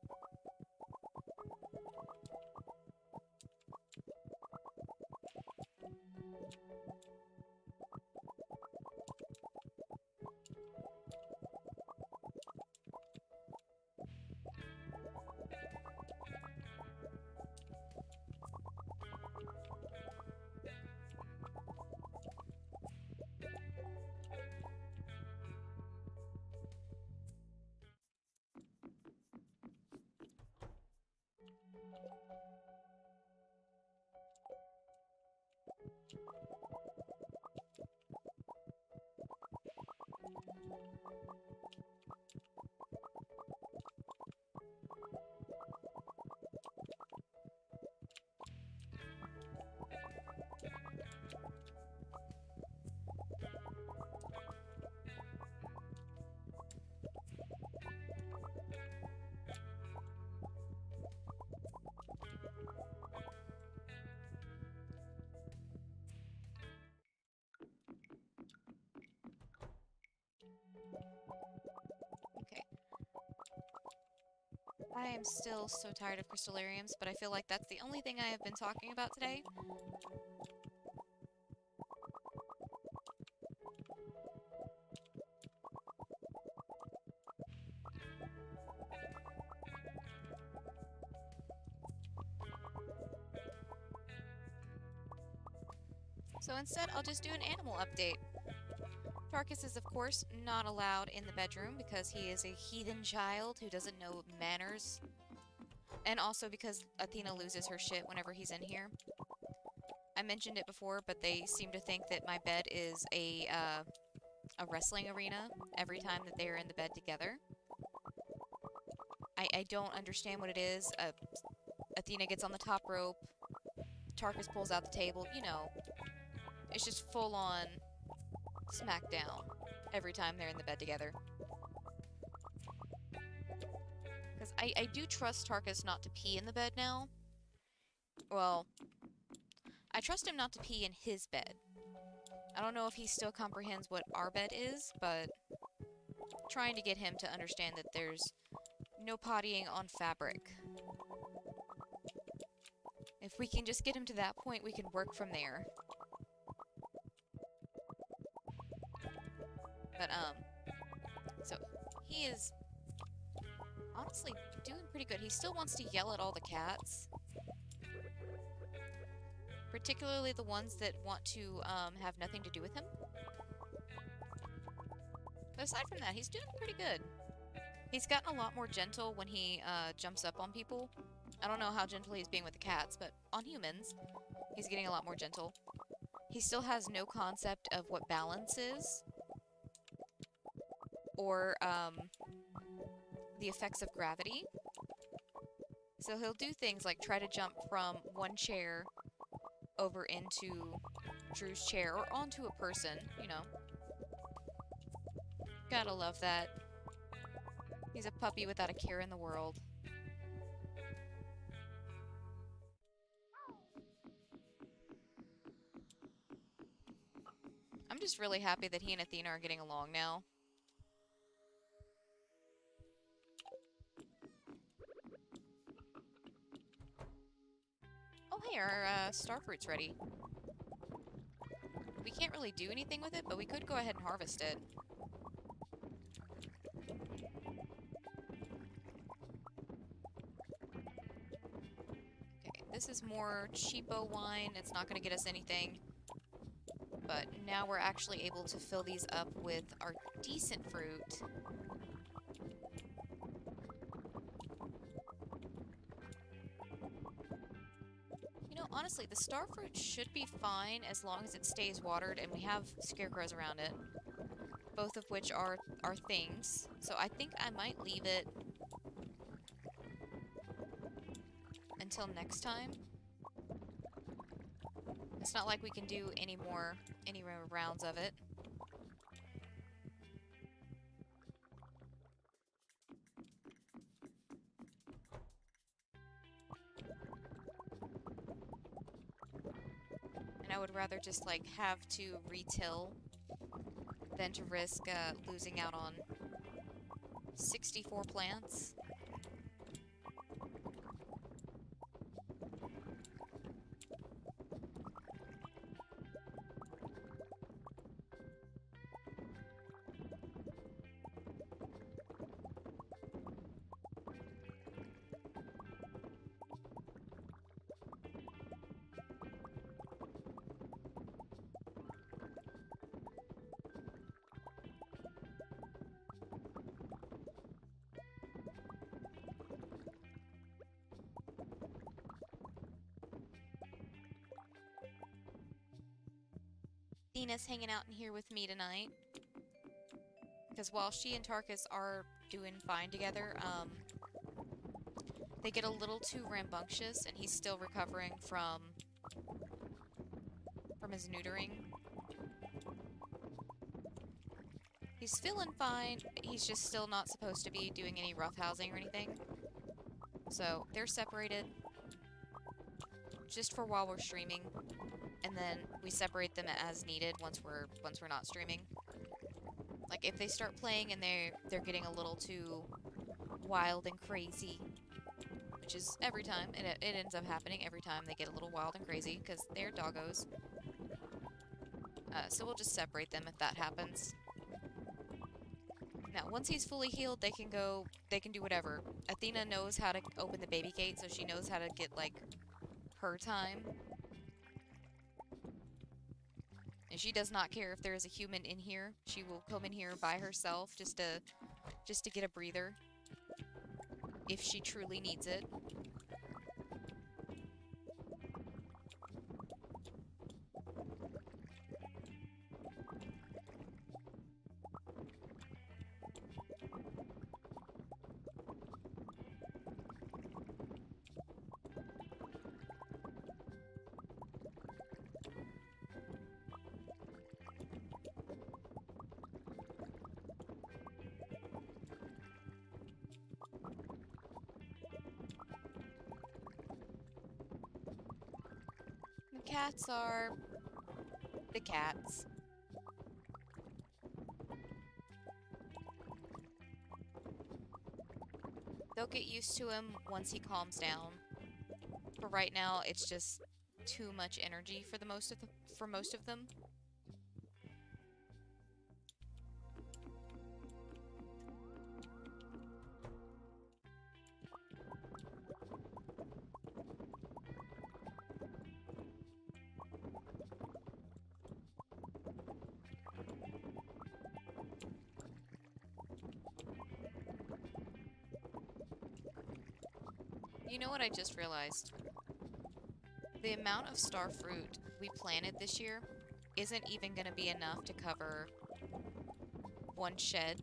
Okay. I am still so tired of crystallariums, but I feel like that's the only thing I have been talking about today. So instead, I'll just do an animal update. Tarkus is, of course, not allowed in the bedroom because he is a heathen child who doesn't know manners. And also because Athena loses her shit whenever he's in here. I mentioned it before, but they seem to think that my bed is a wrestling arena every time that they are in the bed together. I don't understand what it is. Athena gets on the top rope, Tarkus pulls out the table, you know. It's just full-on smackdown every time they're in the bed together. Because I do trust Tarkus not to pee in the bed now. Well, I trust him not to pee in his bed. I don't know if he still comprehends what our bed is, but trying to get him to understand that there's no pottying on fabric. If we can just get him to that point, we can work from there. But, so he is honestly doing pretty good. He still wants to yell at all the cats. Particularly the ones that want to, have nothing to do with him. But aside from that, he's doing pretty good. He's gotten a lot more gentle when he, jumps up on people. I don't know how gentle he's being with the cats, but on humans, he's getting a lot more gentle. He still has no concept of what balance is. Or, the effects of gravity. So he'll do things like try to jump from one chair over into Drew's chair, or onto a person, you know. Gotta love that. He's a puppy without a care in the world. I'm just really happy that he and Athena are getting along now. Oh hey, our starfruit's ready. We can't really do anything with it, but we could go ahead and harvest it. Okay, this is more cheapo wine. It's not going to get us anything. But now we're actually able to fill these up with our decent fruit. You know, honestly, the starfruit should be fine as long as it stays watered and we have scarecrows around it. Both of which are things. So I think I might leave it until next time. It's not like we can do any more rounds of it. And I would rather just, like, have to retill than to risk losing out on 64 plants. Dina's hanging out in here with me tonight. Because while she and Tarkus are doing fine together, they get a little too rambunctious, and he's still recovering from his neutering. He's feeling fine, but he's just still not supposed to be doing any roughhousing or anything. So they're separated just for while we're streaming, and then we separate them as needed once we're not streaming. Like if they start playing and they're getting a little too wild and crazy, which is every time, it ends up happening every time they get a little wild and crazy because they're doggos. So we'll just separate them if that happens. Now, once he's fully healed, they can do whatever. Athena knows how to open the baby gate, so she knows how to get, like, her time. And she does not care if there is a human in here. She will come in here by herself just to get a breather. If she truly needs it. cats are the cats. They'll get used to him once he calms down. For right now, it's just too much energy for most of them. You know what I just realized? The amount of star fruit we planted this year isn't even going to be enough to cover one shed.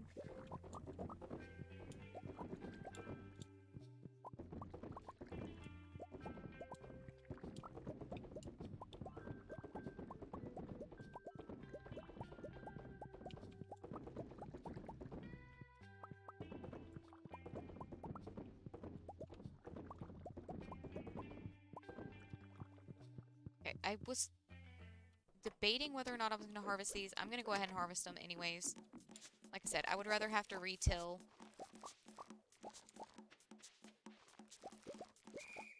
Okay, I was debating whether or not I was going to harvest these. I'm going to go ahead and harvest them anyways. Like I said, I would rather have to retill.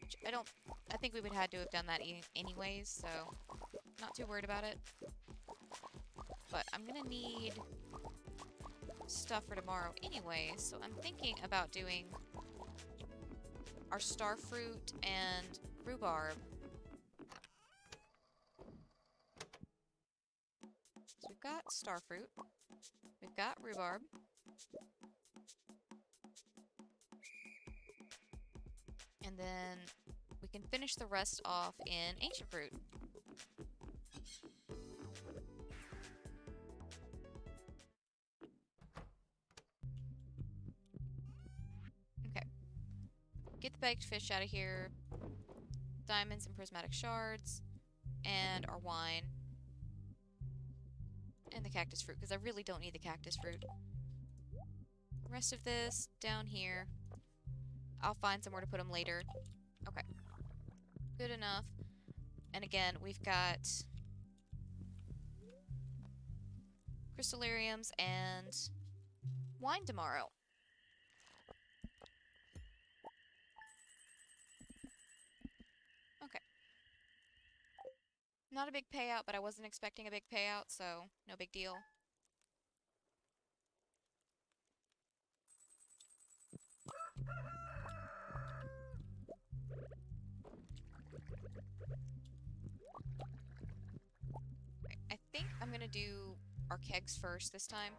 Which I think we would have to have done that anyways, so not too worried about it. But I'm going to need stuff for tomorrow anyway, so I'm thinking about doing our star fruit and rhubarb. So we've got star fruit, we've got rhubarb, and then we can finish the rest off in ancient fruit. Okay. Get the baked fish out of here, diamonds and prismatic shards, and our wine. And the cactus fruit, because I really don't need the cactus fruit. The rest of this down here. I'll find somewhere to put them later. Okay. Good enough. And again, we've got crystallariums and wine tomorrow. Okay. Not a big payout, but I wasn't expecting a big payout, so no big deal. I think I'm gonna do our kegs first this time.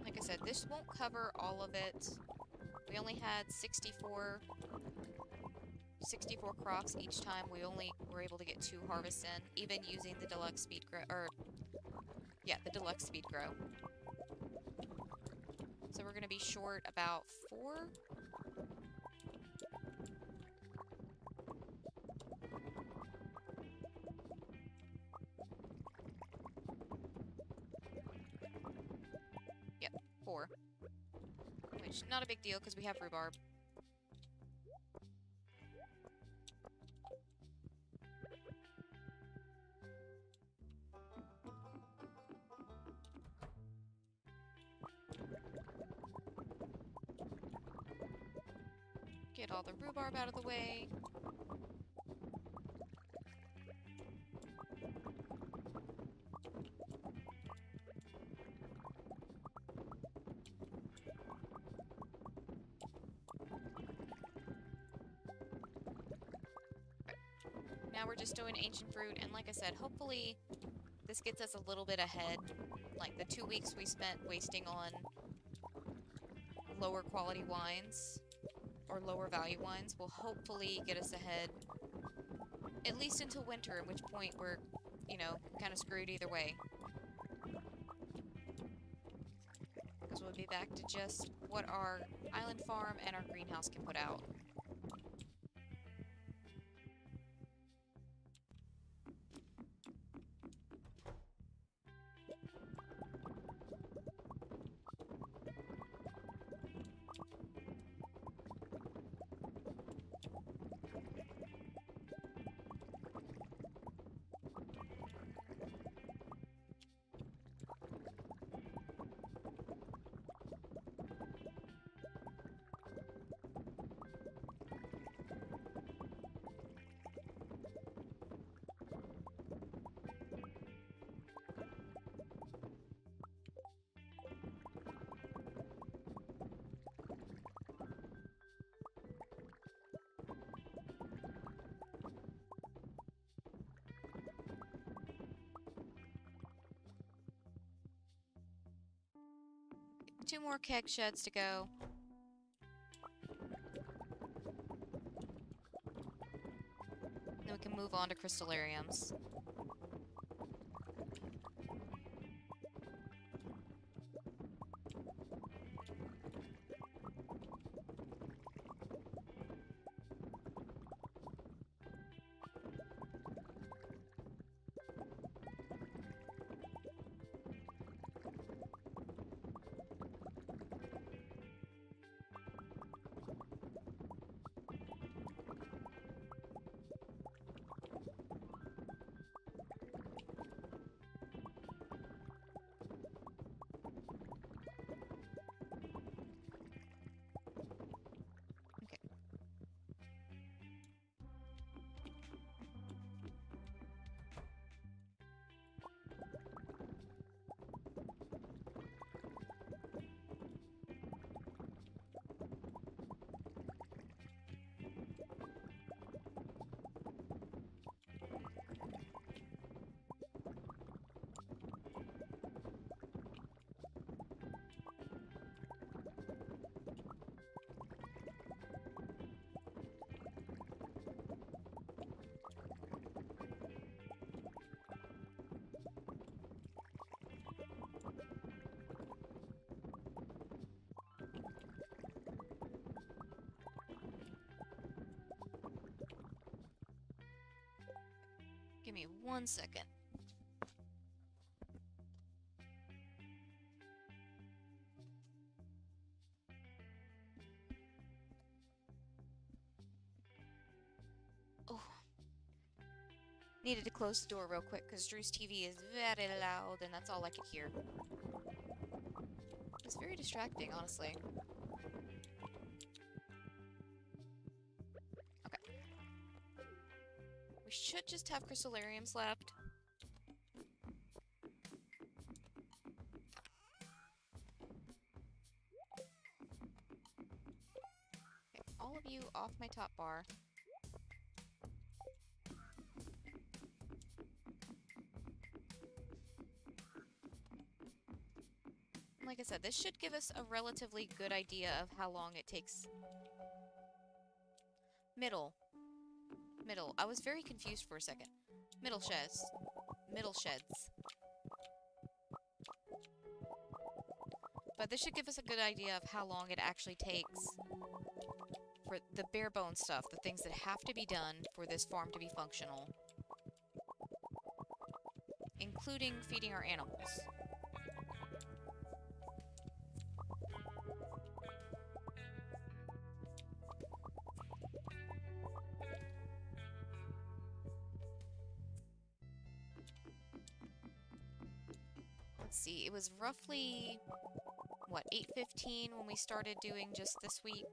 Like I said, this won't cover all of it. We only had 64 crops each time. We only were able to get 2 harvests in, even using the deluxe speed grow, the deluxe speed grow. So we're gonna be short about 4. Yep, 4. Which, not a big deal, because we have rhubarb. Get all the rhubarb out of the way. Now we're just doing ancient fruit, and like I said, hopefully this gets us a little bit ahead. Like the 2 weeks we spent wasting on lower quality wines, or lower value wines, will hopefully get us ahead, at least until winter, at which point we're you know, kind of screwed either way. Because we'll be back to just what our island farm and our greenhouse can put out. Two more keg sheds to go. Then we can move on to crystallariums. Give me 1 second. Oh. Needed to close the door real quick because Drew's TV is very loud and that's all I could hear. It's very distracting, honestly. Okay. We should just have crystallariums left. Okay, all of you off my top bar. Like I said, this should give us a relatively good idea of how long it takes. Middle. I was very confused for a second. Middle sheds. But this should give us a good idea of how long it actually takes for the bare bones stuff, the things that have to be done for this farm to be functional. Including feeding our animals. Let's see, it was roughly, what, 8:15 when we started doing just this week?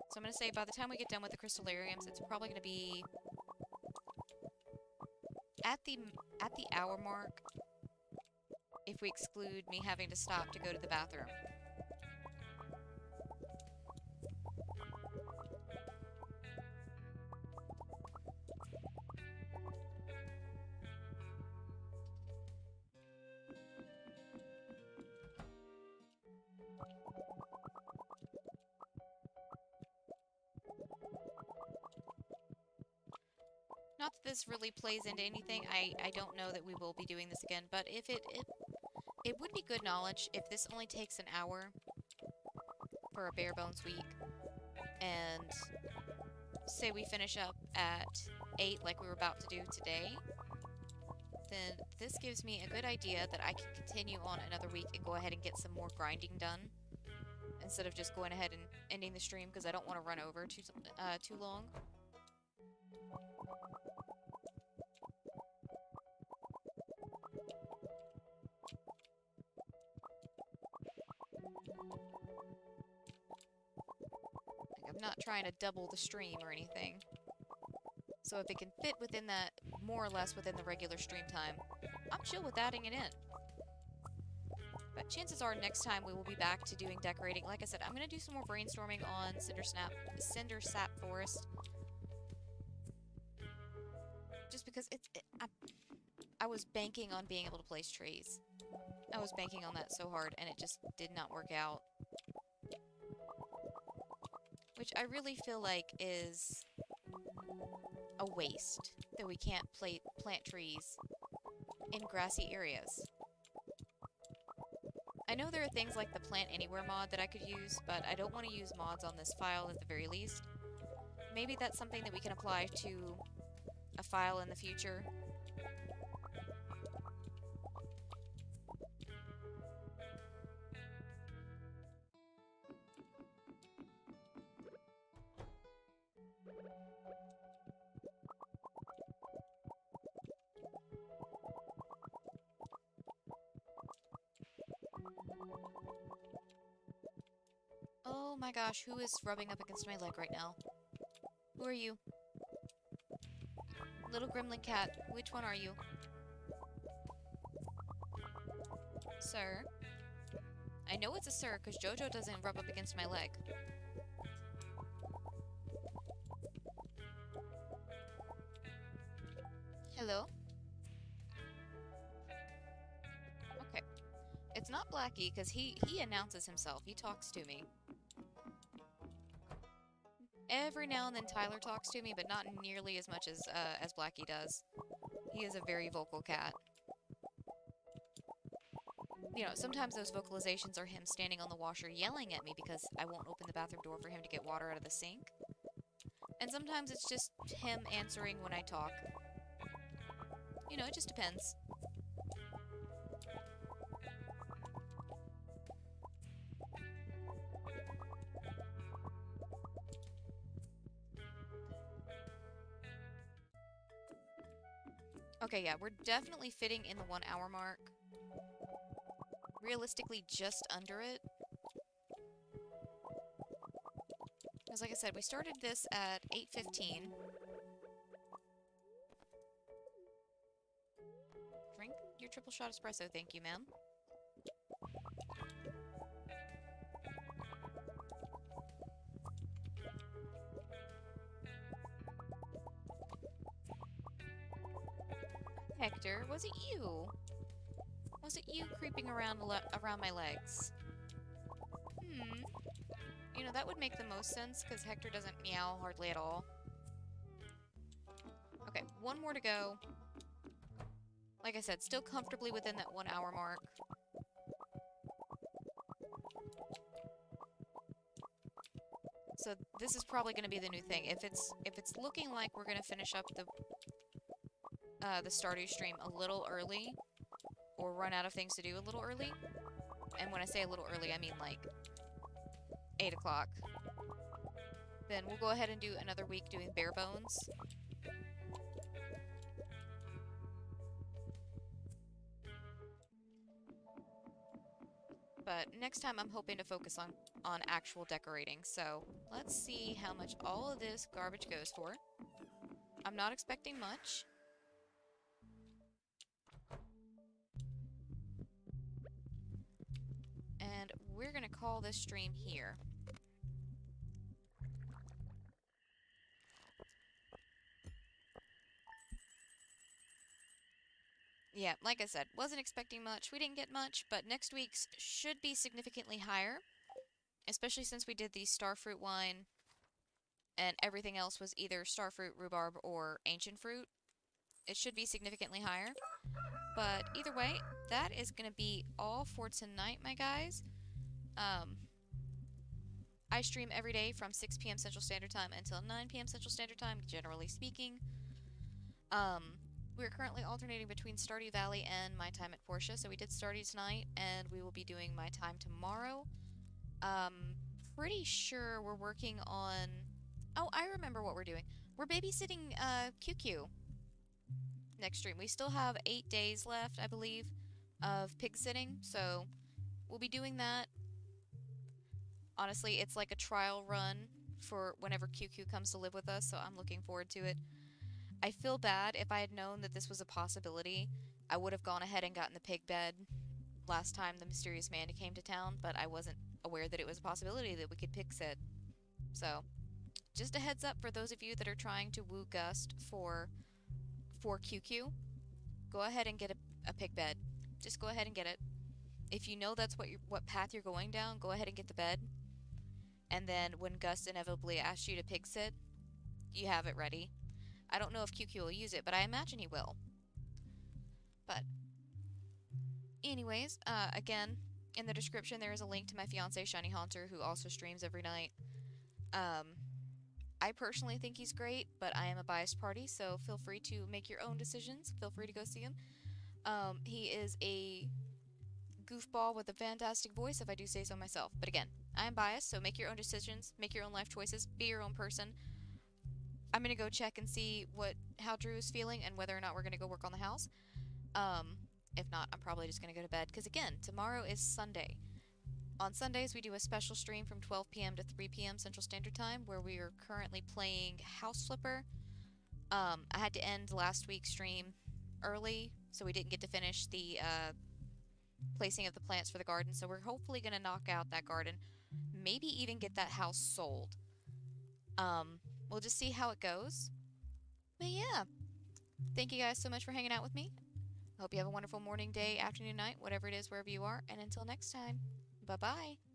So I'm going to say by the time we get done with the crystallariums, it's probably going to be at the hour mark, if we exclude me having to stop to go to the bathroom. that this really plays into anything. I don't know that we will be doing this again, but if it would be good knowledge if this only takes an hour for a bare bones week, and say we finish up at 8 like we were about to do today, then this gives me a good idea that I can continue on another week and go ahead and get some more grinding done instead of just going ahead and ending the stream because I don't want to run over too long. Like, I'm not trying to double the stream or anything. So if it can fit within that, more or less within the regular stream time, I'm chill with adding it in. But chances are next time we will be back to doing decorating. Like I said, I'm going to do some more brainstorming on Cinder Sap Forest. Just because I was banking on being able to place trees. I was banking on that so hard, and it just did not work out. Which I really feel like is a waste, that we can't plant trees in grassy areas. I know there are things like the Plant Anywhere mod that I could use, but I don't want to use mods on this file at the very least. Maybe that's something that we can apply to a file in the future. Oh my gosh, who is rubbing up against my leg right now? Who are you? Little gremlin cat, which one are you? Sir? I know it's a sir, because Jojo doesn't rub up against my leg. Hello? Okay. It's not Blackie, because he announces himself. He talks to me. Every now and then Tyler talks to me, but not nearly as much as Blackie does. He is a very vocal cat. You know, sometimes those vocalizations are him standing on the washer yelling at me because I won't open the bathroom door for him to get water out of the sink. And sometimes it's just him answering when I talk. You know, it just depends. Okay, yeah, we're definitely fitting in the 1 hour mark. Realistically, just under it. Because like I said, we started this at 8:15. Drink your triple shot espresso, thank you, ma'am. Hector, was it you? Was it you creeping around my legs? You know, that would make the most sense, because Hector doesn't meow hardly at all. Okay, 1 more to go. Like I said, still comfortably within that 1 hour mark. So this is probably going to be the new thing. If it's looking like we're going to finish up the Stardew stream a little early, or run out of things to do a little early, and when I say a little early, I mean like 8 o'clock, then we'll go ahead and do another week doing bare bones. But next time I'm hoping to focus on actual decorating, so let's see how much all of this garbage goes for. I'm not expecting much. And we're gonna call this stream here. Yeah, like I said, wasn't expecting much. We didn't get much, but next week's should be significantly higher. Especially since we did the starfruit wine, and everything else was either starfruit, rhubarb, or ancient fruit. It should be significantly higher. But either way, that is going to be all for tonight, my guys. Um, I stream every day from 6 p.m. Central Standard Time until 9 p.m. Central Standard Time, generally speaking. Um, we're currently alternating between Stardew Valley and my time at Portia, so we did Stardew tonight, and we will be doing my time tomorrow. Um, pretty sure we're working on... Oh, I remember what we're doing. We're babysitting, QQ next stream. We still have 8 days left, I believe, of pig sitting, so we'll be doing that. Honestly, it's like a trial run for whenever QQ comes to live with us, so I'm looking forward to it. I feel bad. If I had known that this was a possibility, I would have gone ahead and gotten the pig bed last time the mysterious man came to town, but I wasn't aware that it was a possibility that we could pig sit. So, just a heads up for those of you that are trying to woo Gust for QQ, go ahead and get a pig bed. Just go ahead and get it. If you know that's what path you're going down, go ahead and get the bed. And then when Gus inevitably asks you to pig sit, you have it ready. I don't know if QQ will use it, but I imagine he will. But anyways, again, in the description there is a link to my fiance Shiny Haunter, who also streams every night. I personally think he's great, but I am a biased party, so feel free to make your own decisions. Feel free to go see him. He is a goofball with a fantastic voice, if I do say so myself. But again, I am biased, so make your own decisions, make your own life choices, be your own person. I'm gonna go check and see how Drew is feeling and whether or not we're gonna go work on the house. If not, I'm probably just gonna go to bed, because again, tomorrow is Sunday. On Sundays, we do a special stream from 12 p.m. to 3 p.m. Central Standard Time, where we are currently playing House Flipper. I had to end last week's stream early, so we didn't get to finish the placing of the plants for the garden, so we're hopefully going to knock out that garden, maybe even get that house sold. We'll just see how it goes. But yeah, thank you guys so much for hanging out with me. I hope you have a wonderful morning, day, afternoon, night, whatever it is, wherever you are, and until next time, bye-bye.